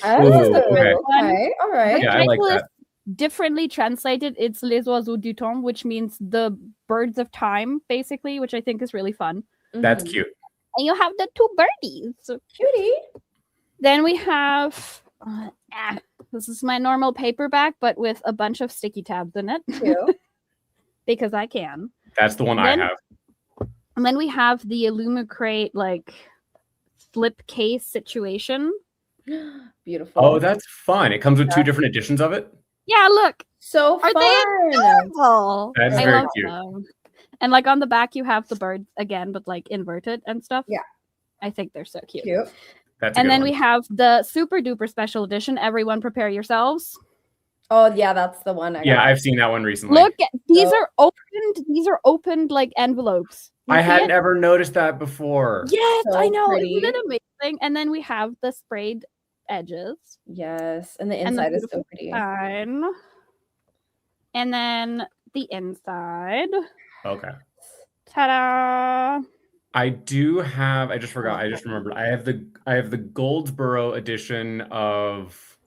okay. Okay, all right. Yeah, I like Title is that. differently translated. It's Les Oiseaux du Temps, which means the birds of time, basically, which I think is really fun. That's Mhm. cute. And you have the two birdies. Cutie. Then we have this is my normal paperback, but with a bunch of sticky tabs in it Cute. because I can. That's the one Then- I have. And then we have the Illumicrate like flip case situation. Beautiful. Oh, that's fun. It comes with 2 different editions of it. Yeah, look, so are fun. they adorable? That's I very love cute. them. And like on the back, you have the birds again, but like inverted and stuff. Yeah. I think they're so cute. Cute. That's a And good then one. we have the super duper special edition. Everyone prepare yourselves. Oh yeah, that's the one. Yeah, got. I've seen that one recently. Look, these So- are opened. These are opened like envelopes. You I see hadn't it? ever noticed that before. Yes, So I know. pretty. Isn't it amazing? And then we have the sprayed edges. Yes, and the And the inside is so beautiful pretty. Fine. And then the inside. Okay. Ta-da! I do have. I just forgot. I just remembered. I have the Goldsboro edition of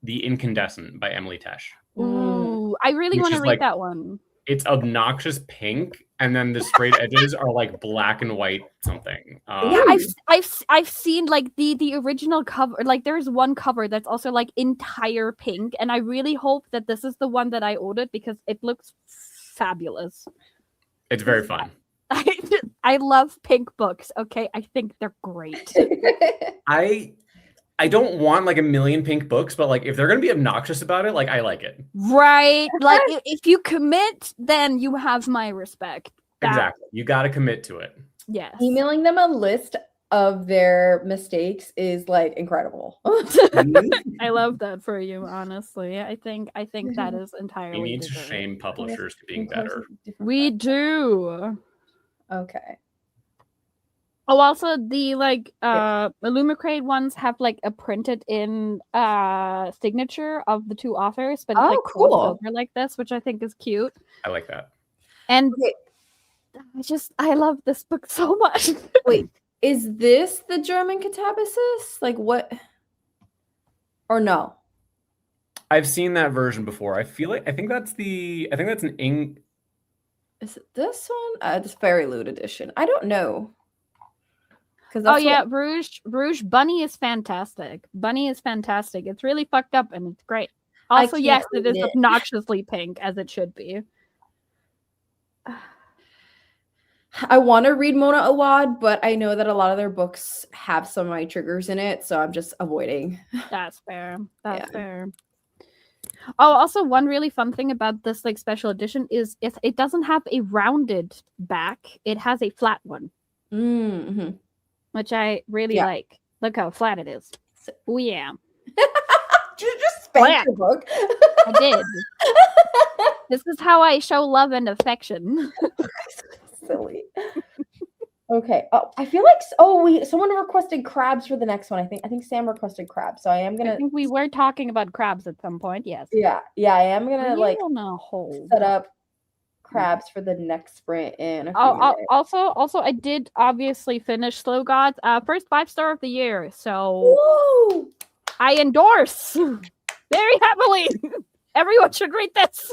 The Incandescent by Emily Tesh. Ooh, I really Which want to is read like- that one. It's obnoxious pink, and then the sprayed edges are like black and white something. Yeah, I've seen like the original cover. Like there's one cover that's also like entire pink, and I really hope that this is the one that I ordered because it looks fabulous. It's very fun. I love pink books. Okay, I think they're great. I don't want like a million pink books, but like if they're gonna be obnoxious about it, like I like it. Right? Like if you commit, then you have my respect. Exactly. You got to commit to it. Yes. Emailing them a list of their mistakes is like incredible. I love that for you, honestly. I think that is entirely. We need to deserved. shame publishers to being better. We do. Okay. Oh, also the like Illumicrate ones have like a printed in signature of the 2 authors, but it's like cool. crossed over like this, which I think is cute. I like that. And Okay. I love this book so much. Wait, is this the German Catabasis? Like what? Or no? I've seen that version before. I think that's an ink. Is it this one? It's Fairy Loot edition. I don't know. Oh yeah, Rouge Bunny is fantastic. Bunny is fantastic. It's really fucked up and it's great. Also, can't yes, it read is it. obnoxiously pink as it should be. I want to read Mona Awad, but I know that a lot of their books have some of my triggers in it, so I'm just avoiding. That's fair. That's Yeah. fair. Oh, also one really fun thing about this like special edition is it doesn't have a rounded back. It has a flat one, Mm-hmm. which I really Yeah. like. Look how flat it is. Oh yeah, Did you just spank Flat. your book? I did. This is how I show love and affection. Silly. Okay. Oh, I feel like someone requested crabs for the next one. I think Sam requested crabs, so I am I gonna. think we were talking about crabs at some point. Yes. Yeah, I am gonna Are like you on a hold? set up crabs for the next sprint in a few Oh, minutes. also, I did obviously finish Slow Gods. First 5-star of the year, so Woo! I endorse very heavily. Everyone should read this.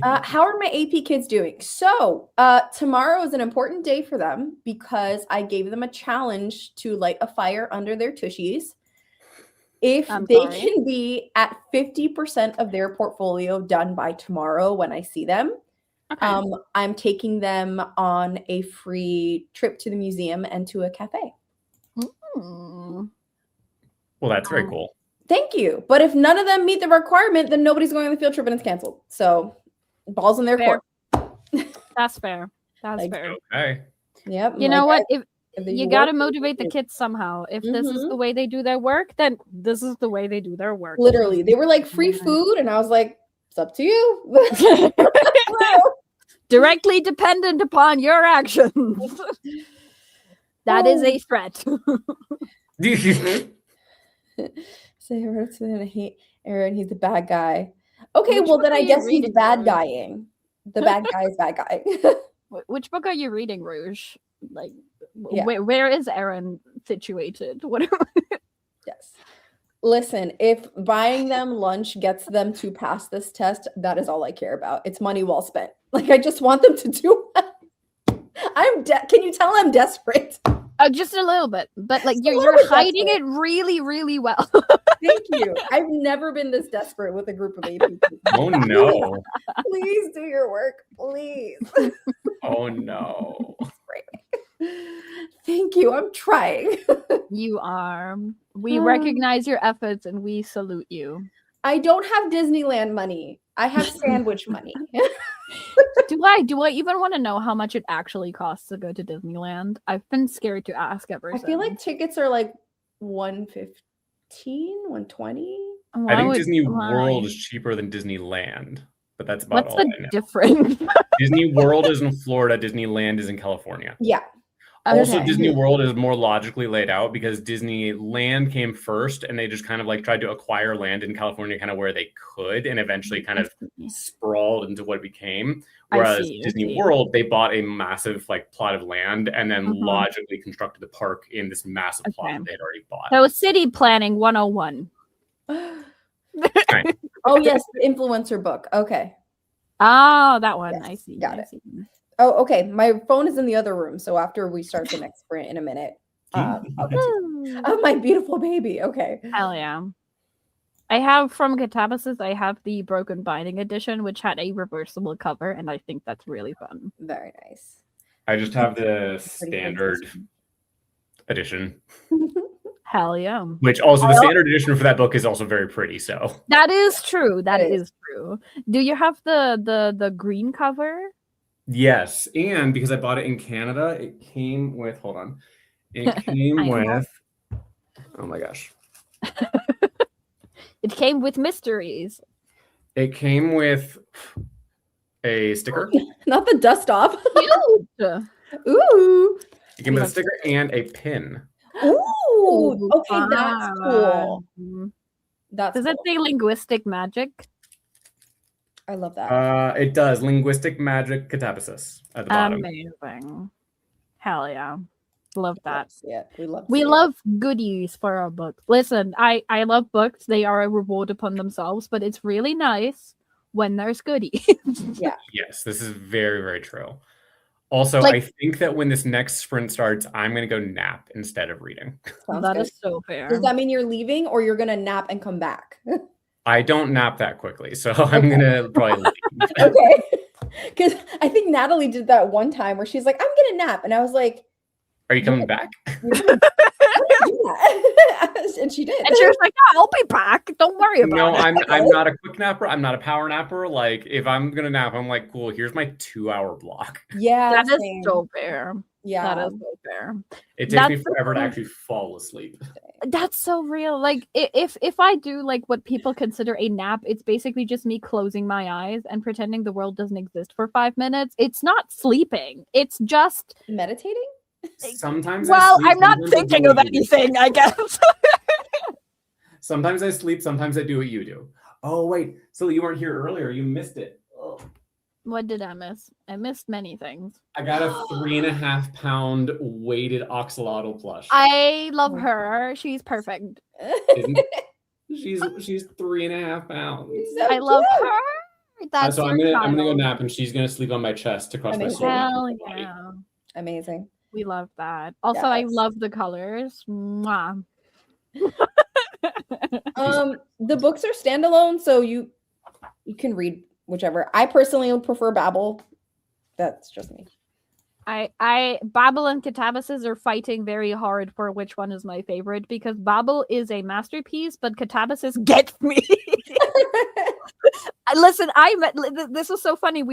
How are my AP kids doing? So tomorrow is an important day for them because I gave them a challenge to light a fire under their tushies. If I'm they sorry. can be at 50% of their portfolio done by tomorrow when I see them, Okay. I'm taking them on a free trip to the museum and to a cafe. Hmm. Well, that's very cool. Thank you. But if none of them meet the requirement, then nobody's going on the field trip and it's canceled. So balls in their Fair. court. That's fair. That's Like, fair. Okay. Yep. You know what? If if you work, got to motivate the kids somehow. If this is Mhm. the way they do their work, then this is the way they do their work. Literally, they were like free Yeah. food, and I was like, "It's up to you." directly dependent upon your actions. That is a threat. Say I hate Aaron. He's the bad guy. Okay, Which well book then are I you guess he's reading, bad Rouge? guying. The bad guy is bad guy. Which book are you reading, Rouge? Like, Yeah. where is Aaron situated? What? Yes. Listen, if buying them lunch gets them to pass this test, that is all I care about. It's money well spent. Like, I just want them to do well. Can you tell I'm desperate? Just a little bit, but like Just a you're little bit hiding desperate. it really, really well. Thank you. I've never been this desperate with a group of 8 people. Oh no. Please do your work, please. Oh no. Thank you. I'm trying. You are. We recognize your efforts and we salute you. I don't have Disneyland money. I have sandwich money. Do I even want to know how much it actually costs to go to Disneyland? I've been scared to ask ever I since. feel like tickets are like $115, $120. I think Disney World is cheaper than Disneyland, but that's about What's all I the know. difference? Disney World is in Florida. Disneyland is in California. Yeah. Also, Okay. Disney World is more logically laid out because Disneyland came first, and they just kind of like tried to acquire land in California, kind of where they could, and eventually kind of sprawled into what it became. Whereas Disney World, they bought a massive like plot of land and then logically constructed the park in this massive plot that they had already bought. So city planning 101. Right. Oh yes, the influencer book. Okay. Oh, that one. Yes, I see. got I it. see. Oh, okay. My phone is in the other room, so after we start the next sprint in a minute, I'll get to oh, my beautiful baby. Okay. Hell yeah. I have from Catabasis, I have the Broken Binding edition, which had a reversible cover, and I think that's really fun. Very nice. I just have the Pretty standard edition, Hell yeah. which also the standard edition for that book is also very pretty. So That is true. That It is true. Do you have the green cover? yes, and because I bought it in Canada, it came with. Hold on, it came with. Oh my gosh. It came with mysteries. It came with a sticker. Not the dust off. Cute. Ooh. It came with a sticker and a pin. Ooh. Okay, that's cool. That's Does it say linguistic magic? I love that. It does. Linguistic magic catabasis at the bottom. Amazing. Hell yeah. Love that. Yeah, We love goodies for our books. Listen, I love books. They are a reward upon themselves, but it's really nice when there's goodies. Yeah. Yes, this is very, very true. Also, Like- I think that when this next sprint starts, I'm going to go nap instead of reading. That is so fair. Does that mean you're leaving or you're gonna nap and come back? I don't nap that quickly, so I'm going to probably leave. Okay. Because I think Natalie did that one time where she's like, I'm gonna nap. And I was like, Are you coming back? "You're gonna do that." And she did. And she was like, "Yeah, I'll be back. Don't worry about No, it." I'm not a quick napper. I'm not a power napper. Like, if I'm going to nap, I'm like, cool, here's my 2-hour block. Yeah. That is same. so fair. Yeah. That is so fair. It takes me That's the forever to thing. actually fall asleep. That's so real. Like if I do like what people consider a nap, it's basically just me closing my eyes and pretending the world doesn't exist for 5 minutes. It's not sleeping. It's just Meditating? Sometimes well, I sleep, I'm not sometimes I thinking do of what you do. anything, I guess. Sometimes I sleep, sometimes I do what you do. Oh, wait. So you weren't here earlier. You missed it. Oh. What did I miss? I missed many things. I got a 3.5 pound weighted axolotl plush. I love her. She's perfect. She's 3.5 pounds. So I love cute. her. That's So I'm your gonna go child. nap, and she's gonna sleep on my chest across my Amazing. shoulder. Hell yeah. Amazing. We love that. Also, I Yes. love the colors. Mwah. The books are standalone, so you can read whichever. I personally prefer Babel. That's just me. Babel and Catabasis are fighting very hard for which one is my favorite because Babel is a masterpiece, but Catabasis gets me. Listen, this was so funny.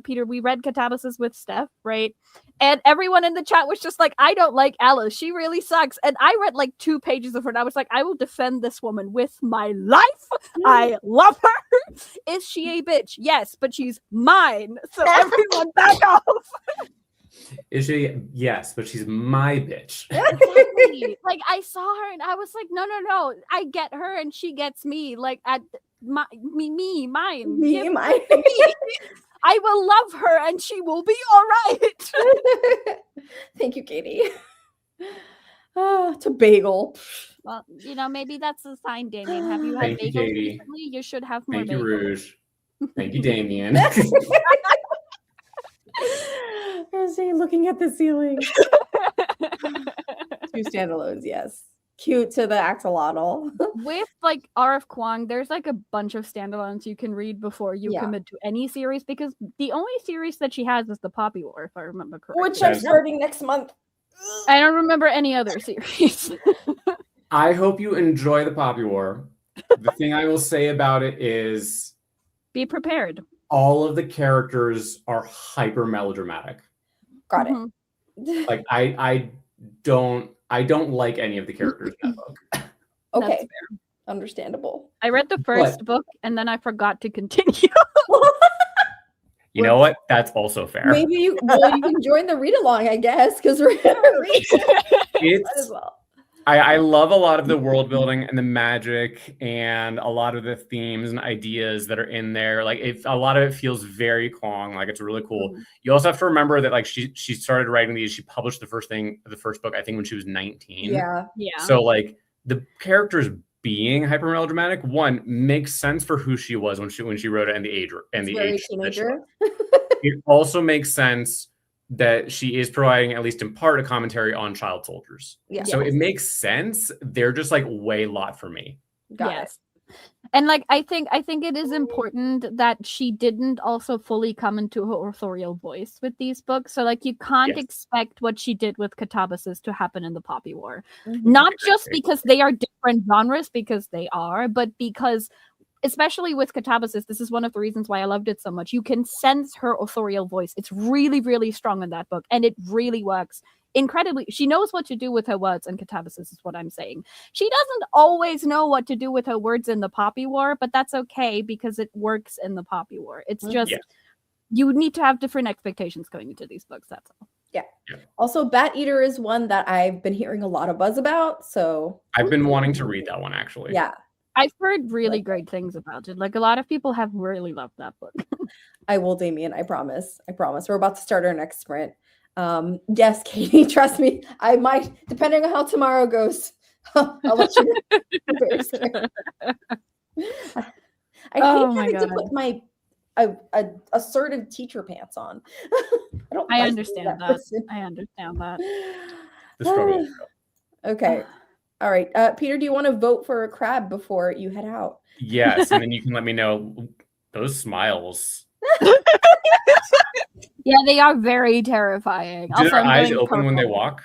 Peter, we read Catabasis with Steph, right? And everyone in the chat was just like, I don't like Alice. She really sucks. And I read like 2 pages of her, and I was like, I will defend this woman with my life. I love her. Is she a bitch? Yes, but she's mine. So everyone back off. Is she? Yes, but she's my bitch. Exactly. Like, I saw her and I was like, no. I get her and she gets me. Like, mine. Me, Give mine. her to me. I will love her and she will be all right. Thank you, Katie. It's a bagel. Well, maybe that's a sign, Damien. Have you had Thank you, bagels Katie. recently? You should have more Thank you, bagels. Rouge. Thank you, Damien. Rosie looking at the ceiling. 2 standalones, yes. Cute to the axolotl. With like R.F. Kuang, there's like a bunch of standalones you can read before you commit to any series, because the only series that she has is the Poppy War, if I remember correctly. Which I'm starting next month. I don't remember any other series. I hope you enjoy the Poppy War. The thing I will say about it is, be prepared. all of the characters are hyper melodramatic. Got it. Like I don't like any of the characters in that book. Okay. Understandable. I read the first book and then I forgot to continue. You know what? That's also fair. Maybe you can join the read along, I guess, because we're gonna read it as well. I love a lot of the world building and the magic and a lot of the themes and ideas that are in there. Like, a lot of it feels very Kwong. Like, it's really cool. You also have to remember that, like, she started writing these. She published the first book, I think, when she was 19. Yeah. So, like, the characters being hyper melodramatic, one, makes sense for who she was when she wrote it and the age Teenager. It also makes sense that she is providing, at least in part, a commentary on child soldiers. Yeah. So it makes sense. They're just like way lot for me. Got it. And like, I think it is important that she didn't also fully come into her authorial voice with these books. So like, you can't expect what she did with Catabasis to happen in the Poppy War. Not just because they are different genres, because they are, but because, especially with Catabasis, this is one of the reasons why I loved it so much. You can sense her authorial voice. It's really, really strong in that book, and it really works incredibly. She knows what to do with her words in Catabasis, is what I'm saying. She doesn't always know what to do with her words in the Poppy War, but that's okay because it works in the Poppy War. It's just, you need to have different expectations going into these books, that's all. Yeah. Also, Bat Eater is one that I've been hearing a lot of buzz about, so I've been wanting to read that one, actually. Yeah. I've heard really great things about it. Like, a lot of people have really loved that book. I will, Damien. I promise. We're about to start our next sprint. Yes, Katie, trust me. I might, depending on how tomorrow goes, I'll let you know. Very scared. I hate having to put my assertive teacher pants on. I understand that. I understand that. The struggle is real. Okay. All right. Peter, do you want to vote for a crab before you head out? Yes, and then you can let me know those smiles. Yeah, they are very terrifying. Do their eyes open when they walk?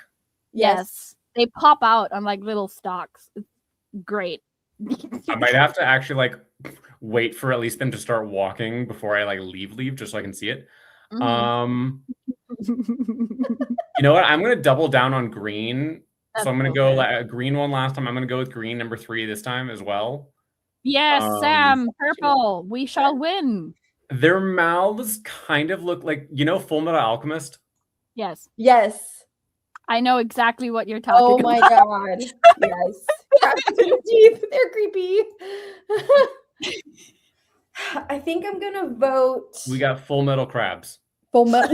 Yes. They pop out on like little stalks. It's great. I might have to actually like wait for at least them to start walking before I like leave just so I can see it. You know what? I'm gonna double down on green. So I'm going to go like a green one last time. I'm going to go with green number 3 this time as well. Yes, Sam, purple. We shall win. Their mouths kind of look like, Full Metal Alchemist? Yes. Yes. I know exactly what you're talking about. Oh my god. Yes. Crabs in the teeth. They're creepy. I think I'm going to vote. We got Full Metal Crabs. Not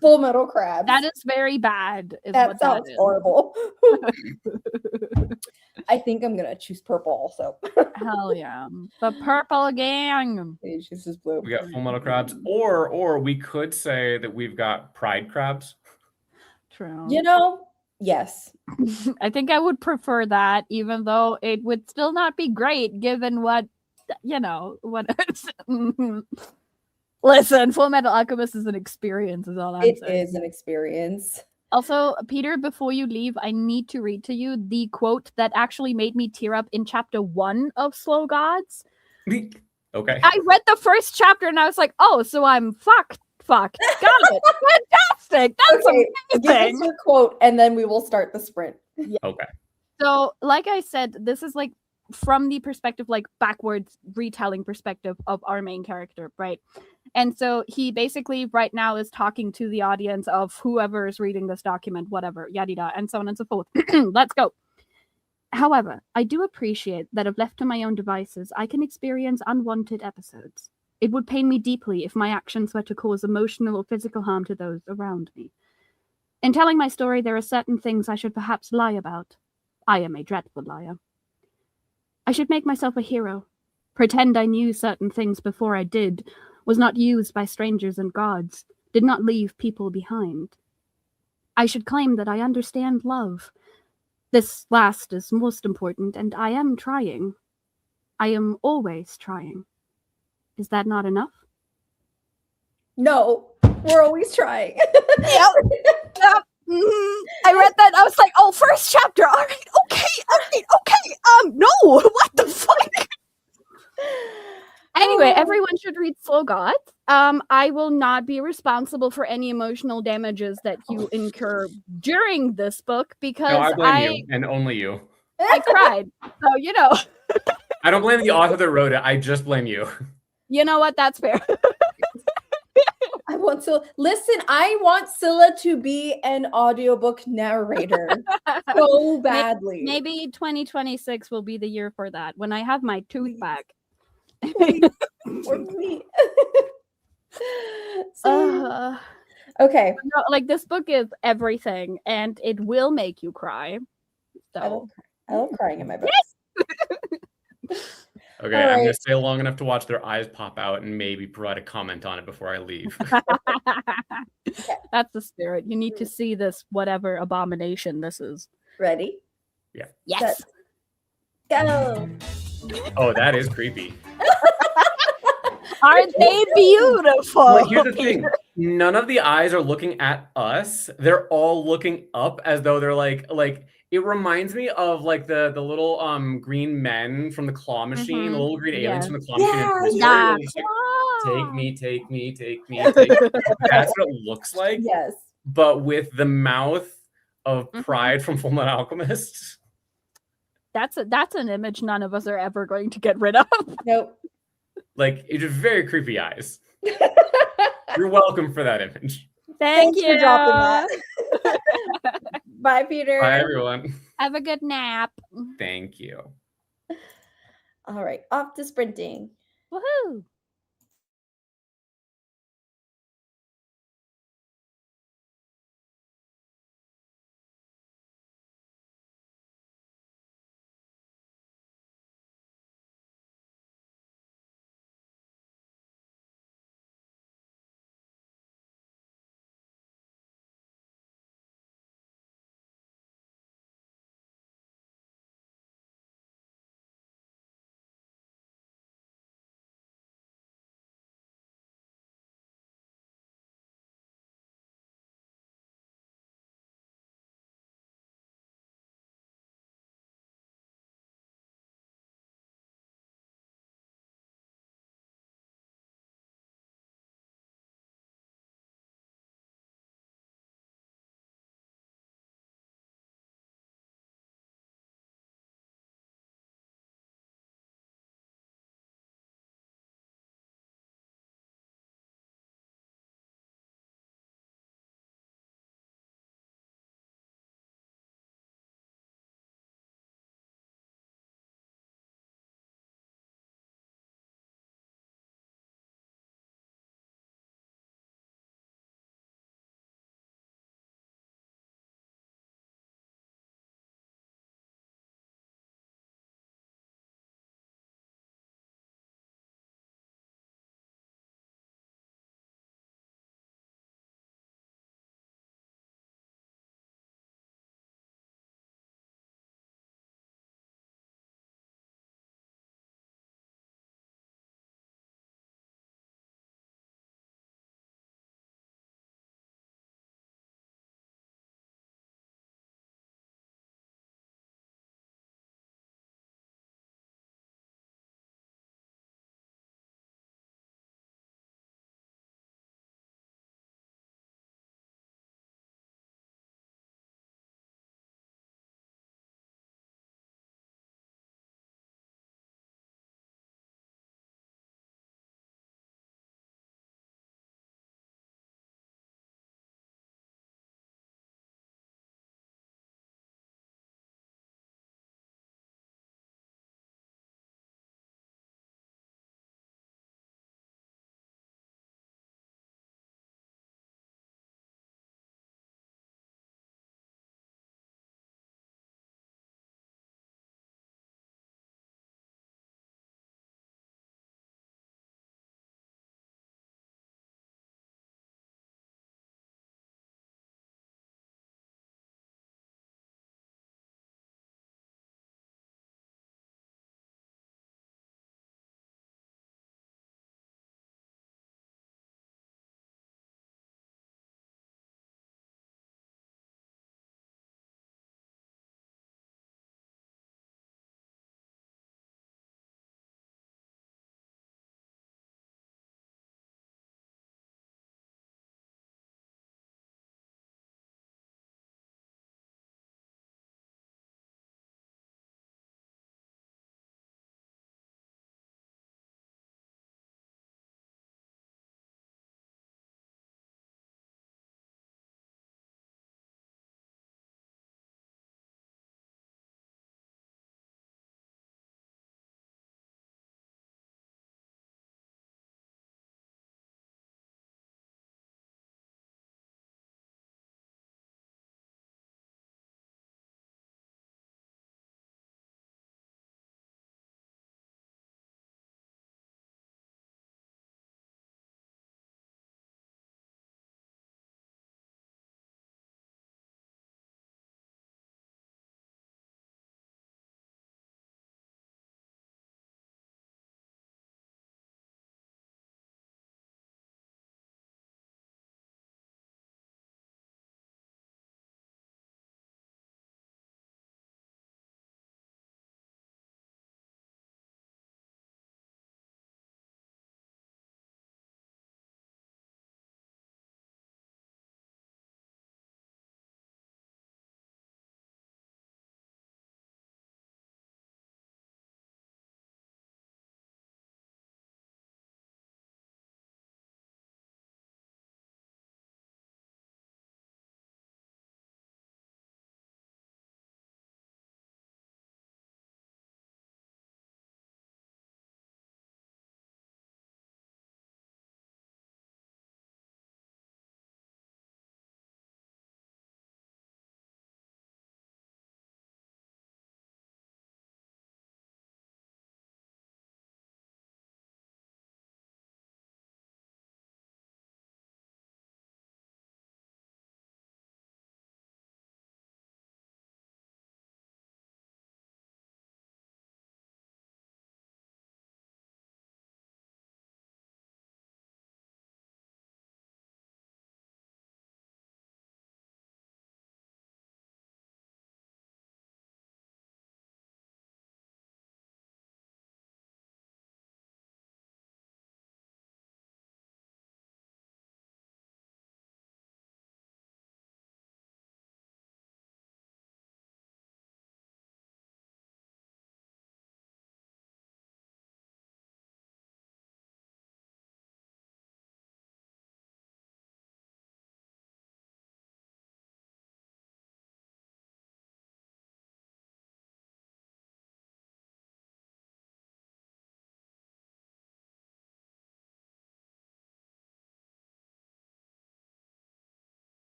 Full Metal Crabs. That is very bad. That sounds horrible. I think I'm gonna choose purple also. Hell yeah, the purple gang. He chooses blue. We got Full Metal Crabs, or we could say that we've got Pride Crabs. True. Yes. I think I would prefer that, even though it would still not be great given what Listen, Full Metal Alchemist is an experience, is all I'm saying. It is an experience. Also, Peter, before you leave, I need to read to you the quote that actually made me tear up in chapter 1 of Slow Gods. Okay. I read the first chapter and I was like, oh, so I'm fucked. Got it. Fantastic. That's Okay, give us amazing. your quote, and then we will start the sprint. Okay. So, like I said, this is like from the perspective, like backwards retelling perspective of our main character, right? And so he basically right now is talking to the audience of whoever is reading this document, whatever, yada yada, and so on and so forth. Let's go. However, I do appreciate that if left to my own devices, I can experience unwanted episodes. It would pain me deeply if my actions were to cause emotional or physical harm to those around me. In telling my story, there are certain things I should perhaps lie about. I am a dreadful liar. I should make myself a hero. Pretend I knew certain things before I did, was not used by strangers and gods, did not leave people behind. I should claim that I understand love. This last is most important, and I am trying. I am always trying. Is that not enough? No, we're always trying. I read that. I was like, "Oh, first chapter. All right, okay. No, what the fuck?" Anyway, everyone should read Slogot. I will not be responsible for any emotional damages that you incur during this book because No, I blame you and only you. I cried. So you know. I don't blame the author that wrote it. I just blame you. You know what? That's fair. I want to listen. I want Scylla to be an audiobook narrator so badly. Maybe 2026 will be the year for that when I have my tooth back. Or me. So, okay. No, like this book is everything, and it will make you cry. So I love crying in my books. Okay, I'm going to stay long enough to watch their eyes pop out and maybe provide a comment on it before I leave. That's the spirit. You need to see this, whatever abomination this is. Ready? Yeah. Yes. Go. Oh, that is creepy. Aren't they beautiful? Well, here's the thing. None of the eyes are looking at us. They're all looking up as though they're like it reminds me of like the little green men from the claw machine, the little green aliens from the claw machine. Yeah. Take me, take me, take me, take me. That's what it looks like. Yes. But with the mouth of Pride from Fullmetal Alchemist. That's an image none of us are ever going to get rid of. Nope. Like, it's just very creepy eyes. You're welcome for that image. Thanks you for dropping that. Bye, Peter. Bye, everyone. Have a good nap. Thank you. All right, off to sprinting. Woohoo!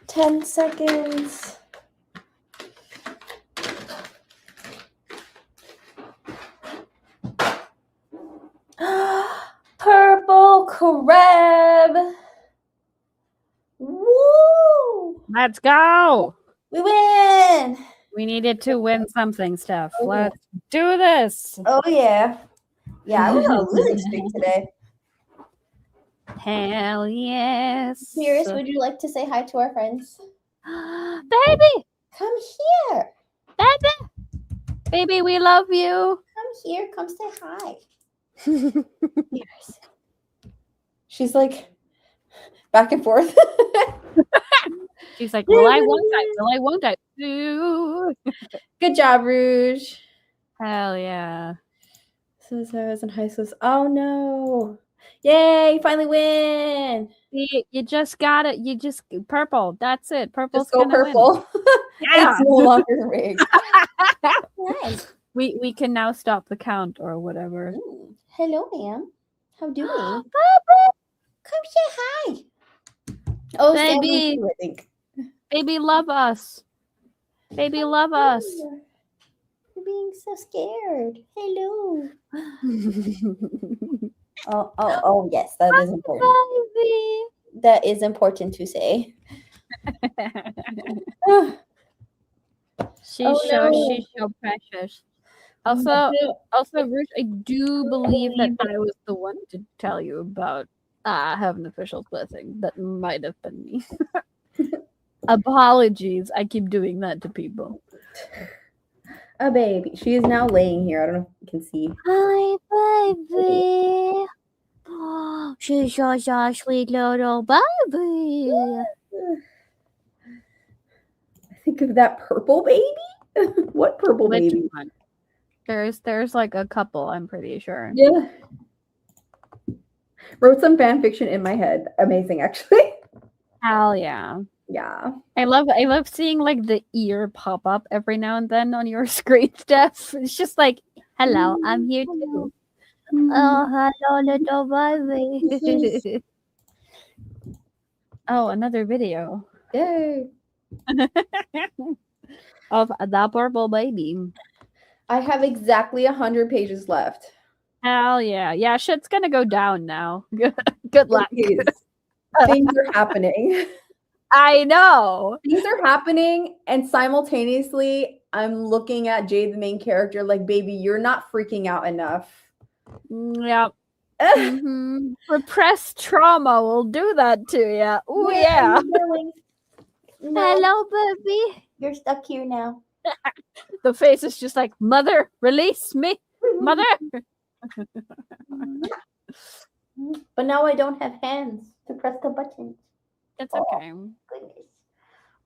10 seconds. Purple crab. Woo! Let's go. We win. We needed to win something, Steph. Oh, yeah. Let's do this. Oh yeah. Yeah, I was on a losing streak today. Hell yes. Mirrors, would you like to say hi to our friends? Baby, Come here. baby, baby, we love you. Come here. Come say hi. Mirrors. She's like back and forth. She's like, well, I won't die. Well, I won't die. Ooh. Good job, Rouge. Hell yeah. So I was in high school. Oh no. Yay, finally win. You just got it. You just purple. That's it. Purple's Just go gonna win. purple. Yeah. It's no longer rigged. Nice. We can now stop the count or whatever. Ooh. Hello, ma'am. How doing? Come say hi. Oh, Baby. Sam, I think. Baby, love us. Baby, love us. You're being so scared. Hello. Oh, yes, that is important. Baby. That is important to say. She's no. so precious. Also, Ruth, I do believe that I was the one to tell you about Heaven Official's blessing. That might have been me. Apologies. I keep doing that to people. A baby. She is now laying here. I don't know if you can see. Hi, baby. She's such a sweet little baby. I think of that purple baby. What purple Which baby? one? There's like a couple, I'm pretty sure. Yeah. Wrote some fan fiction in my head. Amazing, actually. Hell yeah. Yeah. I love seeing like the ear pop up every now and then on your screen, Steph. It's just like, hello, I'm here too. Oh, hello, little baby. Oh, another video Yay. of the purple baby. I have exactly 100 pages left. Hell yeah. Yeah, shit's gonna go down now. Good luck. It is. Things are happening. I know. Things are happening, and simultaneously, I'm looking at Jade, the main character, like, baby, you're not freaking out enough. Yep. Mm-hmm. Repressed trauma will do that to you. Oh yeah. No, Hello, baby. you're stuck here now. The face is just like, mother, release me, mother. But now I don't have hands to press the buttons. It's okay. Goodness.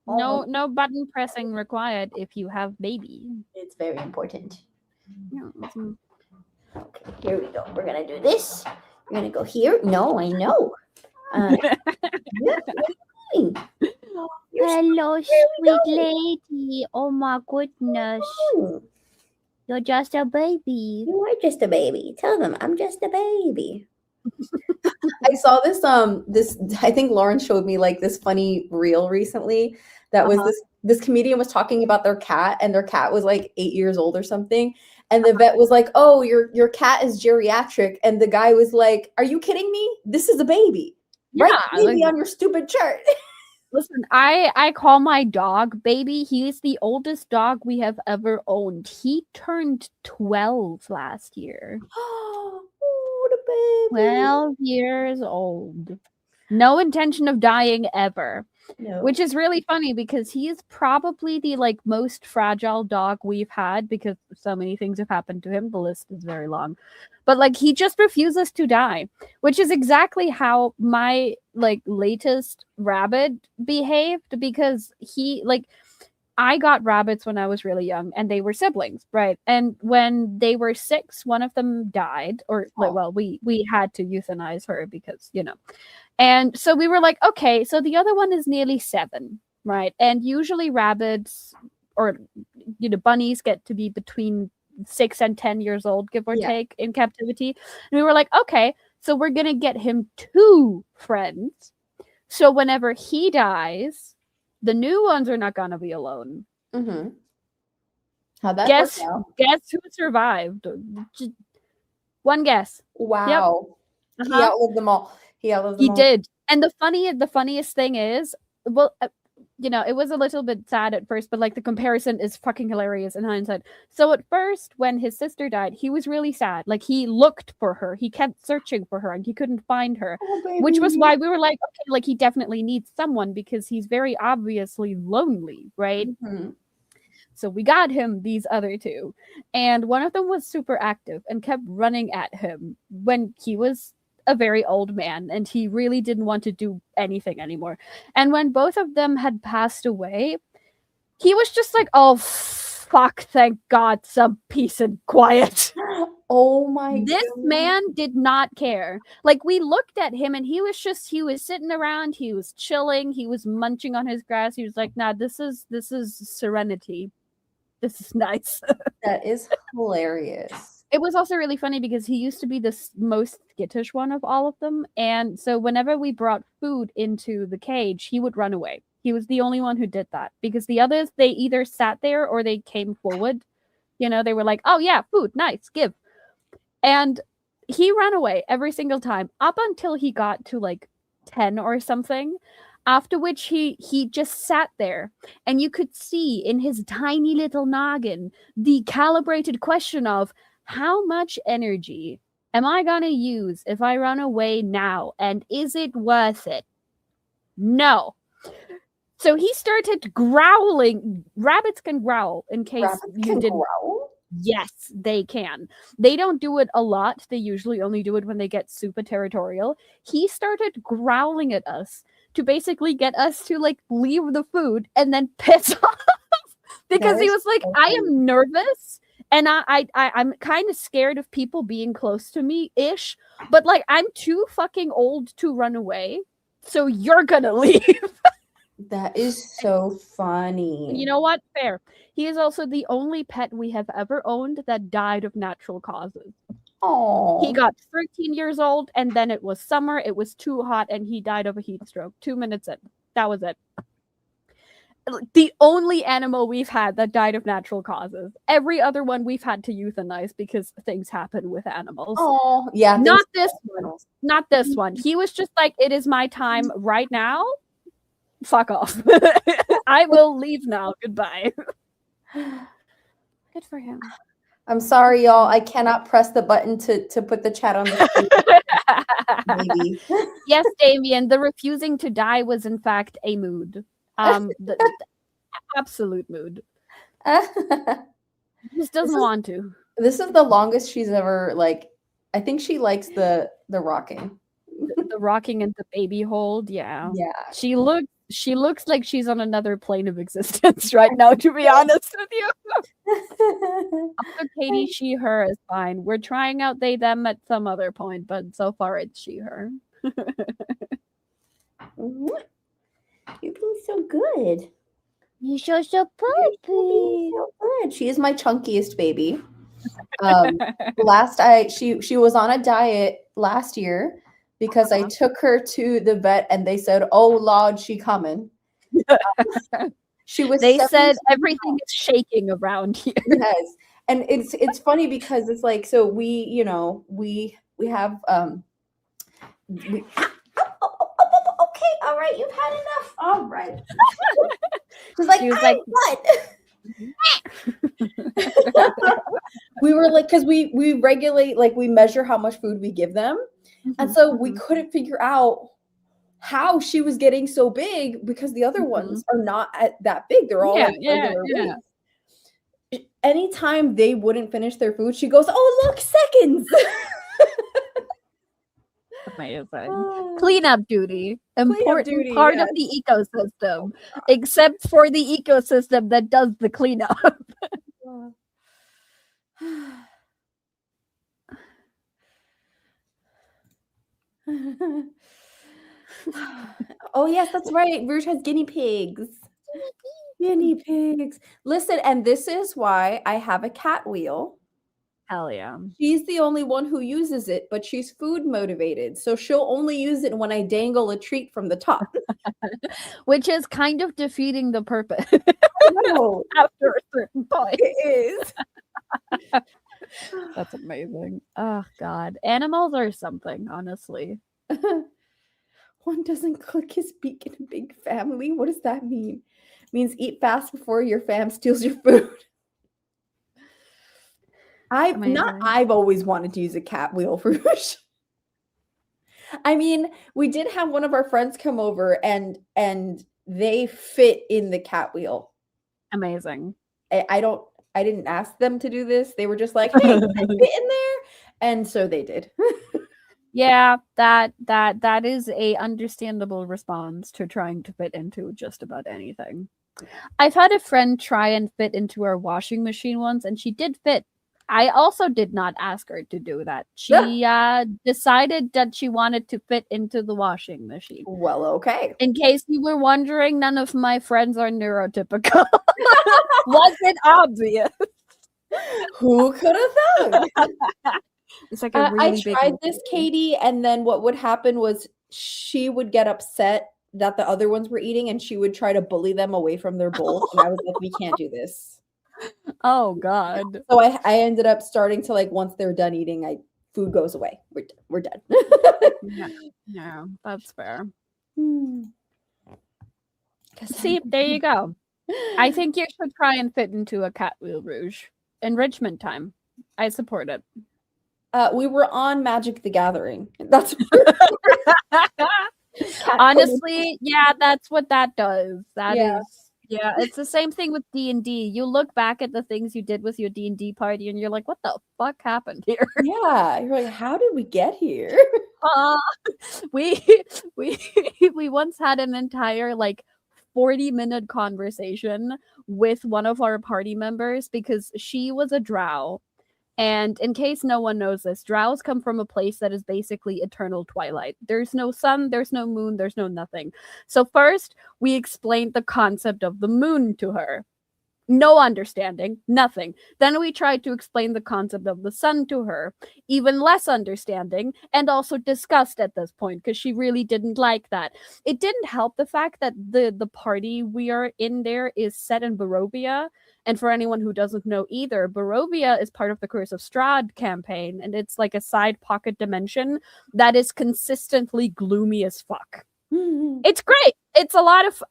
No button pressing required if you have baby. It's very important. Yeah, mhm. Okay, here we go. We're gonna do this. We're gonna go here. No, I know. Hello, sweet lady. Oh my goodness. You're just a baby. You are just a baby. Tell them I'm just a baby. I saw this I think Lauren showed me like this funny reel recently that was this comedian was talking about their cat, and their cat was like 8 years old or something, and the vet was like, oh, your cat is geriatric, and the guy was like, are you kidding me? This is a baby. Right, baby on your stupid chart. Listen, I call my dog baby. He's the oldest dog we have ever owned. He turned 12 last year. Oh, the baby. 12 years old. No intention of dying ever. No. Which is really funny because he is probably the like most fragile dog we've had because so many things have happened to him. The list is very long. But like he just refuses to die, which is exactly how my like latest rabbit behaved, because he like I got rabbits when I was really young and they were siblings, right? And when they were 6, one of them died, or like, well, we had to euthanize her because, you know. And so we were like, okay, so the other one is nearly 7, right? And usually rabbits or, you know, bunnies get to be between 6 and 10 years old, give or take, in captivity. And we were like, okay, so we're going to get him 2 friends. So whenever he dies, The new ones are not gonna be alone. Mm-hmm. How'd that Guess work out? who survived? Just one guess. Wow. He Uh-huh. outlived them all. He outlived them He all. did. And the funniest thing is, well, it was a little bit sad at first, but like the comparison is fucking hilarious in hindsight. So at first, when his sister died, he was really sad. Like he looked for her, he kept searching for her, and he couldn't find her. Oh, Which was baby. why we were like, okay, like he definitely needs someone because he's very obviously lonely, right? Mhm. So we got him these other two, and one of them was super active and kept running at him when he was a very old man and he really didn't want to do anything anymore. And when both of them had passed away, he was just like, oh fuck, thank God, some peace and quiet. Oh my This goodness. man did not care. Like we looked at him and he was sitting around, he was chilling, he was munching on his grass. He was like, nah, this is serenity. This is nice. That is hilarious. It was also really funny because he used to be the most skittish one of all of them. And so whenever we brought food into the cage, he would run away. He was the only one who did that because the others, they either sat there or they came forward. They were like, oh yeah, food, nice, give. And he ran away every single time up until he got to like 10 or something. After which he just sat there and you could see in his tiny little noggin the calibrated question of how much energy am I gonna use if I run away now, and is it worth it? No. So he started growling. Rabbits can growl in case Rabbits you can didn't. growl? Yes, they can. They don't do it a lot. They usually only do it when they get super territorial. He started growling at us to basically get us to like leave the food and then piss off because That he is was like, so I funny. am nervous and I'm kind of scared of people being close to me ish, but like I'm too fucking old to run away, so you're gonna leave. That is so funny. You know what? Fair. He is also the only pet we have ever owned that died of natural causes. Oh, He got 13 years old, and then it was summer, it was too hot, and he died of a heat stroke 2 minutes in. That was it. The only animal we've had that died of natural causes. Every other one we've had to euthanize because things happen with animals. Oh, yeah. Not this one. Not this one. He was just like, it is my time right now. Fuck off. I will leave now. Goodbye. Good for him. I'm sorry, y'all. I cannot press the button to put the chat on the screen. Maybe. Yes, Damien, the refusing to die was in fact a mood. The absolute mood. He just doesn't want to. This is the longest she's ever I think she likes the rocking. The rocking and the baby hold, yeah. Yeah. She looks like she's on another plane of existence right now, to be honest with you. Also, Katie, she, her is fine. We're trying out they, them at some other point, but so far it's she, her. You're being so good. You're so You're pretty. being so good. She is my chunkiest baby. She was on a diet last year because I took her to the vet and they said, "Oh Lord, she coming." She was. They said 17 everything is shaking around here. Yes, and it's funny because it's like, so we have okay, all right, you've had enough. All right. She's like, She was like, what? We were like, because we regulate, like we measure how much food we give them. And so we couldn't figure out how she was getting so big because the other ones are not that big. They're all regular weight. Anytime they wouldn't finish their food, she goes, "Oh, look, seconds." Amazing. Cleanup duty. Important duty, part yes. of the ecosystem. Except for the ecosystem that does the cleanup. Oh yes, that's right. Rouge has guinea pigs. Guinea pigs. Listen, and this is why I have a cat wheel. Hell yeah. She's the only one who uses it, but she's food motivated. So she'll only use it when I dangle a treat from the top. Which is kind of defeating the purpose No, after a certain point. it is. That's amazing. Oh God. Animals are something, honestly. One doesn't click his beak in a big family. What does that mean? It means eat fast before your fam steals your food. I've always wanted to use a cat wheel for I mean, we did have one of our friends come over and they fit in the cat wheel. Amazing. I didn't ask them to do this. They were just like, hey, can I fit in there? And so they did. Yeah, that is a understandable response to trying to fit into just about anything. I've had a friend try and fit into our washing machine once, and she did fit. I also did not ask her to do that. She decided that she wanted to fit into the washing machine. Well, okay. In case you were wondering, none of my friends are neurotypical. Was it obvious? Who could have thought? It's like a really I tried this, Katie, and then what would happen was she would get upset that the other ones were eating, and she would try to bully them away from their bowls. And I was like, we can't do this. Oh God. So I ended up starting to, like, once they're done eating, food goes away. We're done. Yeah, that's fair. Hmm. See, there you go. I think you should try and fit into a cat wheel, Rouge. Enrichment time. I support it. We were on Magic the Gathering. That's honestly, yeah, that's what that does. That Yeah. is, yeah, it's the same thing with D&D. You look back at the things you did with your D&D party and you're like, what the fuck happened here? Yeah, you're like, how did we get here? We once had an entire like 40-minute conversation with one of our party members because she was a drow. And in case no one knows this, drows come from a place that is basically eternal twilight. There's no sun, there's no moon, there's no nothing. So first, we explained the concept of the moon to her. No understanding, nothing. Then we tried to explain the concept of the sun to her, even less understanding, and also disgust at this point because she really didn't like that. It didn't help the fact that the party we are in there is set in Barovia. And for anyone who doesn't know either, Barovia is part of the Curse of Strahd campaign, and it's like a side pocket dimension that is consistently gloomy as fuck. It's great. It's a lot of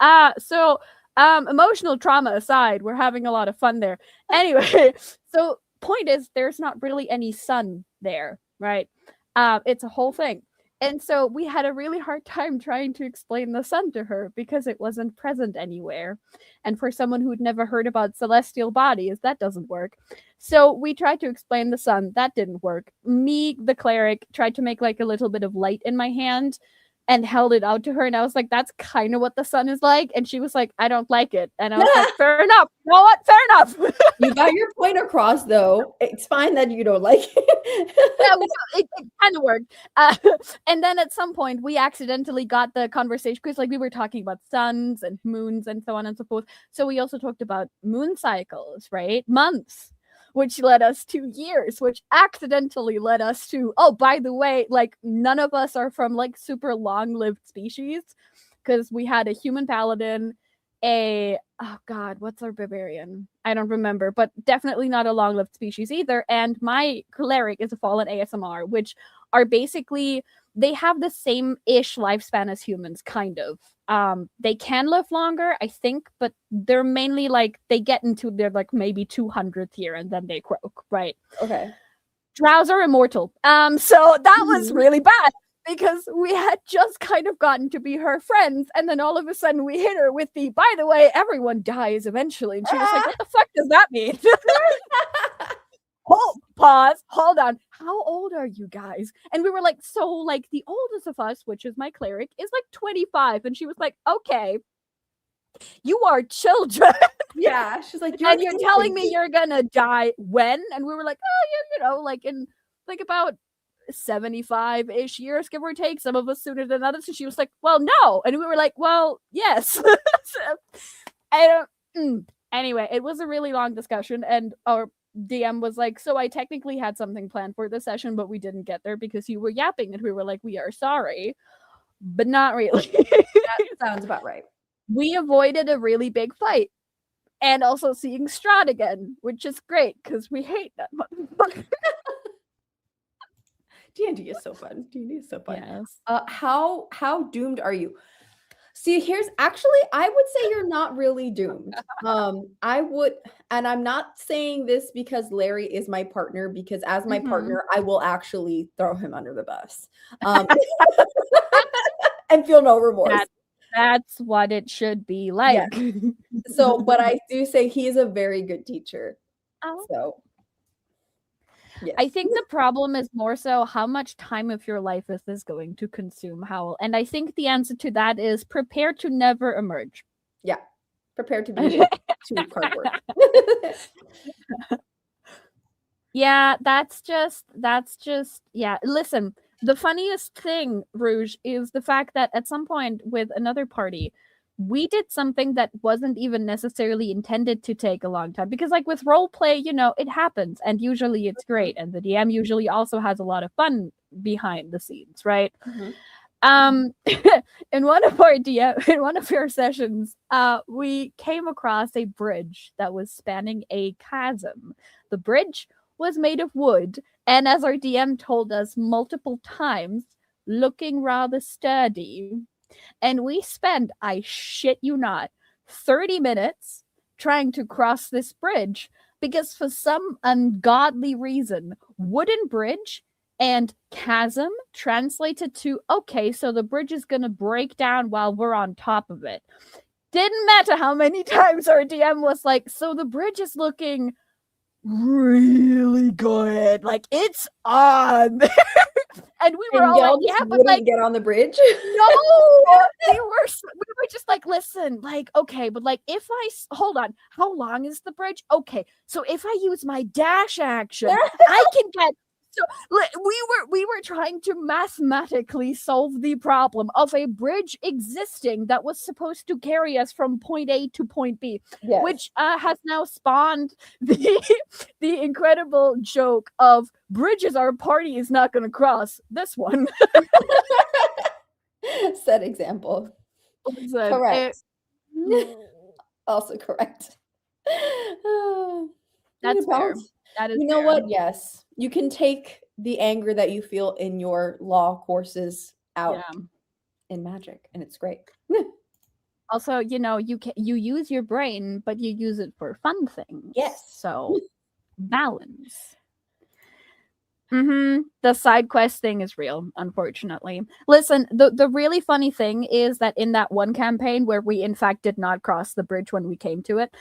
emotional trauma aside, we're having a lot of fun there. Anyway, so point is there's not really any sun there, right? It's a whole thing. And so we had a really hard time trying to explain the sun to her because it wasn't present anywhere. And for someone who'd never heard about celestial bodies, that doesn't work. So we tried to explain the sun. That didn't work. Me, the cleric, tried to make like a little bit of light in my hand and held it out to her. And I was like, that's kind of what the sun is like. And she was like, I don't like it. And I was like, fair enough. You know what? Fair enough. You got your point across, though. It's fine that you don't like it. Yeah, it kind of worked. And then at some point, we accidentally got the conversation because like we were talking about suns and moons and so on and so forth. So we also talked about moon cycles, right? Months. Which led us to years, which accidentally led us to, oh, by the way, like none of us are from like super long-lived species because we had a human paladin, oh God, what's our barbarian? I don't remember, but definitely not a long-lived species either. And my cleric is a fallen ASMR, which are basically, they have the same-ish lifespan as humans, kind of. They can live longer, I think, but they're mainly like they get into their like maybe 200th year and then they croak, right? Okay. Drows are immortal. So that was really bad because we had just kind of gotten to be her friends, and then all of a sudden we hit her with the, by the way, everyone dies eventually, and she was like, what the fuck does that mean? Hold on. How old are you guys? And we were like, so like the oldest of us, which is my cleric, is like 25. And she was like, okay, you are children. Yeah. She's like, and you're telling me you're gonna die when? And we were like, oh, yeah, you know, like in like about 75-ish years, give or take, some of us sooner than others. And she was like, well, no. And we were like, well, yes. So, I don't anyway, it was a really long discussion, and our DM was like, so I technically had something planned for this session, but we didn't get there because you were yapping, and we were like, we are sorry, but not really. That sounds about right. We avoided a really big fight. And also seeing Strahd again, which is great because we hate that motherfucker. D&D is so fun. D&D is so fun. Yes. How doomed are you? See, I would say you're not really doomed. I would, and I'm not saying this because Larry is my partner, because as my partner, I will actually throw him under the bus. And feel no remorse. That's what it should be like. Yeah. So, but I do say he is a very good teacher. Oh. So, yes. I think the problem is more so how much time of your life is this going to consume, Howl? And I think the answer to that is prepare to never emerge. Yeah. Prepare to be too cardboard. Yeah, that's just, yeah. Listen, the funniest thing, Rouge, is the fact that at some point with another party, we did something that wasn't even necessarily intended to take a long time. Because like with role play, you know, it happens and usually it's great. And the DM usually also has a lot of fun behind the scenes, right? In one of our sessions, we came across a bridge that was spanning a chasm. The bridge was made of wood, and as our DM told us multiple times, looking rather sturdy. And we spent, I shit you not, 30 minutes trying to cross this bridge because for some ungodly reason, wooden bridge and chasm translated to, okay, so the bridge is going to break down while we're on top of it. Didn't matter how many times our DM was like, so the bridge is looking really good. Like, it's on. And we were all like, yeah, but like, get on the bridge. No, we were just like, listen, like, okay, but like, if hold on, how long is the bridge? Okay, so if I use my dash action, I can get. So we were trying to mathematically solve the problem of a bridge existing that was supposed to carry us from point A to point B, yes. Which has now spawned the incredible joke of bridges our party is not going to cross this one. Said example. Listen, correct. Also correct. That's fair. That is you know fair. What? Yes. You can take the anger that you feel in your law courses out in magic, and it's great. Also, you know, you use your brain, but you use it for fun things. Yes. So balance. The side quest thing is real, unfortunately. Listen, the really funny thing is that in that one campaign where we in fact did not cross the bridge when we came to it,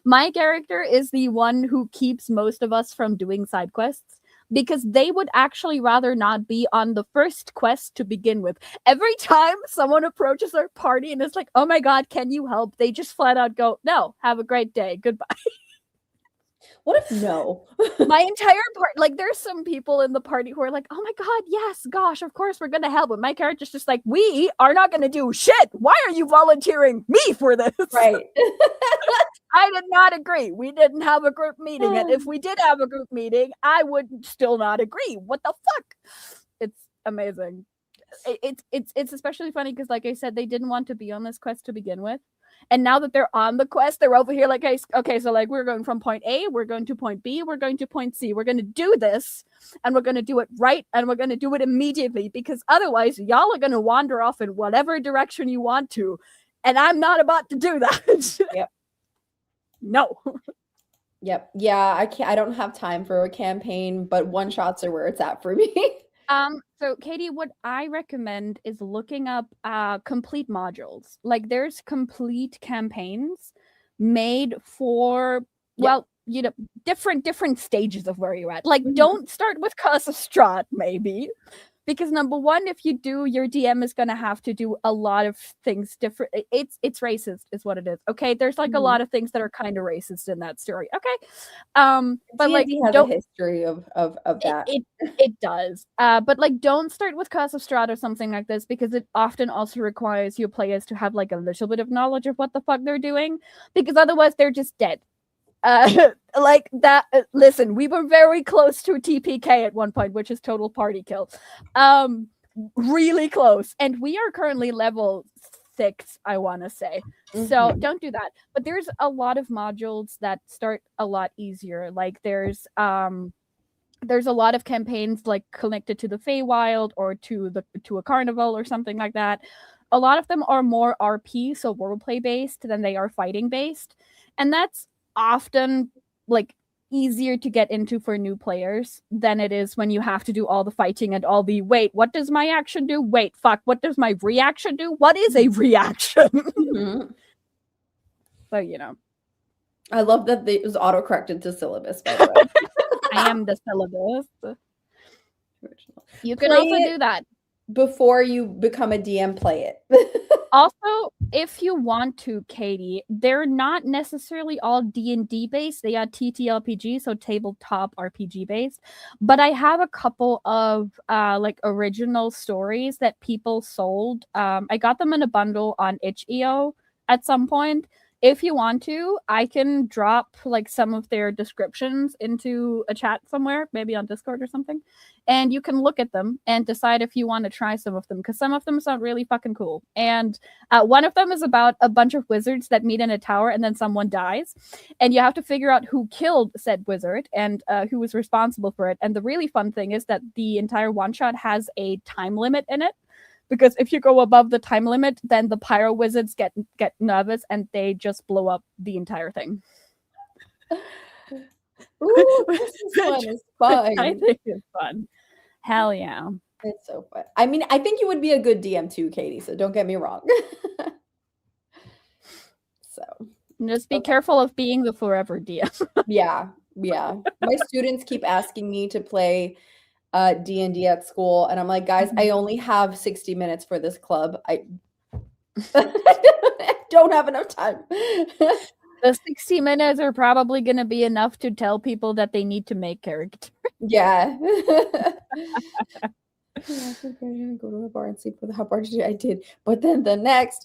my character is the one who keeps most of us from doing side quests because they would actually rather not be on the first quest to begin with. Every time someone approaches our party and is like, oh my god, can you help? They just flat out go, no, have a great day, goodbye. What if no? My entire part, like, there's some people in the party who are like, oh my god, yes, gosh, of course we're gonna help. But my character's just like, we are not gonna do shit. Why are you volunteering me for this? Right. I did not agree. We didn't have a group meeting. And if we did have a group meeting, I would still not agree. What the fuck? It's amazing. It's especially funny because, like I said, they didn't want to be on this quest to begin with. And now that they're on the quest, they're over here like, okay, so like we're going from point A, we're going to point B, we're going to point C. We're going to do this, and we're going to do it right, and we're going to do it immediately, because otherwise y'all are going to wander off in whatever direction you want to, and I'm not about to do that. Yep. No. Yep. Yeah, I don't have time for a campaign, but one shots are where it's at for me. So Katie, what I recommend is looking up complete modules. Like, there's complete campaigns made for, well, you know, different stages of where you're at. Like, don't start with Curse of Strahd, maybe. Because number one, if you do, your DM is going to have to do a lot of things different. It's racist is what it is. Okay. There's like a lot of things that are kind of racist in that story. Okay. But like, has a history of that. It does. But like, don't start with Curse of Strahd or something like this, because it often also requires your players to have like a little bit of knowledge of what the fuck they're doing, because otherwise they're just dead. Like that. Listen, we were very close to TPK at one point, which is total party kill. Really close, and we are currently level 6, I want to say. So don't do that. But there's a lot of modules that start a lot easier. Like there's a lot of campaigns like connected to the Feywild or to a carnival or something like that. A lot of them are more RP, so roleplay based, than they are fighting based, and that's often like easier to get into for new players than it is when you have to do all the fighting and all the wait, what does my action do? Wait, fuck, what does my reaction do? What is a reaction? So, you know. I love that it was auto-corrected to syllabus, by the way. I am the syllabus. You can Play also it do that. Before you become a DM, play it. Also, if you want to, Katie, they're not necessarily all D&D based. They are TTRPG, so tabletop RPG based. But I have a couple of like original stories that people sold. I got them in a bundle on itch.io at some point. If you want to, I can drop like some of their descriptions into a chat somewhere, maybe on Discord or something, and you can look at them and decide if you want to try some of them, because some of them sound really fucking cool. And one of them is about a bunch of wizards that meet in a tower and then someone dies, and you have to figure out who killed said wizard and who was responsible for it. And the really fun thing is that the entire one-shot has a time limit in it. Because if you go above the time limit, then the pyro wizards get nervous and they just blow up the entire thing. Ooh, this is fun. It's fun. I think it's fun. Hell yeah. It's so fun. I mean, I think you would be a good DM too, Katie, so don't get me wrong. So just be careful of being the forever DM. Yeah. My students keep asking me to play D&D at school, and I'm like, guys, I only have 60 minutes for this club. I don't have enough time. The 60 minutes are probably going to be enough to tell people that they need to make characters. Yeah. I think I'm gonna go to a bar and sleep with how bar I did. But then the next,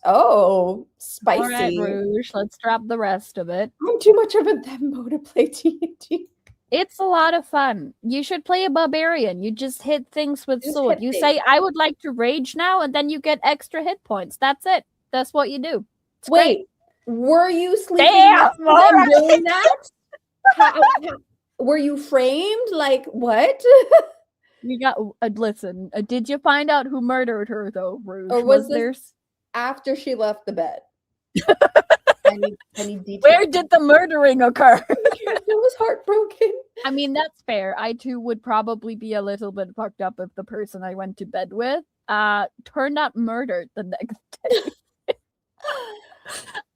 spicy. All right, Rouge, let's drop the rest of it. I'm too much of a demo to play D&D. It's a lot of fun. You should play a barbarian. You just hit things with sword. You say, I would like to rage now, and then you get extra hit points. That's it. That's what you do. It's Wait, were you sleeping Damn, with them doing that? Were you framed? Like, what? We got listen. Did you find out who murdered her though, Rouge? Or was there after she left the bed? Any details? Where did the murdering occur? It was heartbroken. I mean, that's fair. I too would probably be a little bit fucked up if the person I went to bed with turned out murdered the next day.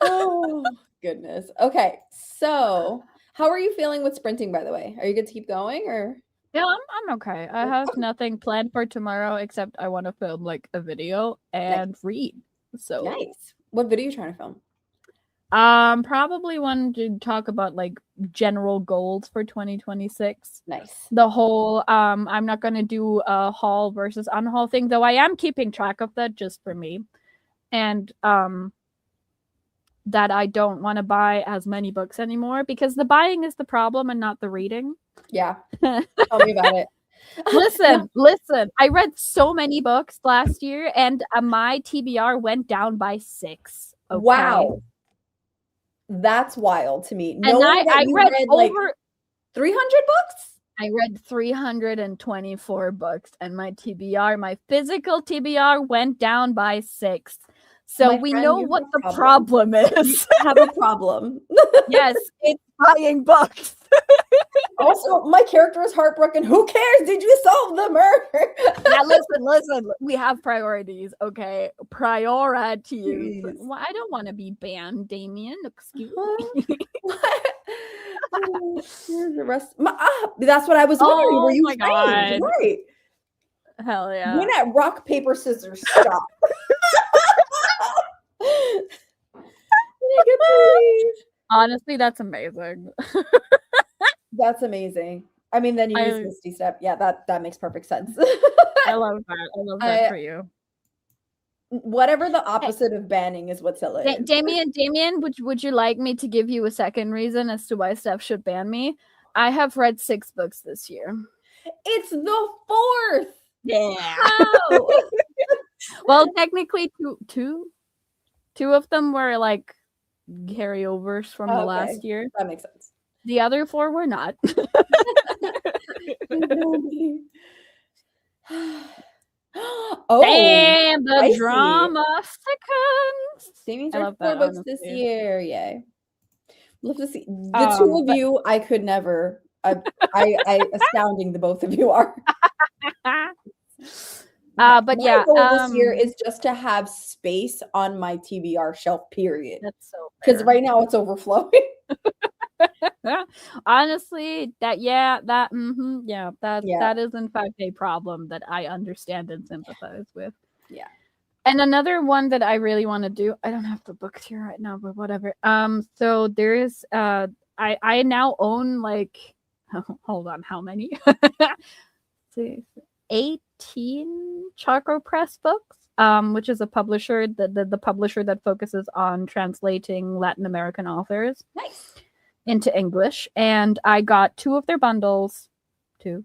Oh goodness. Okay, so how are you feeling with sprinting, by the way? Are you good to keep going, or? Yeah, I'm okay. I have nothing planned for tomorrow except I want to film like a video and read. So nice. What video are you trying to film? Probably want to talk about like general goals for 2026. Nice. The whole I'm not gonna do a haul versus unhaul thing, though I am keeping track of that just for me. And that I don't want to buy as many books anymore because the buying is the problem and not the reading. Yeah. Tell me about it. Listen. I read so many books last year and my TBR went down by 6. Okay? Wow. That's wild to me. And I read over like 300 books? I read 324 books and my TBR, my physical TBR went down by 6. So we know what the problem is. You have a problem. Yes, it's buying books. Also, my character is heartbroken. Who cares? Did you solve the murder? Now listen. We have priorities, okay? Priorities. Well, I don't want to be banned, Damien. Excuse me. The rest. That's what I was wondering. Were you my God. Right. Hell yeah. When at rock, paper, scissors, stop. Honestly, that's amazing. That's amazing. I mean, then you use Misty Step. Yeah, that makes perfect sense. I love that. I love that for you. Whatever the opposite of banning is what Scylla is. Damien, would you like me to give you a second reason as to why Steph should ban me? I have read 6 books this year. It's the 4th. Yeah. How? Well, technically, two of them were like carryovers from the last year. That makes sense. The other 4 were not. Oh, damn, the spicy. drama seconds. Damien's I read love 4 that, books this honestly. year. Yay. Love to see the 2 of you. I could never. I astounding the both of you are. But my yeah, goal this year is just to have space on my TBR shelf. Period. That's so Because fair. right now it's overflowing. Honestly, that is in fact a problem that I understand and sympathize with. Yeah. And another one that I really want to do, I don't have the books here right now, but whatever. So there is I now own like hold on, how many? 18 Chakra Press books, which is a publisher, the publisher that focuses on translating Latin American authors. Nice. Into English, and I got 2 of their bundles. 2?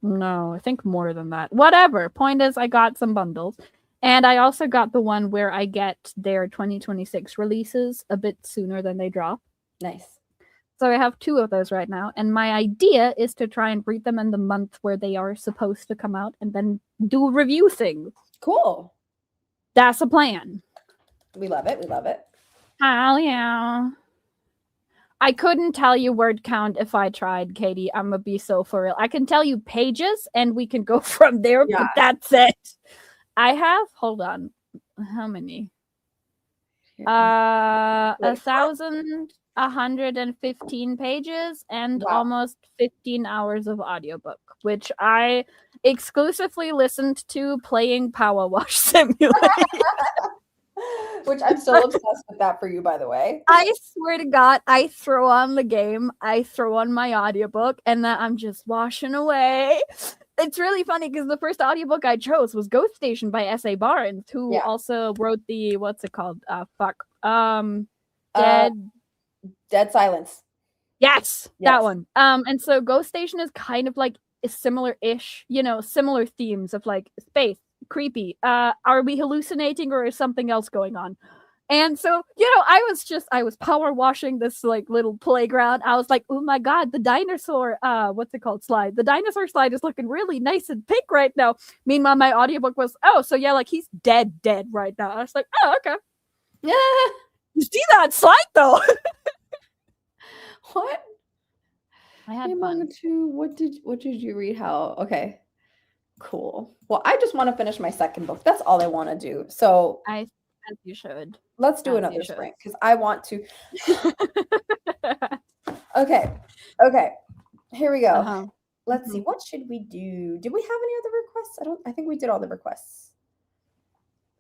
No, I think more than that. Whatever. Point is, I got some bundles, and I also got the one where I get their 2026 releases a bit sooner than they drop. Nice. So I have 2 of those right now, and my idea is to try and read them in the month where they are supposed to come out, and then do review things. Cool. That's a plan. We love it. We love it. Hell yeah. I couldn't tell you word count if I tried, Katie. I'm gonna be so for real. I can tell you pages and we can go from there, but that's it. I have, hold on, how many? 1,115 pages and almost 15 hours of audiobook, which I exclusively listened to playing Power Wash Simulator. Which I'm still obsessed with that for you, by the way. I swear to God, I throw on the game, I throw on my audiobook, and then I'm just washing away. It's really funny because the first audiobook I chose was Ghost Station by S.A. Barnes, who also wrote the, what's it called? Dead Silence. Yes, that one. And so Ghost Station is kind of like similar-ish, similar themes of like space. Creepy. Are we hallucinating or is something else going on? And so, I was power washing this like little playground. I was like, oh my God, the dinosaur, what's it called? Slide. The dinosaur slide is looking really nice and pink right now. Meanwhile, my audiobook was, so yeah, like he's dead right now. I was like, oh, okay. Yeah. You see that slide though? What? I had fun. What did you read? How? Okay. Cool. Well, I just want to finish my second book. That's all I want to do. So as you should. Let's do another sprint because I want to. Okay. Here we go. Let's see. What should we do? Did we have any other requests? I think we did all the requests.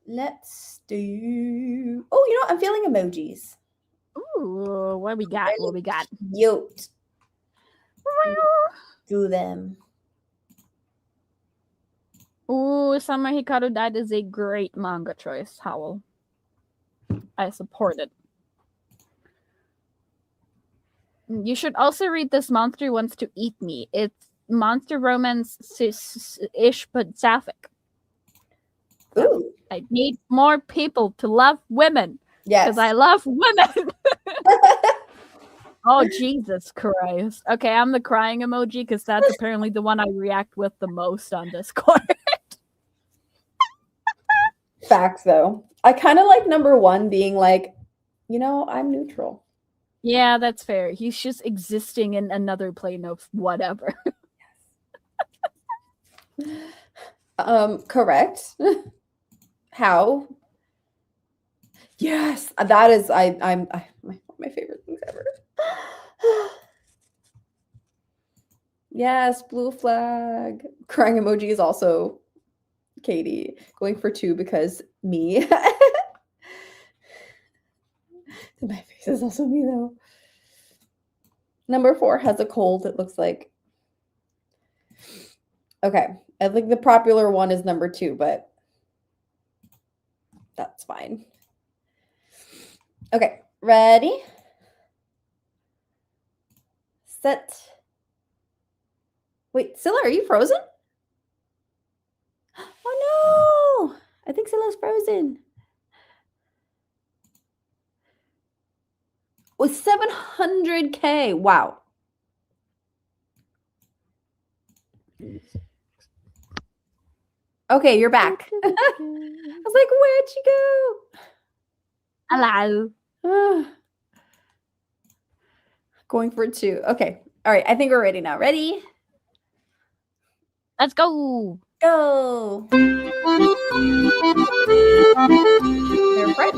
Let's do. Oh, I'm feeling emojis. Ooh, what we got? Cute. Do them. Ooh, Summer Hikaru, that is a great manga choice, Howell. I support it. You should also read This Monster Wants to Eat Me. It's monster romance-ish, but sapphic. Ooh. I need more people to love women. Yes. Because I love women. Oh, Jesus Christ. Okay, I'm the crying emoji because that's apparently the one I react with the most on Discord. Facts, though. I kind of like number 1 being like, I'm neutral. Yeah, that's fair. He's just existing in another plane of whatever. Correct. How? Yes, that is I'm my favorite things ever. Yes, blue flag. Crying emoji is also Katie. Going for 2 because me. My face is also me though. Number 4 has a cold, it looks like. Okay. I think the popular one is number 2, but that's fine. Okay, ready? Set. Wait, Scylla, are you frozen? Oh no! I think Scylla's frozen. With 700K. Wow. Okay, you're back. I was like, where'd you Hello. go? Going for 2. Okay. All right. I think we're ready now. Ready? Let's go. Go. They're French.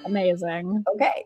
Amazing. Okay.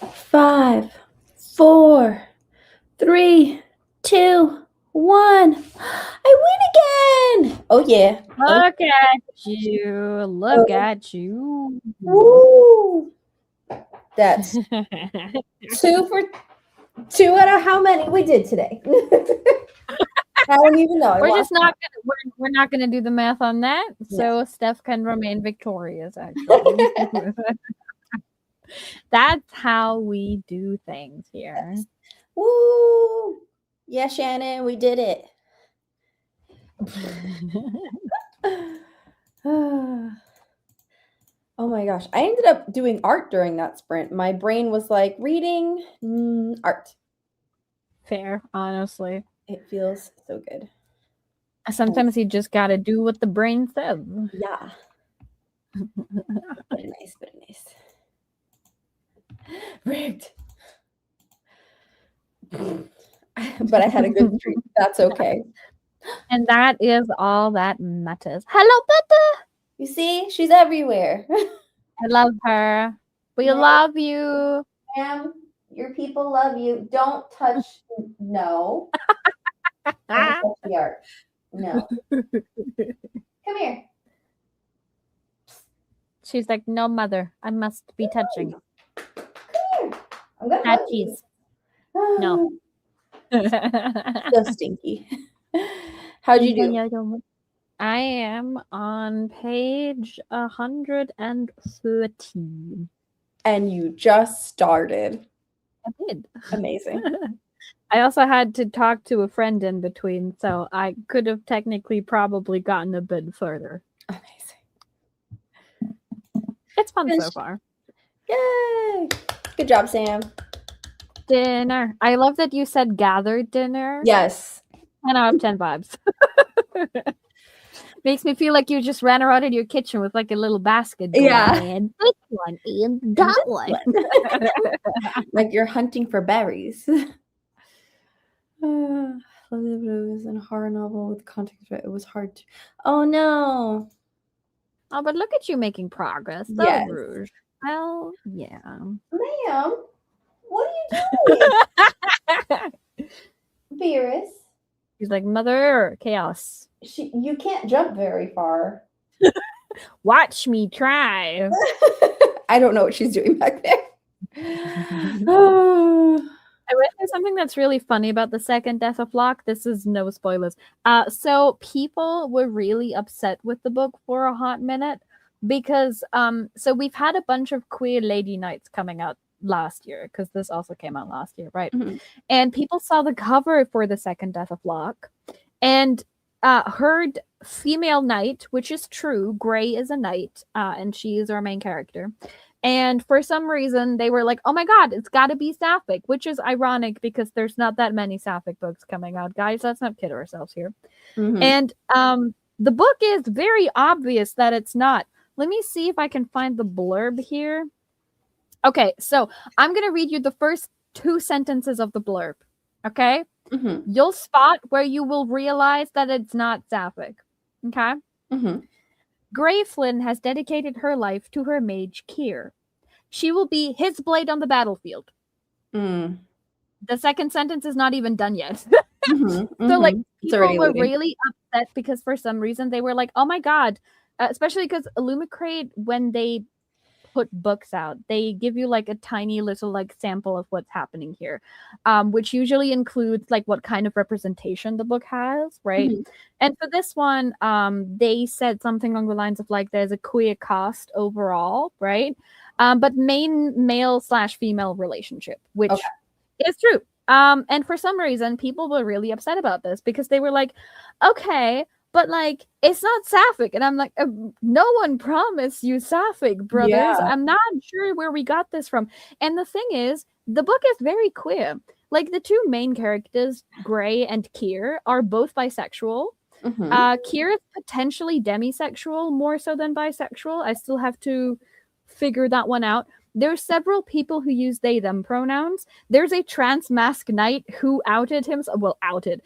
5, 4, 3, 2, 1. I win again. Oh yeah. Look at you. Look at you. Woo. That's 2 for 2 out of how many we did today. I don't even know. We're just not gonna we're not gonna do the math on that. So Steph can remain victorious, actually. That's how we do things here. Woo! Yeah, Shannon, we did it. Oh my gosh. I ended up doing art during that sprint. My brain was like, reading, art. Fair, honestly. It feels so good. Sometimes you just gotta do what the brain says. Yeah. Very nice, very nice. Rigged. But I had a good streak. That's okay. And that is all that matters. Hello, Betta! You see, she's everywhere. I love her. We love you. Ma'am, your people love you. Don't touch. No. Don't touch the art. No. Come here. She's like, no, mother. I must be touching. Come here. I'm gonna hug you. Touchies. No. So stinky. How'd you do? I am on page 113. And you just started. I did. Amazing. I also had to talk to a friend in between, so I could have technically probably gotten a bit further. Amazing. It's fun so far. Yay! Good job, Sam. Dinner. I love that you said gathered dinner. Yes. 10 out of 10 vibes. Makes me feel like you just ran around in your kitchen with like a little basket. Yeah. And this one and that one. Like you're hunting for berries. It was in a horror novel with context. It was hard to. Oh no. Oh, but look at you making progress. So Yes. Rouge. Well, yeah. Ma'am, what are you doing? Beerus. He's like, mother, chaos. You can't jump very far. Watch me try. I don't know what she's doing back there. I read there's something that's really funny about the second Death of Locke. This is no spoilers. So people were really upset with the book for a hot minute because so we've had a bunch of queer lady knights coming out last year because this also came out last year, right? Mm-hmm. And people saw the cover for the second Death of Locke and heard female knight, which is true. Gray is a knight, and she is our main character. And for some reason, they were like, oh my god, it's got to be sapphic, which is ironic because there's not that many sapphic books coming out, guys. Let's not kid ourselves here. Mm-hmm. And the book is very obvious that it's not. Let me see if I can find the blurb here. Okay, so I'm going to read you the first 2 sentences of the blurb, okay? Mm-hmm. You'll spot where you will realize that it's not sapphic, okay? Mm-hmm. Gray Flynn has dedicated her life to her mage, Kier. She will be his blade on the battlefield. Mm. The second sentence is not even done yet. Mm-hmm. So, like, It's people already were waiting. really upset because for some reason they were like, oh my god, especially because Illumicrate, when they put books out, they give you like a tiny little like sample of what's happening here, which usually includes like what kind of representation the book has, right? Mm-hmm. And for this one, they said something along the lines of like there's a queer cast overall, right? But main male/female relationship, which is true. And for some reason, people were really upset about this because they were like, okay, but like it's not sapphic, and I'm like, no one promised you sapphic, brothers. Yeah. I'm not sure where we got this from. And the thing is, the book is very queer. Like the 2 main characters, Gray and Kier, are both bisexual. Mm-hmm. Kier is potentially demisexual more so than bisexual. I still have to figure that one out. There's several people who use they them pronouns. There's a trans mask knight who outed himself outed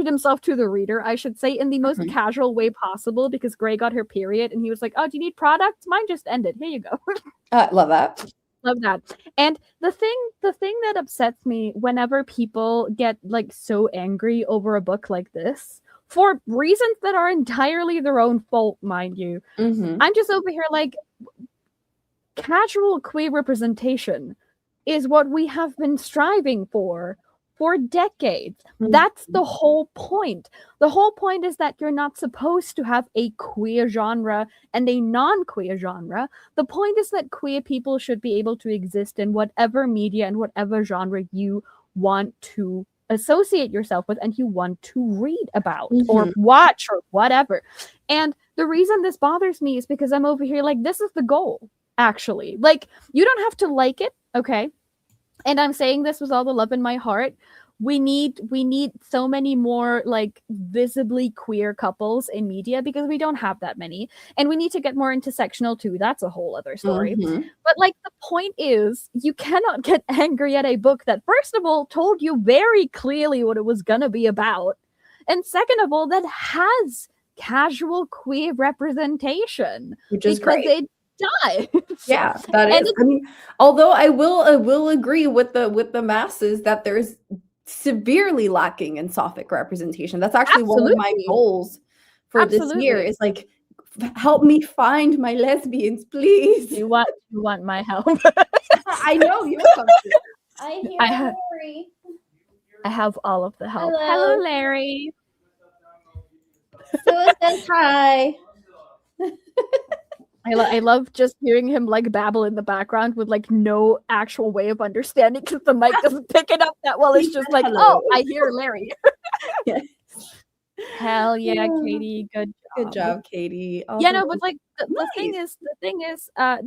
himself to the reader, I should say, in the most casual way possible because Gray got her period and he was like, oh, do you need products? Mine just ended. Here you go. Love that. Love that. And the thing that upsets me whenever people get like so angry over a book like this, for reasons that are entirely their own fault, mind you, Mhm. I'm just over here like, casual queer representation is what we have been striving for decades. That's the whole point. The whole point is that you're not supposed to have a queer genre and a non-queer genre. The point is that queer people should be able to exist in whatever media and whatever genre you want to associate yourself with and you want to read about or watch or whatever. And the reason this bothers me is because I'm over here like, this is the goal, actually. Like, you don't have to like it, okay? And I'm saying this with all the love in my heart. We need so many more like visibly queer couples in media because we don't have that many, and we need to get more intersectional too. That's a whole other story. But like, the point is, you cannot get angry at a book that, first of all, told you very clearly what it was gonna be about, and second of all, that has casual queer representation, which is because great. it does. Yeah, that And is. I mean, although I will agree with the masses that there's severely lacking in Sapphic representation. That's actually one of my Absolutely. goals for this year. Absolutely. Is like, help me find my lesbians, please. You want my help? I know you're something. I hear Larry. I have all of the help. Hello. Hello, Larry. So it says hi. I love just hearing him like babble in the background with like no actual way of understanding because the mic doesn't pick it up that well. It's just like, Hello. oh, I hear Larry. Yes. Hell yeah, Katie. Good job, Katie. Yeah, no, but like the thing is,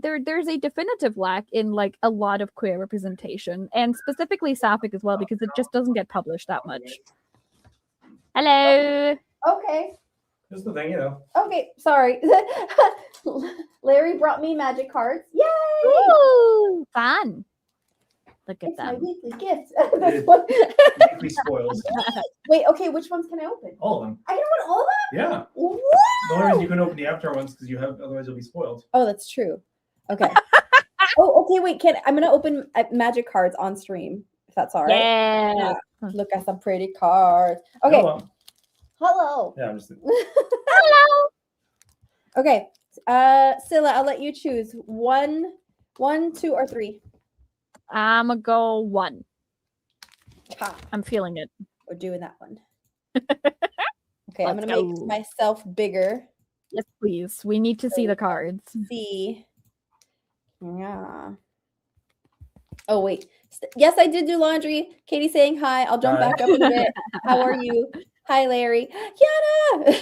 there's a definitive lack in like a lot of queer representation, and specifically Sapphic as well, because it just doesn't get published that much. Hello. Okay. Just the thing, you know. Okay, sorry. Larry brought me magic cards. Yay! Ooh, fun. Look at It's my them. weekly gift. This one. Weekly spoils. Wait, okay, which ones can I open? All of them. I can open all of Yeah. them? The only reason Wow! you couldn't open the Avatar ones because otherwise you'll be spoiled. Oh, that's true. Okay. Oh, okay, wait, I'm gonna open magic cards on stream, if that's all right. Yeah. Look at some pretty cards. Okay. Hello. Yeah, I'm just. Hello. Okay. Scylla, I'll let you choose. One, 2, or 3. I'ma go 1. Ha, I'm feeling it. we're doing that one. Okay, I'm Let's gonna make go. myself bigger. Yes, please. We need to see the cards. See. Yeah. Oh, wait. Yes, I did do laundry. Katie saying hi. I'll jump Hi. back up in a bit. How are you? Hi, Larry. Yana!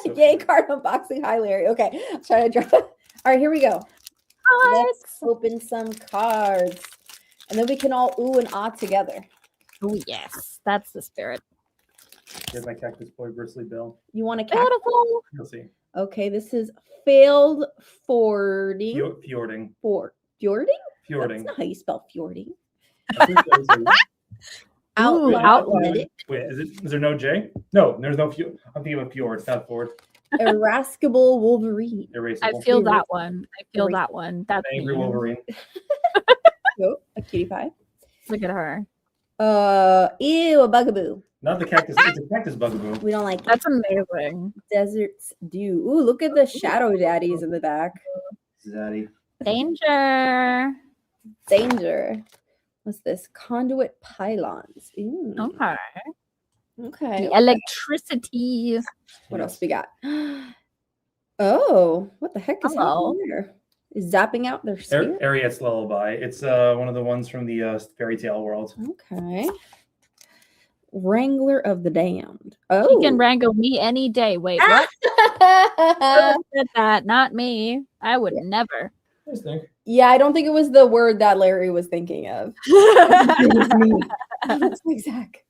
So Yay, cute. card unboxing. Hi, Larry. Okay, I'm trying to drop it. All right, here we go. Let's Cards. open some cards. And then we can all ooh and ah together. Oh yes, that's the spirit. Here's my cactus boy, Bristly Bill. You want to catch? Beautiful. You'll see. Okay, this is failed fording. Fjording. Fjording? Fjording. That's not how you spell fjording. Ooh, Outlet. Wait, is there no J? No, there's no fjord. I'm thinking of fjord, it's not ford. Irascible Wolverine. Erasable. I feel that one. I feel that one. That's Angry me. Wolverine. Oh, a cutie pie. Look at her. Ew, a bugaboo. Not the cactus. It's a cactus bugaboo. We don't like That's amazing. deserts dew. Ooh, look at the shadow daddies in the back. Zaddy. Danger. Danger. What's this? Conduit pylons. Ooh, Okay. okay. The electricity. What else we got? Oh, what the heck is Hello. happening there? Is zapping out their spirit? Ariet's Lullaby. It's one of the ones from the fairy tale world. Okay. Wrangler of the Damned. Oh. He can wrangle me any day. Wait, what? Who said that? Not me. I would never. I think. Yeah, I don't think it was the word that Larry was thinking of. Looks like Zach.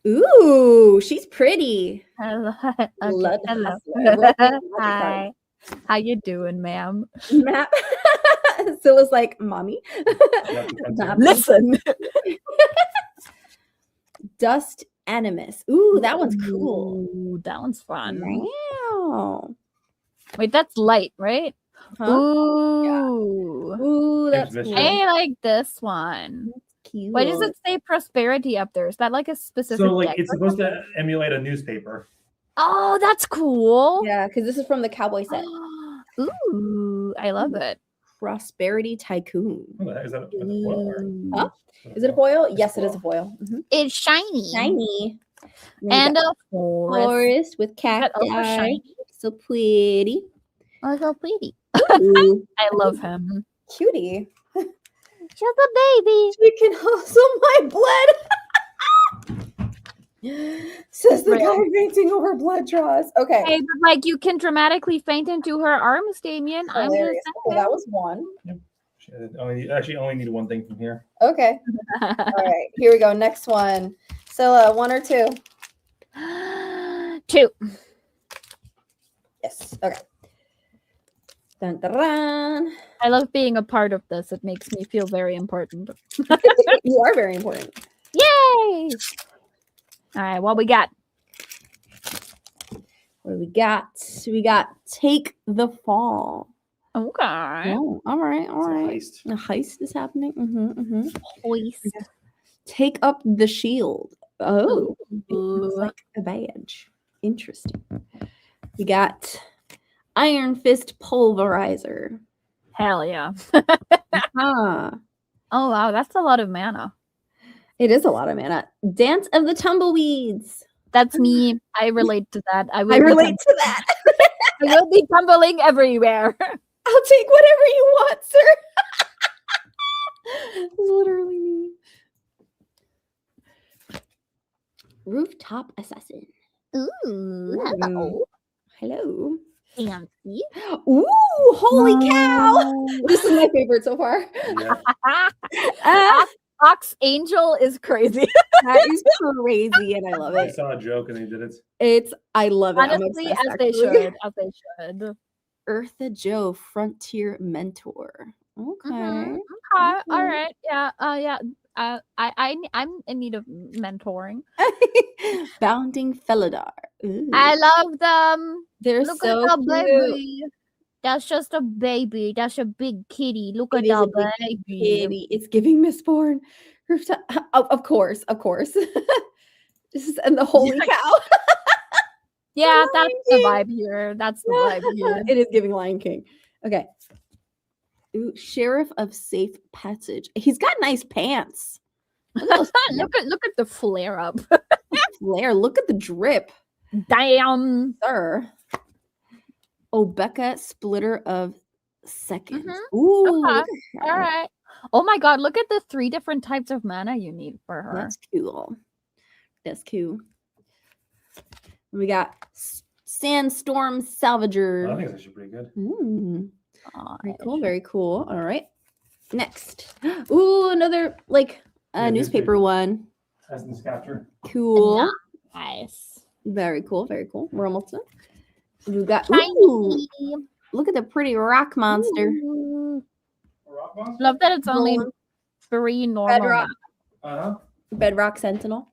Ooh, she's pretty. Hello. Blood Hello. hustler. Hi. How you doing, ma'am? Matt. Scylla's like, mommy. Not Listen. Dust Animus. Ooh, that one's cool. Ooh, that one's fun. Wow. Wait, that's light, right? Huh? Ooh. Ooh, that's There's cool. Mission. I like this one. Cute. Why does it say prosperity up there? Is that like a specific So like deck it's or supposed something? to emulate a newspaper. Oh, that's cool. Yeah, because this is from the cowboy set. Ooh, I love it. Prosperity Tycoon. What the heck is that? A foil or- Huh? Is it a foil? It's Yes, it is foil. a foil. Mhm. It's shiny. Shiny. And a a forest. forest with That also cacti. shiny. So pretty. Oh, so pretty. Ooh, I love him. cutie. Just a baby. She can hustle my blood. Says the Right. guy fainting over blood draws. Okay. Hey, but like you can dramatically faint into her arms, Damien. I'm just Hilarious. Okay, that was one. Actually, only need one thing from here. Okay. All right. Here we go. Next one. So, 1 or 2? saying. 2. Yes. Okay. Dun, dun, dun. I love being a part of this. It makes me feel very important. You are very important. Yay! All right, what we got? What do we got? We got Take the Fall. Okay. Oh, all right. All right. It's A heist is happening. Hoist. Take up the shield. Oh, it looks Ooh. like a badge. Interesting. We got Iron Fist Pulverizer. Hell yeah. Ah, Oh wow, that's a lot of mana. it is a lot of mana. Dance of the Tumbleweeds. That's me. I relate to that. I I relate to that. I will be tumbling everywhere. I'll take whatever you want, sir. Literally me. Rooftop Assassin. Ooh, hello. Hello. fancy. Ooh, holy cow. This is my favorite so far. Yeah. Ah, Ox Angel is crazy. that is crazy and I love I it. saw a joke and they did it. I love it. I'm Honestly, obsessed, as they actually. should. As they should. Eartha Joe, Frontier Mentor. Okay. Mhm. Okay. All right. Yeah. Yeah. I'm in need of mentoring. Bounding Felidar. Ooh. I love them. They're Look so at the cute. baby. That's just a baby. That's a big kitty. Look It at is a the big baby. kitty. It's giving Mistborn. Rooftop. Of course. This is and the holy cow. Yeah, Lion that's the King. vibe here. That's the vibe here. It is giving Lion King. Okay. Ooh, Sheriff of Safe Passage. He's got nice pants. Look at those look at the flare up. flare. Look at the drip, Damn. sir. Oh, Becca, Splitter of Seconds. Mhm. Ooh, Okay. look at her. All right. Oh my god, look at the 3 different types of mana you need for her. That's cool. That's cool. We got Sandstorm Salvager. I think it's actually pretty good. Aw, Very cool. Very cool. All right. Next. Ooh, another like Yeah, newspaper newspaper. one. Essence capture. Cool. nice. Very cool. Very cool. We're almost done. We got ooh, Shiny. look at the pretty rock monster. Ooh. Rock monster? Love that it's only Rolling 3 normal. Bedrock. Uh-huh. Bedrock Sentinel.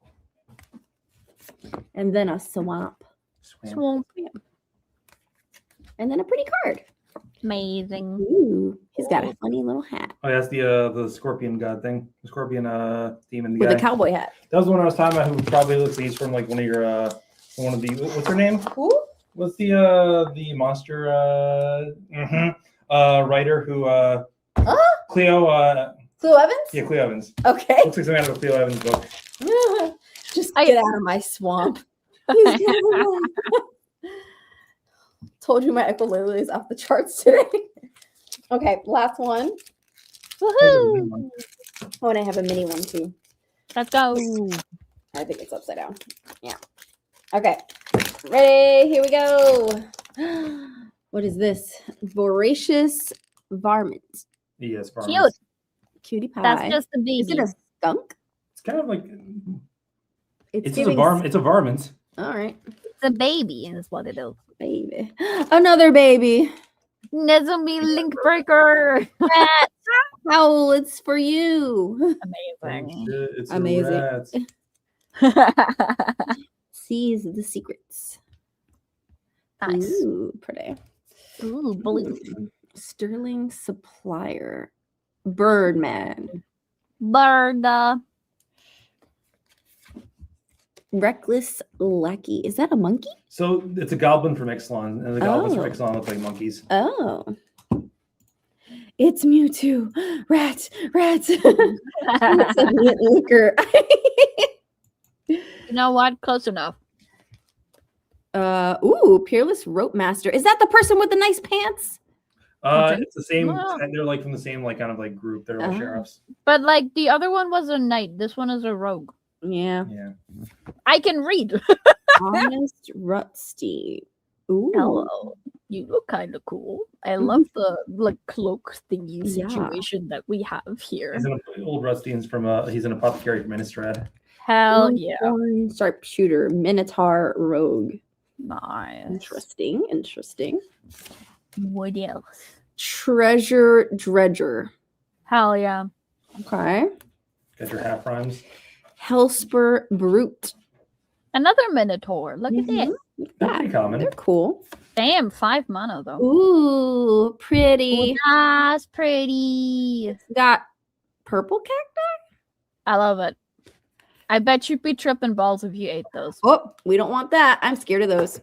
And then a swamp. Swam. Swamp. And then a pretty card. Amazing. Ooh, he's got a funny little hat Oh, that's the scorpion god thing. The scorpion demon with guy. a cowboy hat. That was the one I was talking about who probably looks like he's from like one of your one of the what's her name? Who? What's the monster writer who Cleo Cleo Evans? yeah, Cleo Evans. Okay. Looks like something out of a Cleo Evans book. Just I- get out of my swamp. He's getting away. Told you my ukulele is off the charts today. Okay, last one. Woohoo! Oh, and I have a mini one too. Let's go. I think it's upside down. Yeah. Okay. Ready? Here we go. What is this? Voracious Varmint. Yes, farmers. Cute. Cutie pie. That's just the baby. Is it a skunk? It's kind of like it's just a giving varmint. It's a varmint. All right, It's a baby, is what it is. baby. Another baby. Nezumi Link Breaker. Rat. Howl, it's for you. Amazing. Shit, it's Amazing. A rat. Seize the secrets. Nice. Ooh, pretty. Ooh, blue. Sterling Supplier. Birdman. Bird. Reckless Lackey. Is that a monkey? So it's a goblin from Ixalan, and the goblins Oh. from Ixalan look like monkeys. Oh. It's Mewtwo. Rats. Rats. It's a mutant liquor. You know what? Close enough. Ooh, Peerless Rope Master. Is that the person with the nice pants? It's the same. Wow. They're like from the same like kind of like group. They're all Oh. sheriffs. But like the other one was a knight. This one is a rogue. Yeah. Yeah. I can read. Honest Rusty. Ooh. Hello. You look kind of cool. I love the like cloak thingy Yeah. situation that we have here. He's an old Rustian's from he's an apothecary from Innistrad. Hell yeah. Unicorn Sharpshooter. Minotaur Rogue. Nice. Interesting. Interesting. What else? Treasure Dredger. Hell yeah. Okay. Got your half rhymes. Hellspur Brute. Another Minotaur. Look at Mhm. this. They're pretty common. They're cool. Damn, 5 mana though. Ooh, pretty. That's pretty. It's got purple cacti. I love it. I bet you'd be tripping balls if you ate those. Oh, we don't want that. I'm scared of those.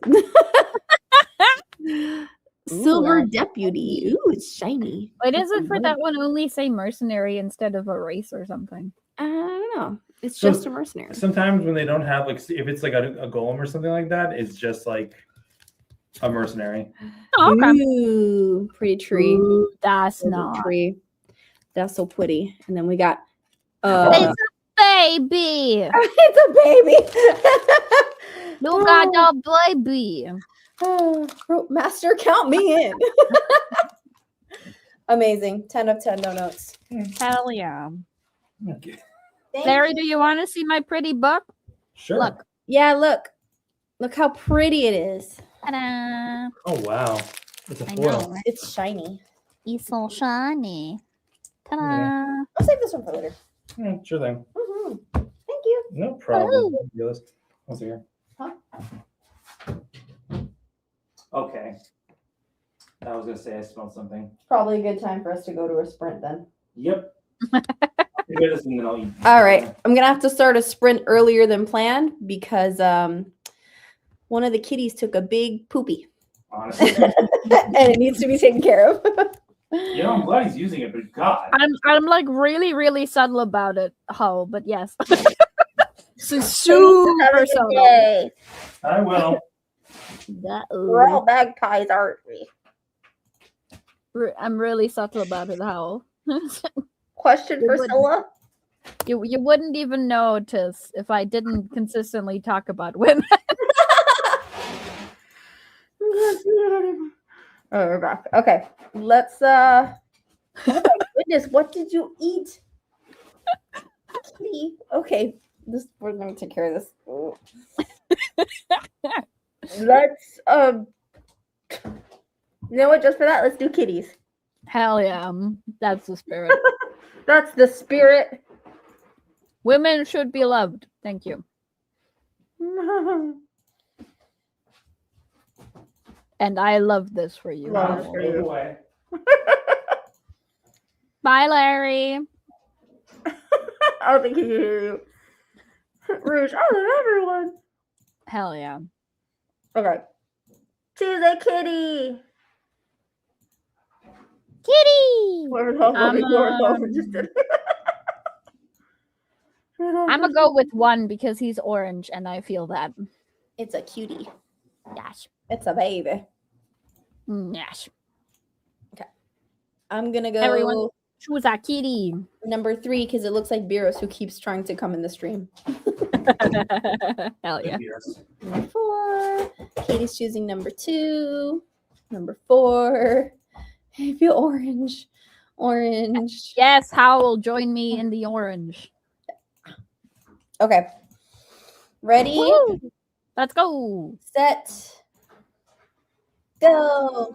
Silver that's Deputy. Ooh, it's shiny. Why does it for that one only say mercenary instead of a race or something? I don't know. It's So- just a mercenary. Sometimes when they don't have like if it's like a golem or something like that, it's just like a mercenary. Oh, okay. Ooh, pretty tree. Ooh, that's Silver not. tree. That's so pretty. And then we got It's a baby. it's a baby. You got a baby. Rope Master, count me in. Amazing. 10 of 10, no notes. Hell yeah. Okay. Thank Larry, you. do you want to see my pretty book? Sure. Look. Yeah, look. Look how pretty it is. Ta-da. Oh wow. It's a I foil. know. It's shiny. It's so shiny. Ta-da. I'll save this one for later. Yeah, sure thing. Thank you. No problem. Let's see here. Huh? Okay. I was gonna say I smelled something. Probably a good time for us to go to a sprint then. Yep. Maybe this and then I'll eat. All right. I'm gonna have to start a sprint earlier than planned because one of the kitties took a big poopy. Honestly. And it needs to be taken care of. You know, I'm glad he's using it, but God. I'm like really subtle about it, Ho, but yes. So super subtle. Yay. I will. We're all magpies, aren't we? I'm really subtle about it, Ho. Question for Scylla? You wouldn't even notice if I didn't consistently talk about women. Oh, we're back. Okay. Let's oh my goodness, what did you eat? Kitty. Okay. We're gonna take care of this. Let's you know what, just for that, let's do kitties. Hell yeah. That's the spirit. That's the spirit. Women should be loved. Thank you. And I love this for you. Love Ho. for Take it you. away. Bye, Larry. I don't think he can hear you. Rouge, I love everyone. Hell yeah. Okay. She's a kitty. Kitty! Whoever the hell I'm, whoever just did. I'm gonna go with 1 because he's orange and I feel that. It's a cutie. Yes. It's a baby. Yes. I'm gonna go Everyone- Choose a kitty. number 3 because it looks like Beerus who keeps trying to come in the stream. Hell yeah. Yes. Number 4. Katie's choosing number 2. Number 4. I feel orange. Orange. Yes, Howl, join me in the orange. Okay. Ready? Woo! Let's go. Set. Go.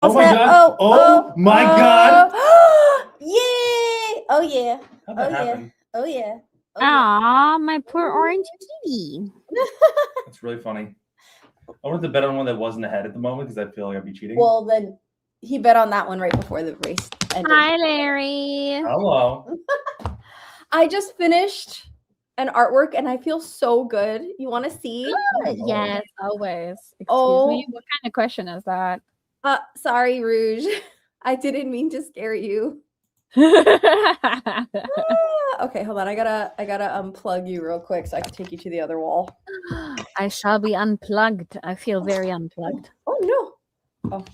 Oh my god! Oh my god! Yay! Oh yeah! How'd that happen? Oh yeah! Aw, my poor orange kitty. That's really funny. I wanted to bet on one that wasn't ahead at the moment because I feel like I'd be cheating. Well, then he bet on that one right before the race ended. Hi, Larry. Hello. I just finished an artwork and I feel so good. You want to see? Yes, always. Excuse Oh. me. What kind of question is that? Sorry, Rouge. I didn't mean to scare you. Okay, hold on. I gotta unplug you real quick so I can take you to the other wall. I shall be unplugged. I feel very unplugged. Oh no. Oh.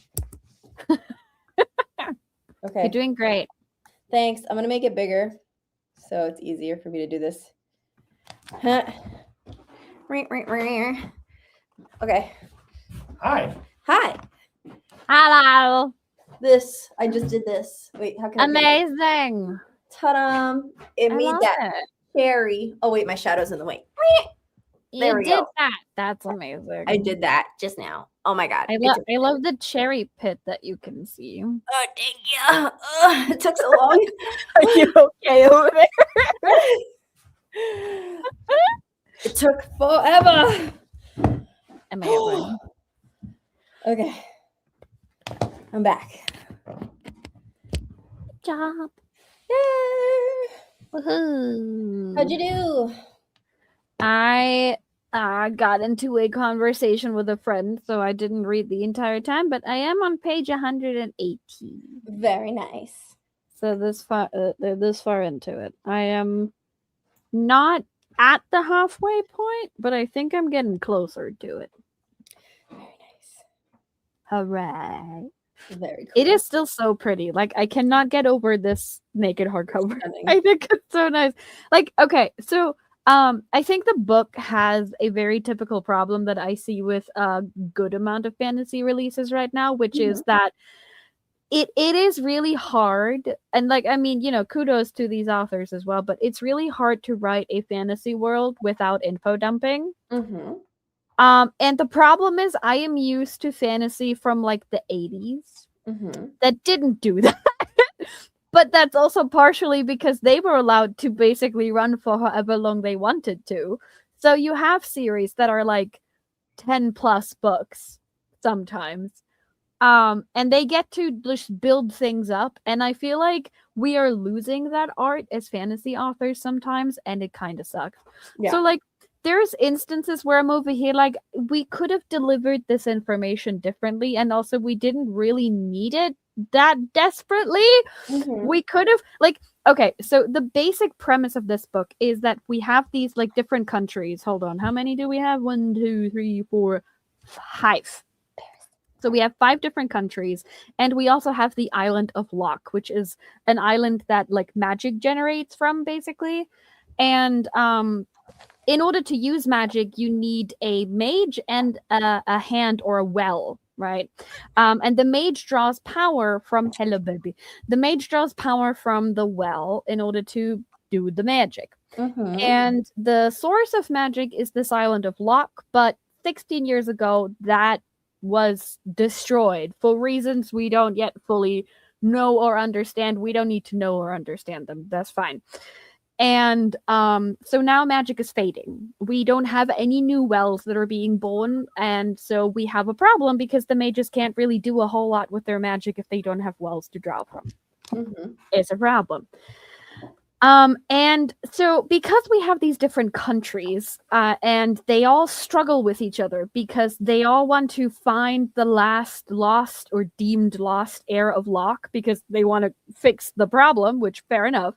Okay. You're doing great. Thanks. I'm gonna make it bigger so it's easier for me to do this. Okay. Hi. Hi. Hello. I just did this. Wait, how can I do it? Amazing. Ta-da! It I made love that it. cherry. Oh wait, my shadow's in the way. There You we did go. that. That's amazing. I did that just now. Oh my god. I love the cherry pit that you can see. Oh, thank you. It took so long. Are you okay over there? It took forever. Amazing. Okay. I'm back. Good job. Yay. Woohoo. How'd you do? I got into a conversation with a friend, so I didn't read the entire time, but I am on page 118. Very nice. So this far into it. I am not at the halfway point, but I think I'm getting closer to it. Very nice. Hooray. Very cool. It is still so pretty. Like, I cannot get over this naked hardcover. Stunning. I think it's so nice. Like, okay, so I think the book has a very typical problem that I see with a good amount of fantasy releases right now, which is that it is really hard. And like, I mean, you know, kudos to these authors as well, but it's really hard to write a fantasy world without info dumping. Mm-hmm. And the problem is I am used to fantasy from like the 80s that didn't do that. But that's also partially because they were allowed to basically run for however long they wanted to. So you have series that are like 10 plus books sometimes. And they get to just build things up. And I feel like we are losing that art as fantasy authors sometimes, and it kind of sucks. Yeah. So like there's instances where I'm over here like we could have delivered this information differently, and also we didn't really need it that desperately. We could have like, okay, so the basic premise of this book is that we have these like different countries. Hold on, how many do we have? 1, 2, 3, 4, 5. So we have 5 different countries, and we also have the island of Locke, which is an island that like magic generates from basically. And in order to use magic, you need a mage and a hand or a well, right? And the mage draws power from hello baby. The mage draws power from the well in order to do the magic. And the source of magic is this island of Locke, but 16 years ago that was destroyed for reasons we don't yet fully know or understand. We don't need to know or understand them. That's fine. And so now magic is fading. We don't have any new wells that are being born, and so we have a problem because the mages can't really do a whole lot with their magic if they don't have wells to draw from. It's a problem. And so because we have these different countries, and they all struggle with each other because they all want to find the last lost or deemed lost heir of Locke because they want to fix the problem, which fair enough.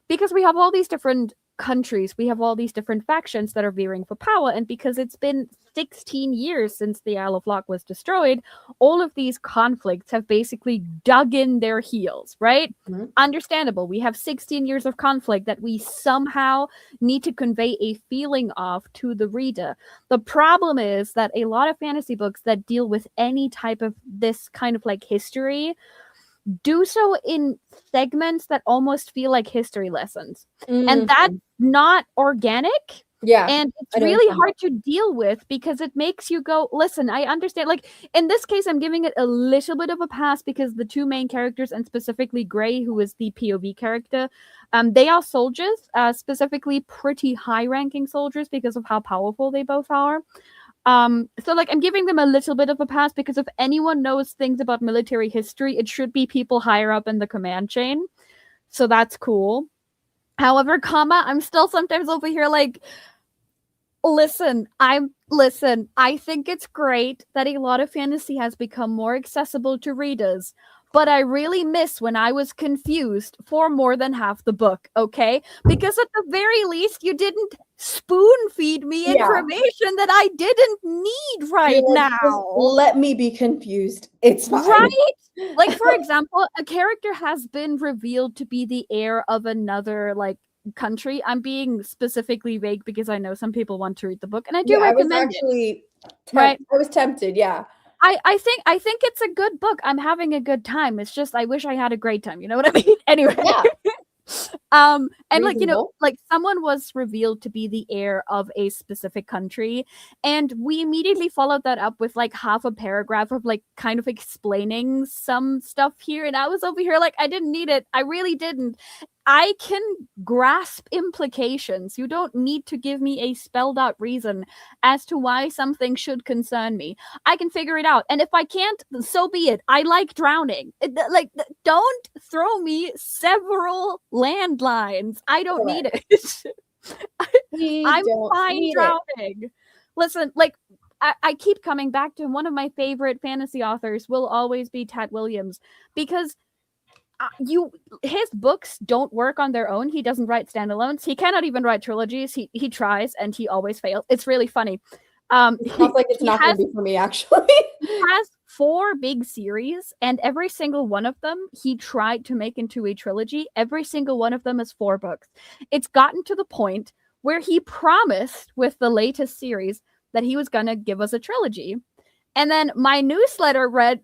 Because we have all these different countries, we have all these different factions that are veering for power, and because it's been 16 years since the Isle of Locke was destroyed, all of these conflicts have basically dug in their heels, right? Understandable. We have 16 years of conflict that we somehow need to convey a feeling of to the reader. The problem is that a lot of fantasy books that deal with any type of this kind of like history do so in segments that almost feel like history lessons. And that's not organic. Yeah. And it's I know really what you're hard to deal with because it makes you go, listen, I understand. Like in this case, I'm giving it a little bit of a pass because the two main characters, and specifically Gray, who is the POV character, they are soldiers, specifically pretty high-ranking soldiers because of how powerful they both are. So like I'm giving them a little bit of a pass because if anyone knows things about military history, it should be people higher up in the command chain. So that's cool. However, I'm still sometimes over here like, listen, I think it's great that a lot of fantasy has become more accessible to readers, but I really miss when I was confused for more than half the book, okay? Because at the very least, you didn't spoon feed me Yeah. information that I didn't need right You're like, "Just now. let me be confused. It's fine." Right? Like, for example, a character has been revealed to be the heir of another, like, country. I'm being specifically vague because I know some people want to read the book, and I do Yeah, I was recommend it. actually Right. I was tempted, yeah. I think it's a good book. I'm having a good time. It's just I wish I had a great time. You know what I mean? Anyway. Yeah. And like, you know, Reasonable. like someone was revealed to be the heir of a specific country, and we immediately followed that up with like half a paragraph of like kind of explaining some stuff here, and I was over here like I didn't need it. I really didn't. I can grasp implications. You don't need to give me a spelled out reason as to why something should concern me. I can figure it out. And if I can't, so be it. I like drowning. Don't throw me several landlines. I don't need it. I'm fine drowning. Listen, like, I keep coming back to one of my favorite fantasy authors will always be Tat Williams because his books don't work on their own. He doesn't write standalones. He cannot even write trilogies. He tries and he always fails. It's really funny. It sounds like it's not going to be for me, actually. He has 4 big series, and every single one of them he tried to make into a trilogy. Every single one of them is 4 books. It's gotten to the point where he promised with the latest series that he was going to give us a trilogy. And then my newsletter read,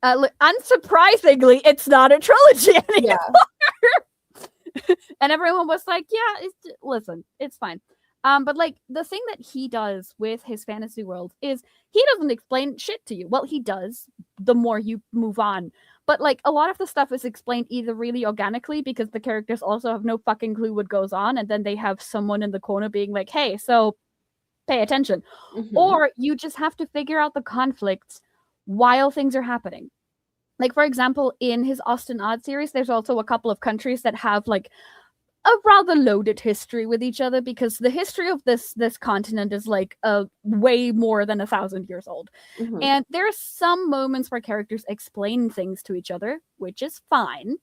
unsurprisingly, it's not a trilogy anymore. Yeah. And everyone was like, yeah, listen, it's fine. But like the thing that he does with his fantasy world is he doesn't explain shit to you. Well, he does the more you move on. But like a lot of the stuff is explained either really organically because the characters also have no fucking clue what goes on, and then they have someone in the corner being like, hey, so pay attention. Mhm. Or you just have to figure out the conflicts while things are happening. Like, for example, in his Austin Odd series, there's also a couple of countries that have like a rather loaded history with each other because the history of this continent is like way more than 1,000 years old. Mhm. And there are some moments where characters explain things to each other, which is fine.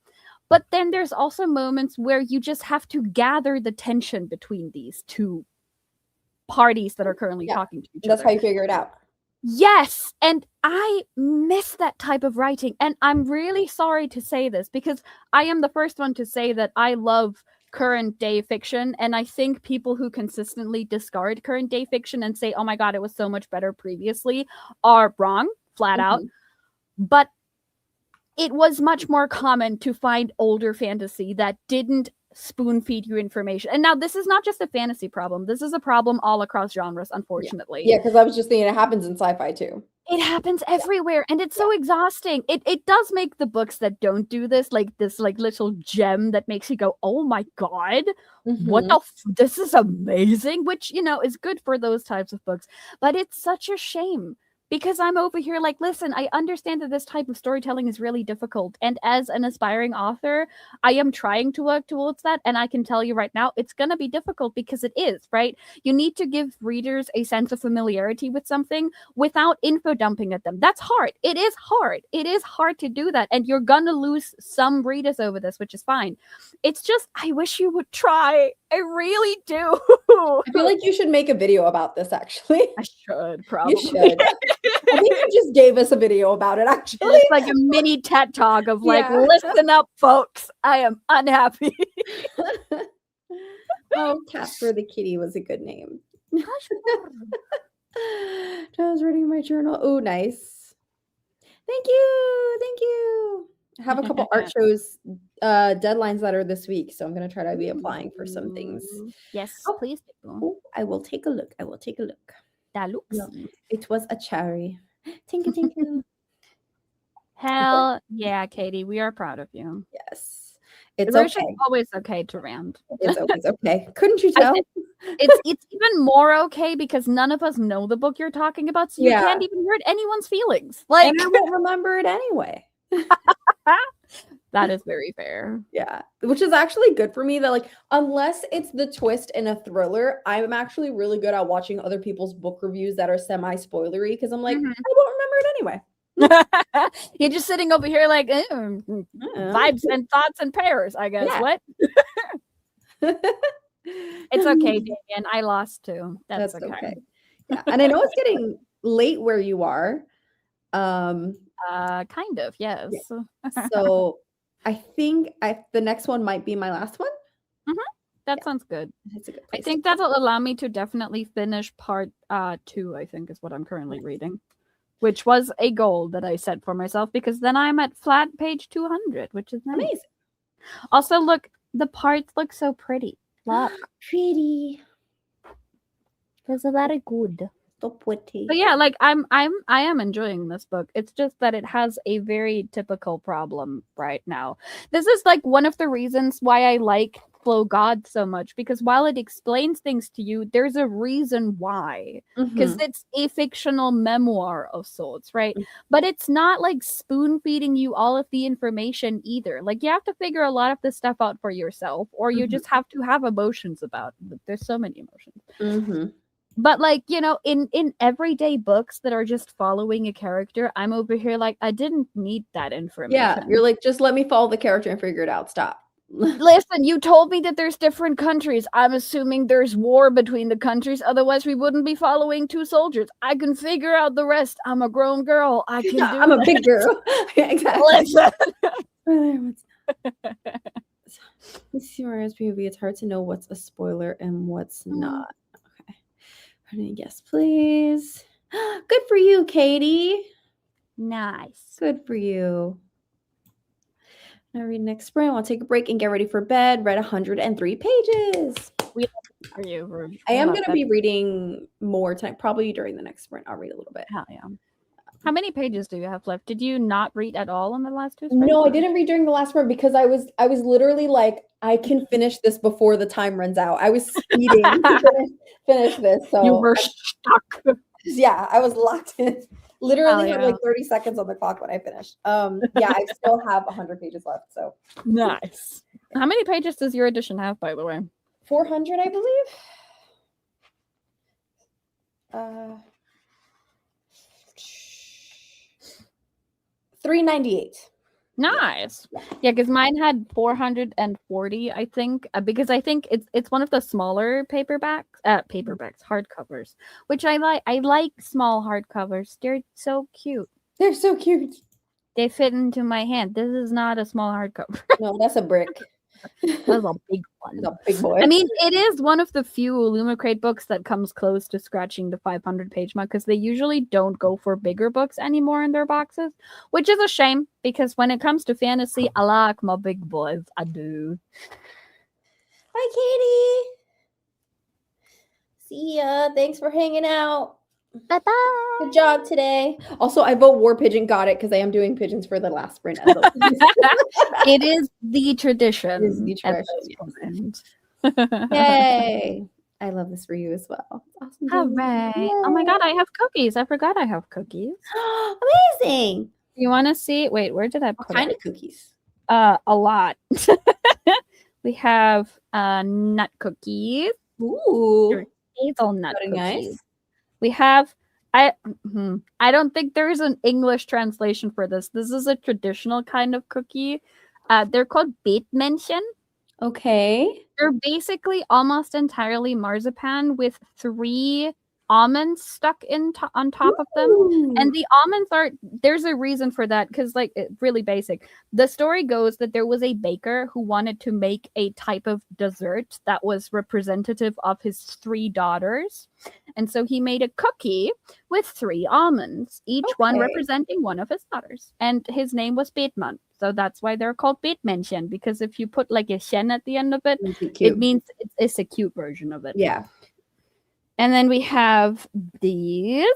But then there's also moments where you just have to gather the tension between these two parties that are currently talking to each That's other. how you figure it out. Yes, and I miss that type of writing. And I'm really sorry to say this because I am the first one to say that I love current day fiction, and I think people who consistently discard current day fiction and say, oh my god, it was so much better previously, are wrong, flat out. But it was much more common to find older fantasy that didn't spoon feed you information. And now this is not just a fantasy problem. This is a problem all across genres, unfortunately. Yeah, because I was just thinking it happens in sci-fi too. It happens everywhere, and it's so exhausting. It does make the books that don't do this like little gem that makes you go, oh my god, what the this is amazing, which, you know, is good for those types of books. But it's such a shame because I'm over here like, listen, I understand that this type of storytelling is really difficult, and as an aspiring author, I am trying to work towards that, and I can tell you right now, it's gonna be difficult because it is, right? You need to give readers a sense of familiarity with something without info dumping at them. That's hard. It is hard. It is hard to do that, and you're gonna lose some readers over this, which is fine. It's just, I wish you would try. I really do. I feel like you should make a video about this, actually. I should, probably. You should. I think you just gave us a video about it, actually. It's like a mini TED Talk of like, listen up, folks. I am unhappy. Oh, Casper the Kitty was a good name. I was reading my journal. Oh, nice. Thank you. Thank you. I have a couple art shows deadlines that are this week, so I'm gonna try to be applying for some things. Yes, Oh. please do. Oh, I will take a look. That looks. No, it was a cherry. Thank you. Hell yeah, Katie, we are proud of you. Yes, it's It's okay. always okay to rant. It's always okay. Couldn't you tell? It's even more okay because none of us know the book you're talking about, so you Yeah. can't even hurt anyone's feelings. Like, And I won't remember it anyway. that is very fair. Yeah, which is actually good for me that, like, unless it's the twist in a thriller, I'm actually really good at watching other people's book reviews that are semi-spoilery because I'm like, Mhm. I won't remember it anyway. You're just sitting over here like vibes and thoughts and pairs, I guess. Yeah. What? It's okay, Damien. I lost too. That's okay. Yeah, and I know it's getting late where you are. Kind of, yes. So I think the next one might be my last one. That sounds good. It's a good I place think to that'll allow me to definitely finish part 2, I think is what I'm currently reading. Which was a goal that I set for myself because then I'm at flat page 200, which is nice. Amazing. Also, look, the parts look so pretty. Look. Pretty. It's very good. So pretty. But yeah, like I am enjoying this book. It's just that it has a very typical problem right now. This is like one of the reasons why I like Flow God so much, because while it explains things to you, there's a reason why. Because it's a fictional memoir of sorts, right? But it's not like spoon feeding you all of the information either. Like you have to figure a lot of this stuff out for yourself, or you just have to have emotions about it. There's so many emotions. But like, you know, in everyday books that are just following a character, I'm over here like, I didn't need that information. Yeah, you're like, just let me follow the character and figure it out. Stop. Listen, you told me that there's different countries. I'm assuming there's war between the countries. Otherwise, we wouldn't be following 2 soldiers. I can figure out the rest. I'm a grown girl. I can do I'm a big girl. Exactly. Listen. Let's see where POV. It's hard to know what's a spoiler and what's not. Okay. Yes, please. Good for you, Katie. Nice. Good for you. Now read next spring. I'll take a break and get ready for bed. Read 103 pages. We love it for you. I am going to be reading more tonight. Probably during the next sprint, I'll read a little bit. Hell yeah. How many pages do you have left? Did you not read at all in the last 2 sprints? No, I didn't read during the last sprint because I was literally like, I can finish this before the time runs out. I was speeding to finish this. So you were stuck. Yeah, I was locked in. Literally had like 30 seconds on the clock when I finished. Yeah, I still have 100 pages left. So nice. How many pages does your edition have, by the way? 400, I believe. 398. Nice. Yeah, because mine had 440, I think, because I think it's one of the smaller hardcovers, which I like. I like small hardcovers. They're so cute. They're so cute. They fit into my hand. This is not a small hardcover. No, that's a brick. That's a big one. That's a big boy. I mean, it is one of the few Illumicrate books that comes close to scratching the 500-page mark because they usually don't go for bigger books anymore in their boxes, which is a shame because when it comes to fantasy, I like my big boys. I do. Hi, Katie. See ya. Thanks for hanging out. Bye-bye. Good job today. Also, I vote War Pigeon. Got it because I am doing pigeons for the last sprint. It is the tradition. It is the tradition. Yay. I love this for you as well. Awesome. Hooray. Oh my god, I have cookies. I forgot I have cookies. Amazing. You want to see? Wait, where did I put What kind of cookies? A lot. We have nut cookies. Ooh. Hazelnut Very cookies. nice. We have I don't think there is an English translation for this. This is a traditional kind of cookie. They're called Beetmännchen. Okay. They're basically almost entirely marzipan with 3 almonds stuck on top of them. And the almonds there's a reason for that because like really basic. The story goes that there was a baker who wanted to make a type of dessert that was representative of his 3 daughters. And so he made a cookie with 3 almonds, each one representing one of his daughters. And his name was Beetman. So that's why they're called Beetmännchen, because if you put like a shen at the end of it, Makes it it cute. means it's a cute version of it. Yeah. And then we have these.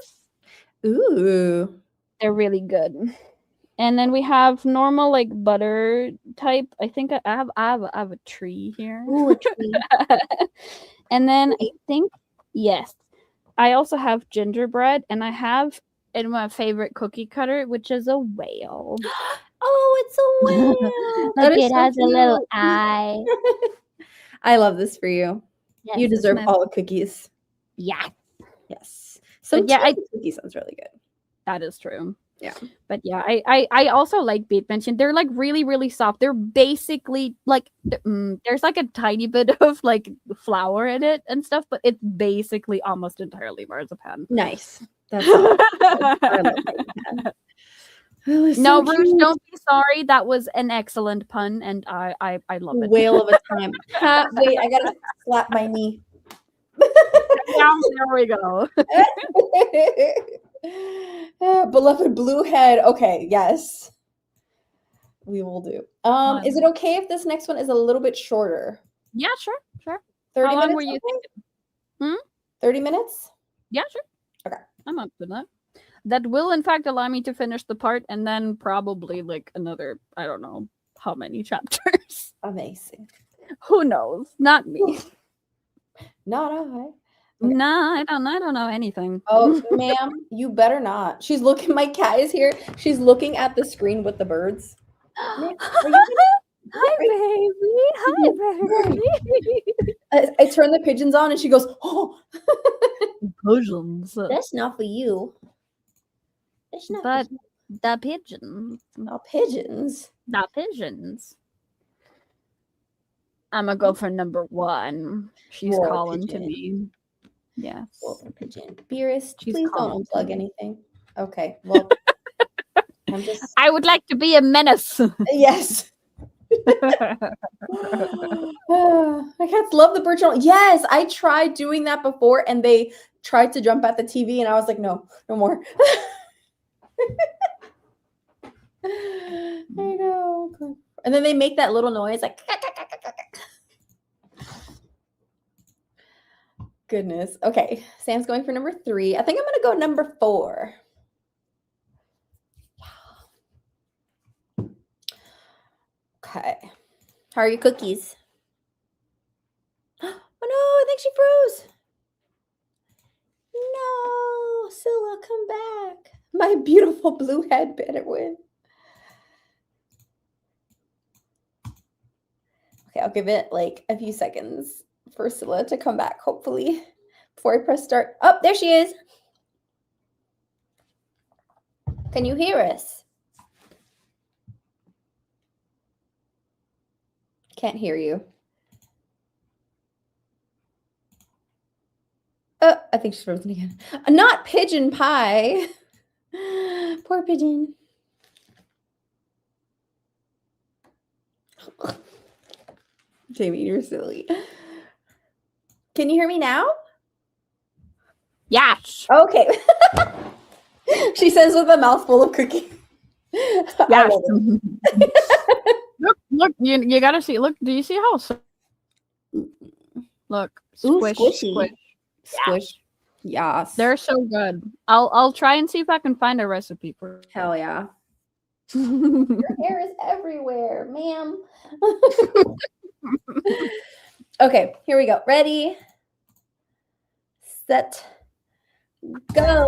Ooh. They're really good. And then we have normal like butter type. I think I have a tree here. Ooh, a tree. And then I think yes, I also have gingerbread, and I have in my favorite cookie cutter, which is a whale. Oh, it's a whale. That Look, is it so has a little cute. eye. I love this for you. Yes, You it's deserve my- all the cookies. Yeah, Yes. Some yeah, cookie sounds really good. that is true. Yeah. But yeah, I also like Beetmännchen. They're like really, really soft. They're basically like there's like a tiny bit of like flour in it and stuff, but it's basically almost entirely marzipan. Nice. That's awesome. I love marzipan. Oh, it's No, so Rouge, cute. don't be sorry. That was an excellent pun, and I love it. Whale of a time. Wait, I gotta slap my knee. There we go. Beloved blue head. Okay, yes. We will do. Is it okay if this next one is a little bit shorter? Yeah, sure. 30 How long minutes? were you thinking? 30 minutes? Yeah, sure. Okay. I'm up for that. That will, in fact, allow me to finish the part, and then probably like another, I don't know how many chapters. Amazing. Who knows? Not me. Not I. Okay. Nah, I don't know anything. Oh, ma'am, you better not. She's looking. My cat is here. She's looking at the screen with the birds. Ma'am, are you Hi, baby. Hi, baby. I turn the pigeons on, and she goes, "Oh, Pigeons. that's not for you. That's not But for you. the pigeons. Oh, pigeons." The pigeons. I'm gonna go for number 1. She's Roar calling to pigeon. me. Yes. Golden pigeon. Beerus, She's please calling don't to unplug me. anything. Okay, well, I'm just I would like to be a menace. yes. My cats love the bird channel. Yes, I tried doing that before, and they tried to jump at the TV, and I was like, no more. I know. And then they make that little noise like goodness. Okay, Sam's going for number 3. I think I'm gonna go number 4. Okay. How are your cookies? Oh no, I think she froze. No, Scylla, come back. My beautiful blue head better win. Okay, I'll give it like a few seconds for Scylla to come back, hopefully, before I press start. Oh, there she is. Can you hear us? Can't hear you. Oh, I think she's frozen again. Not pigeon pie. Poor pigeon. Jamie, you're silly. Can you hear me now? Yes. Okay. She says with a mouthful of cookie. I Yes. love it. Look, you gotta see. Look, do you see how? Look, Ooh, squish, squishy. squish. Squish. Yes. They're so good. I'll try and see if I can find a recipe for. Hell yeah. Your Your hair is everywhere, ma'am. Okay, here we go. Ready, set, go.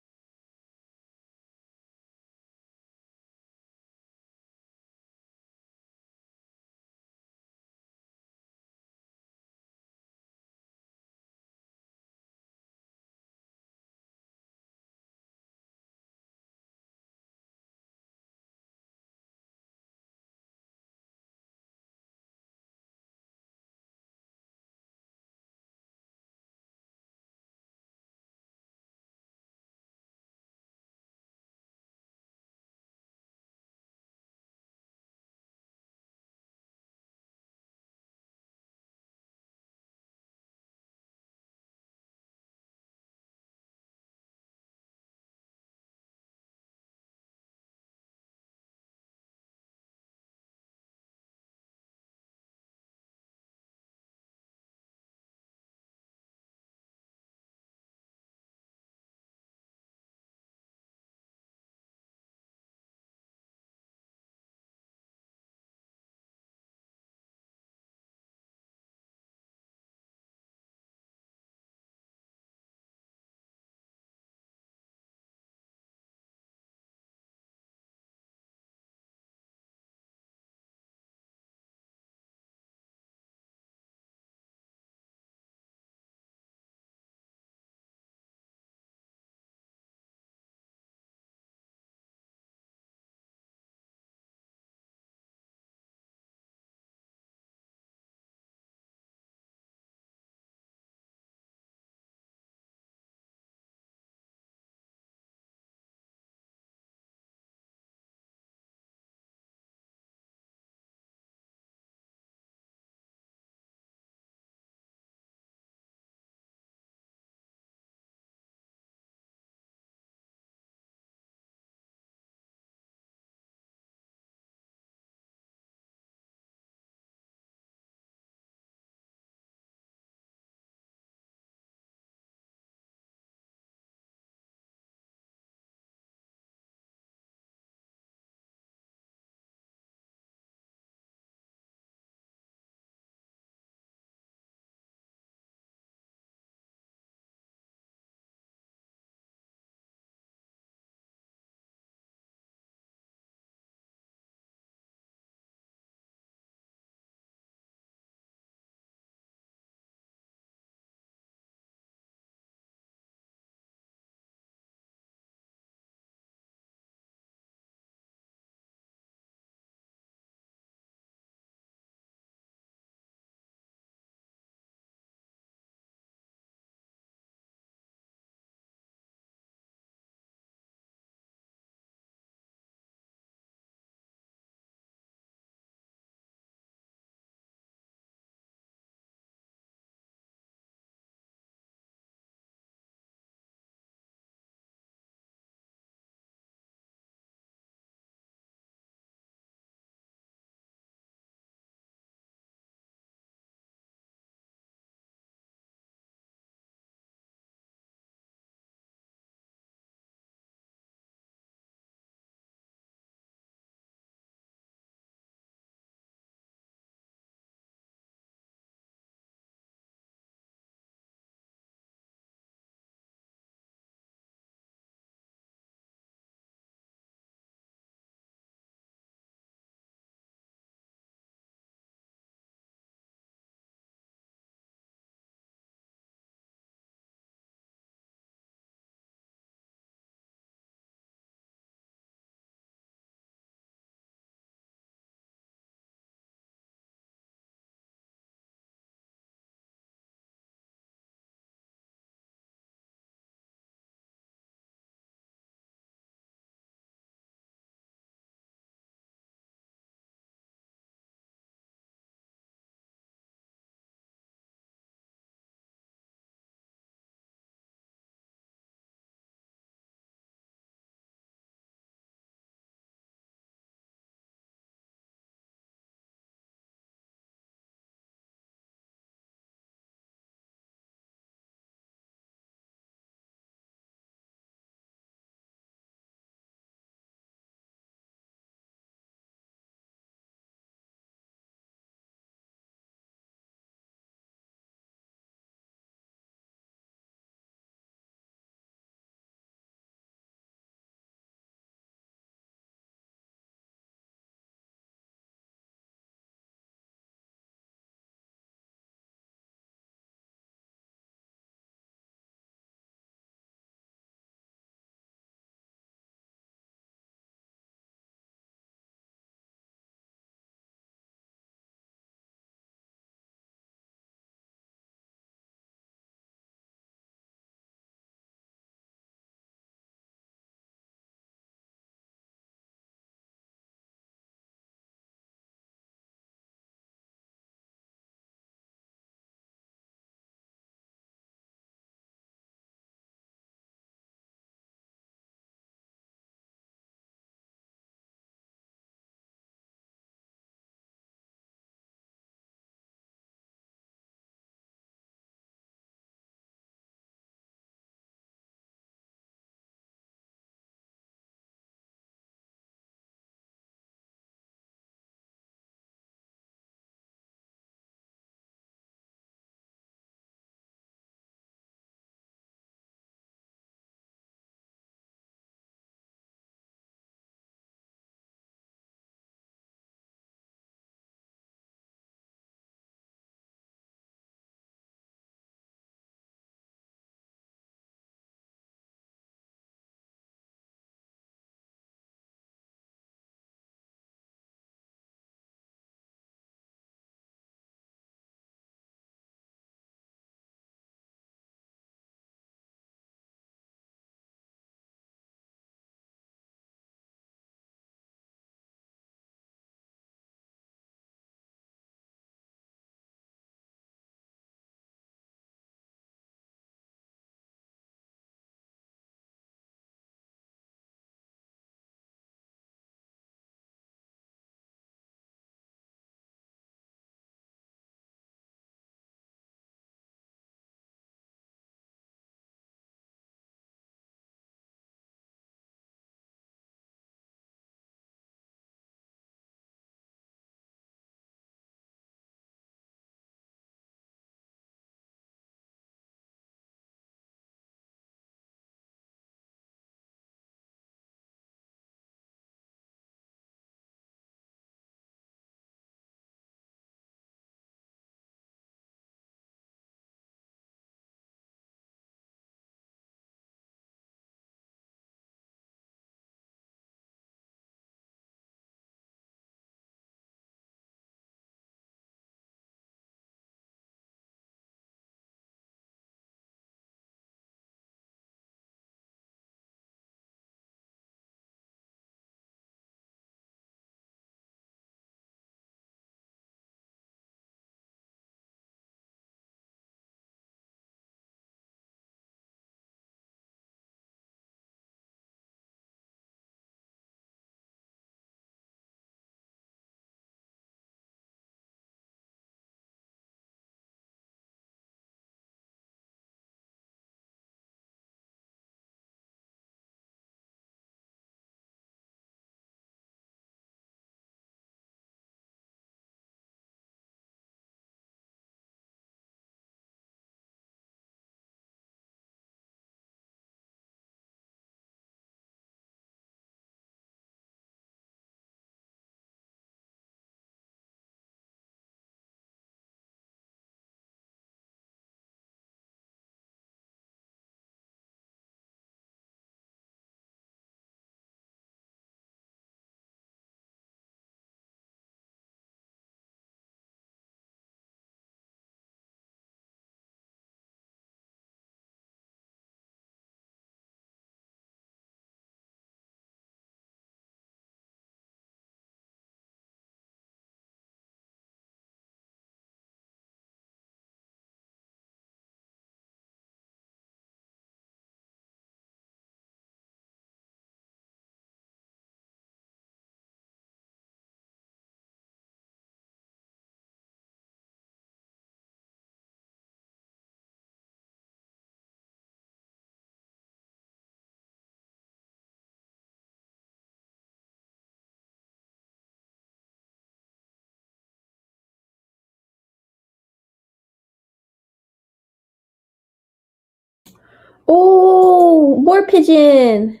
Oh, more pigeon.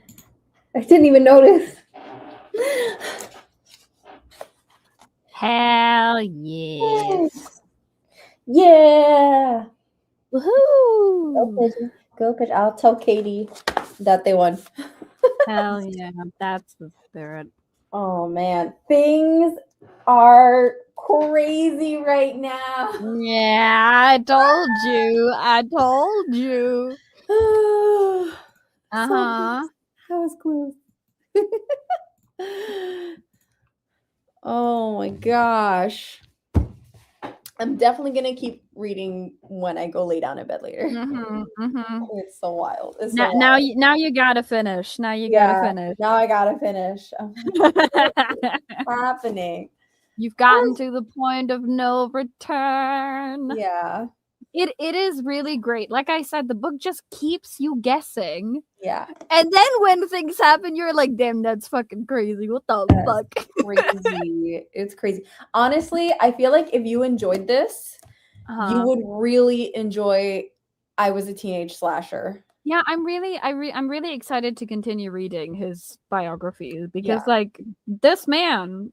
I didn't even notice. Hell yes. Yeah. Go Woohoo! pigeon. Go pigeon. I'll tell Katie that they won. Hell yeah, that's the spirit. Oh man, things are crazy right now. Yeah, I told you. I told you. Uh-huh. I was close. Oh my gosh. I'm definitely gonna keep reading when I go lay down in bed later. It's so wild. It's so Now wild. now you gotta finish. Now you Yeah, gotta finish. now I gotta finish. I'm like, what's happening? You've gotten to the point of no return. Yeah, It is really great. Like I said, the book just keeps you guessing. yeah. And then when things happen, you're like, damn, that's fucking crazy. What the Yes. fuck? Crazy. It's crazy. Honestly, I feel like if you enjoyed this, you would really enjoy I Was a Teenage Slasher. Yeah, I'm really excited to continue reading his biography because Yeah. like this man,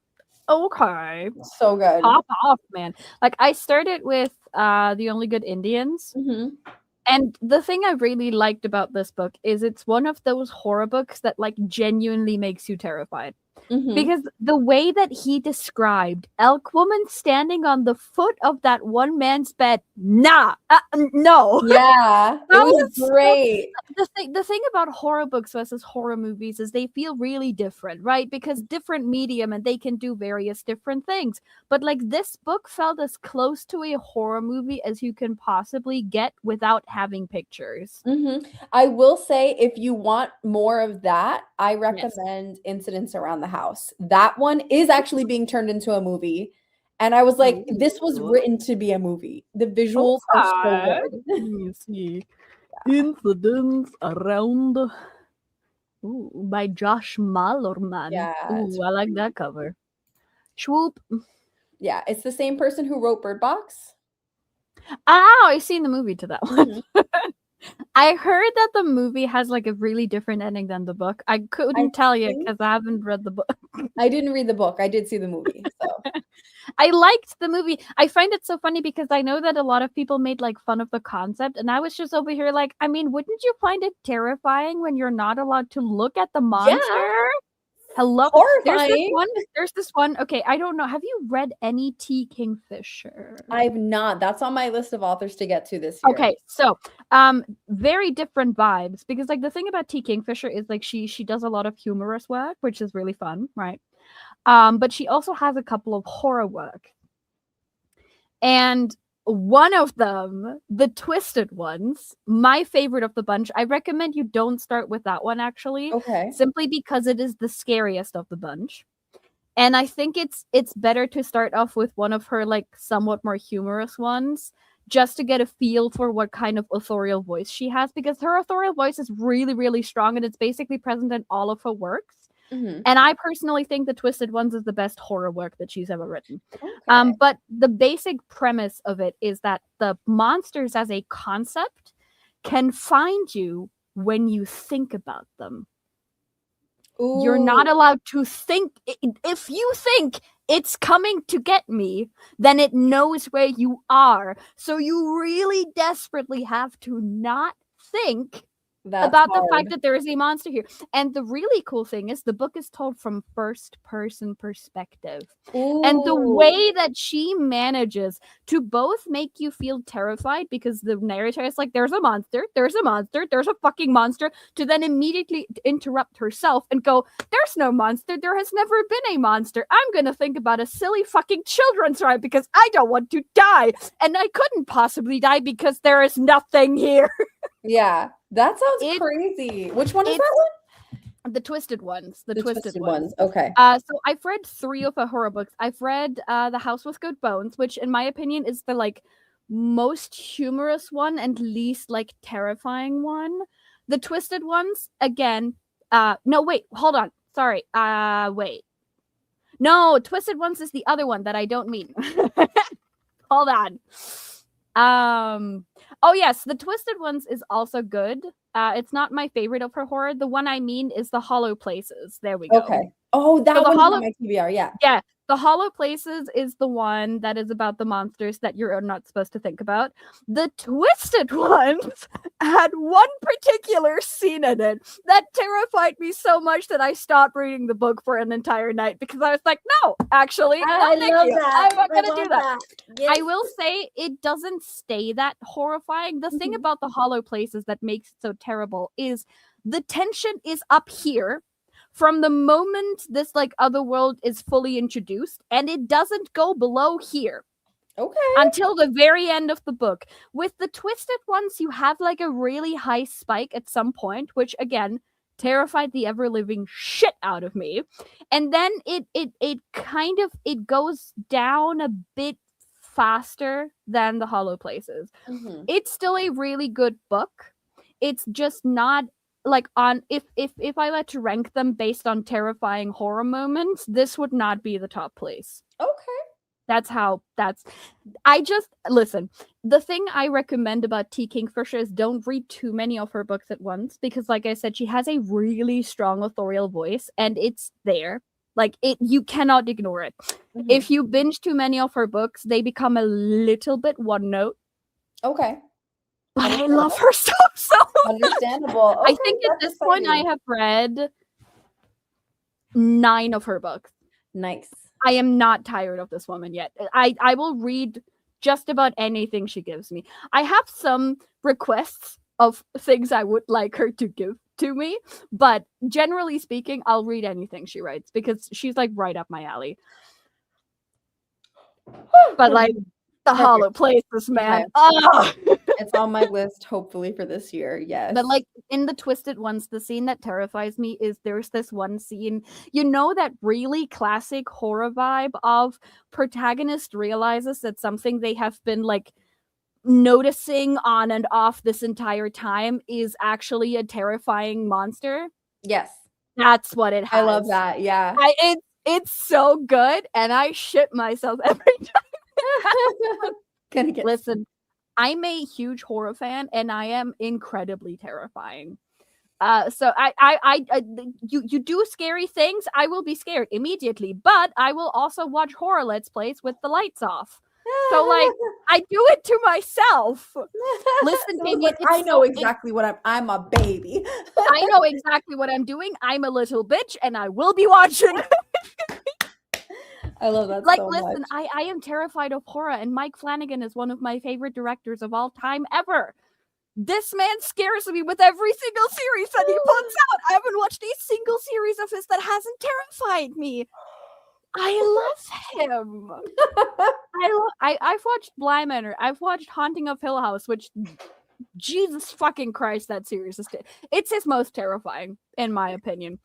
okay, So good. pop off, man. Like I started with The Only Good Indians. Mm-hmm. And the thing I really liked about this book is it's one of those horror books that like genuinely makes you terrified. Mm-hmm. Because the way that he described Elk Woman standing on the foot of that one man's bed, no. Yeah, it That was was great. the thing about horror books versus horror movies is they feel really different, right? Because different medium and they can do various different things. But like this book felt as close to a horror movie as you can possibly get without having pictures. Mm-hmm. I will say, if you want more of that, I recommend Incidents Around the House. That one is actually being turned into a movie. And I was like, this was written to be a movie. The visuals are so good. Let me see. Incidents Around. Ooh, by Josh Mallerman. Yeah, it's Ooh, I like that cover. Swoop. Yeah, it's the same person who wrote Bird Box. Oh, I've seen the movie to that one. Mhm. I heard that the movie has like a really different ending than the book. I couldn't tell you think- because I haven't read the book. I didn't read the book. I did see the movie. So I liked the movie. I find it so funny because I know that a lot of people made like fun of the concept, and I was just over here like, I mean, wouldn't you find it terrifying when you're not allowed to look at the monster? Hello. horrifying. There's this one. Okay, I don't know. Have you read any T. Kingfisher? I've not. That's on my list of authors to get to this year. Okay, so very different vibes because like the thing about T. Kingfisher is like she does a lot of humorous work, which is really fun, right? But she also has a couple of horror work. And one of them, the twisted ones, my favorite of the bunch, I recommend you don't start with that one actually. Okay. Simply because it is the scariest of the bunch. And I think it's better to start off with one of her like somewhat more humorous ones just to get a feel for what kind of authorial voice she has because her authorial voice is really, really strong and it's basically present in all of her works. Mm-hmm. And I personally think The Twisted Ones is the best horror work that she's ever written. Okay. But the basic premise of it is that the monsters as a concept can find you when you think about them. You're not Ooh. allowed to think. If you think it's coming to get me, then it knows where you are. So you really desperately have to not think That's about the hard. fact that there is a monster here. And the really cool thing is the book is told from first person perspective. And the Ooh. way that she manages to both make you feel terrified because the narrator is like, there's a monster, there's a fucking monster, to then immediately interrupt herself and go, there's no monster, there has never been a monster. I'm gonna think about a silly fucking children's rhyme because I don't want to die. And I couldn't possibly die because there is nothing here. Yeah, that sounds crazy. Which one is that one? The Twisted Ones. The Twisted Ones. Okay. So I've read 3 of her horror books. I've read The House with Good Bones, which in my opinion is the like most humorous one and least like terrifying one. The Twisted Ones, again, no, wait, hold on. Sorry. Wait. No, Twisted Ones is the other one that I don't mean. Hold on. Oh yes, the Twisted Ones is also good. It's not my favorite of her horror. The one I mean is the Hollow Places. There we go. Okay. Oh, that So the one's Hollow- on my TBR. Yeah. Yeah, the Hollow Places is the one that is about the monsters that you're not supposed to think about. The Twisted Ones had one particular scene in it that terrified me so much that I stopped reading the book for an entire night because I was like, no, actually, no, thank you. I'm not gonna do that. Yes. I will say it doesn't stay that horrifying. The thing about the Hollow Places that makes it so terrible is the tension is up here from the moment this like other world is fully introduced, and it doesn't go below here Okay. until the very end of the book. With the Twisted Ones, you have like a really high spike at some point, which again terrified the ever living shit out of me. And then it kind of it goes down a bit faster than the Hollow Places. Mhm. It's still a really good book. It's just not like on if I were to rank them based on terrifying horror moments, this would not be the top place. Okay. I just listen. The thing I recommend about T. Kingfisher is don't read too many of her books at once because, like I said, she has a really strong authorial voice, and it's there. Like you cannot ignore it. Mhm. If you binge too many of her books, they become a little bit one note. Okay. But I love her stuff so much. Understandable. I Okay, think at that's this point I exciting. have read 9 of her books. Nice. I am not tired of this woman yet. I will read just about anything she gives me. I have some requests of things I would like her to give to me, but generally speaking, I'll read anything she writes because she's like right up my alley. But like the Perfect. Hollow Places, man. Yes. Ah! It's on my list, hopefully, for this year. Yes. But like in the Twisted Ones, the scene that terrifies me is there's this one scene, you know, that really classic horror vibe of protagonist realizes that something they have been like noticing on and off this entire time is actually a terrifying monster. Yes. That's what it has. I love that. Yeah. It's so good, and I shit myself every time. Gonna get Listen, I'm a huge horror fan, and I am incredibly terrifying. So you do scary things, I will be scared immediately, but I will also watch horror let's plays with the lights off. So like I do it to myself. Listen, So Damien, like, it's I know so- exactly what I'm a baby. I know exactly what I'm doing. I'm a little bitch, and I will be watching. I love that Like, so listen, much. I am terrified of horror, and Mike Flanagan is one of my favorite directors of all time ever. This man scares me with every single series that he puts out. I haven't watched a single series of his that hasn't terrified me. I love him. I've watched Bly Manor. I've watched Haunting of Hill House, which Jesus fucking Christ, that series is it's his most terrifying, in my opinion.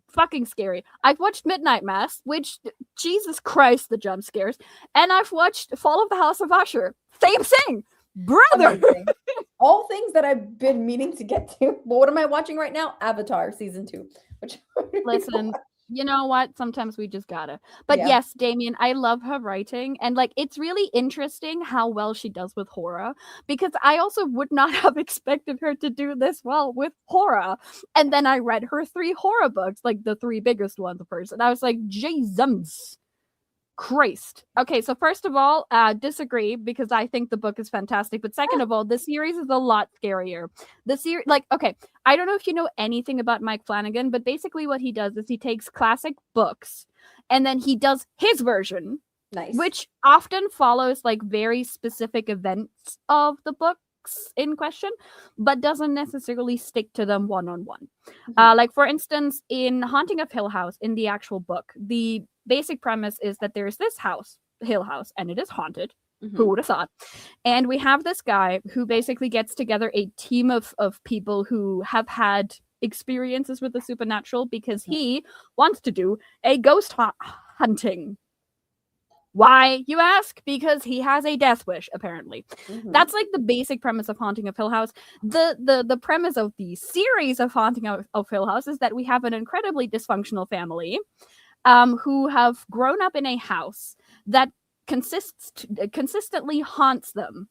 Fucking scary. I've watched Midnight Mass, which Jesus Christ, the jump scares, and I've watched Fall of the House of Usher. Same thing, brother. Amazing. All things that I've been meaning to get to. But what am I watching right now? Avatar season 2. Which Listen, you know what? Sometimes we just gotta. But Yeah. yes, Damien, I love her writing, and like it's really interesting how well she does with horror, because I also would not have expected her to do this well with horror. And then I read her 3 horror books, like the 3 biggest ones first, and I was like, Jesus Christ. Okay, so first of all, disagree because I think the book is fantastic. But second of all, the series is a lot scarier. The series, like, okay, I don't know if you know anything about Mike Flanagan, but basically what he does is he takes classic books and then he does his version, Nice. which often follows like very specific events of the books in question, but doesn't necessarily stick to them one-on-one. Like for instance, in Haunting of Hill House, in the actual book, the basic premise is that there's this house, Hill House, and it is haunted. Mhm. Who would have thought? And we have this guy who basically gets together a team of people who have had experiences with the supernatural because he wants to do a ghost hunting. Why, you ask? Because he has a death wish, apparently. Mhm. That's like the basic premise of Haunting of Hill House. The premise of the series of Haunting of Hill House is that we have an incredibly dysfunctional family who have grown up in a house that consistently haunts them.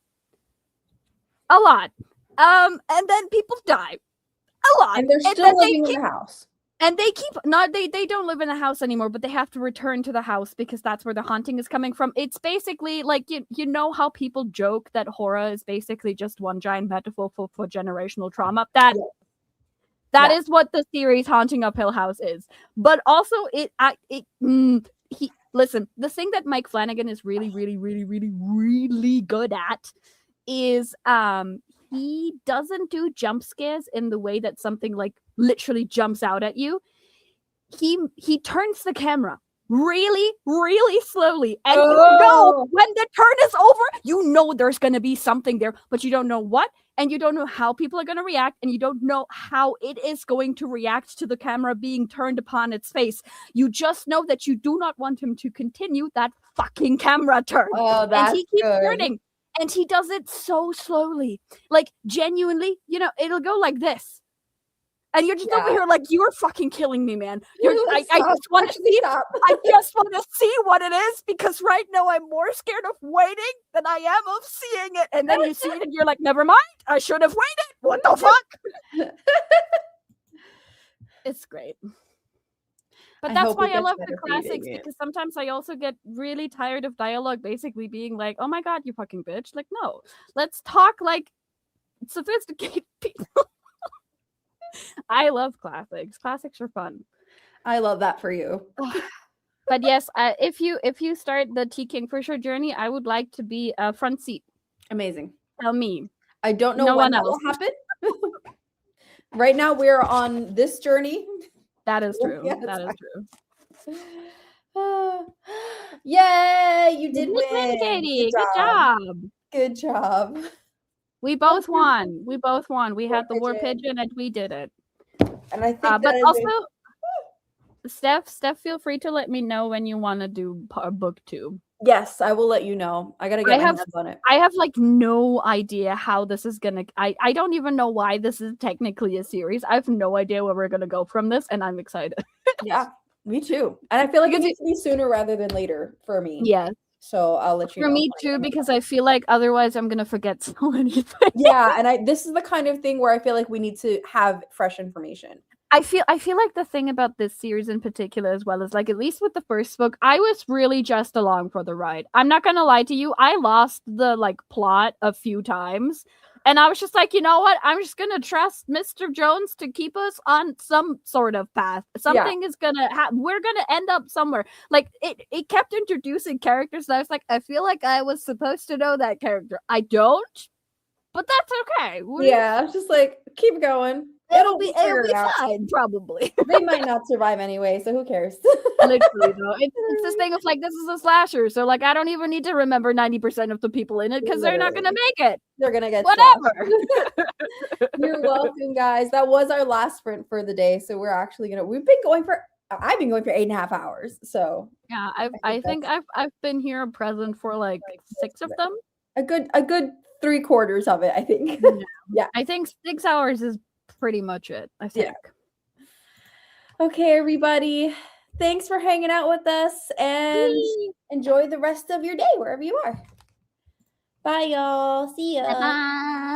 A lot. And then people die. A lot. And they're still living in the house. And they keep they don't live in the house anymore, but they have to return to the house because that's where the haunting is coming from. It's basically like you know how people joke that horror is basically just one giant metaphor for generational trauma. That is what the series Haunting of Hill House is. But also listen, the thing that Mike Flanagan is really, really, really, really, really good at is he doesn't do jump scares in the way that something like literally jumps out at you. He turns the camera really, really slowly, and you know when the turn is over, you know there's gonna be something there, but you don't know what, and you don't know how people are gonna react, and you don't know how it is going to react to the camera being turned upon its face. You just know that you do not want him to continue that fucking camera turn. Oh, that's and he keeps good. turning. And he does it so slowly. Like, genuinely, it'll go like this. And you're just over here like, you are fucking killing me, man. I just want to see stop. I just want to see what it is, because right now I'm more scared of waiting than I am of seeing it. And then you see it and you're like, never mind. I should have waited. What the fuck? It's great. But that's why I love the classics, because sometimes I also get really tired of dialogue basically being like, oh my god, you fucking bitch. Like, no. Let's talk like sophisticated people. I love classics. Classics are fun. I love that for you. But yes, if you start the T King for Sure journey, I would like to be a front seat. Amazing. Tell me. I don't know when that will happen. Right now we're on this journey. That is true. Yes, that is true. Yay, you did win. Katie. Good job. Good job. We both won. We both won. We had the war pigeon and we did it. And I think but also Steph, feel free to let me know when you want to do a booktube. Yes, I will let you know. I gotta get my hands on it. I have like no idea how this is gonna. I don't even know why this is technically a series. I have no idea where we're gonna go from this, and I'm excited. Yeah, me too. And I feel like it needs to be sooner rather than later for me. Yeah. So I'll let you know. For me too, because I feel like otherwise I'm gonna forget so many things. Yeah, and this is the kind of thing where I feel like we need to have fresh information. I feel like the thing about this series in particular, as well as like at least with the first book, I was really just along for the ride. I'm not gonna lie to you, I lost the like plot a few times, and I was just like, you know what? I'm just gonna trust Mr. Jones to keep us on some sort of path. Something is gonna we're gonna end up somewhere. Like it kept introducing characters that I was like, I feel like I was supposed to know that character. I don't, but that's okay. Yeah, I was just like, keep going. It'll be fine, probably. They might not survive anyway, so who cares? Literally, though. It's this thing of like, this is a slasher, so like I don't even need to remember 90% of the people in it because they're not gonna make it. They're gonna get whatever. You're welcome, guys. That was our last sprint for the day, so we're actually I've been going for 8.5 hours. So yeah, I think I've been here present for like 6 of them. A good 3/4 of it, I think. Yeah. I think 6 hours is pretty much it, I think. Yeah. Okay, everybody. Thanks for hanging out with us, and enjoy the rest of your day wherever you are. Bye, y'all. See ya. Bye.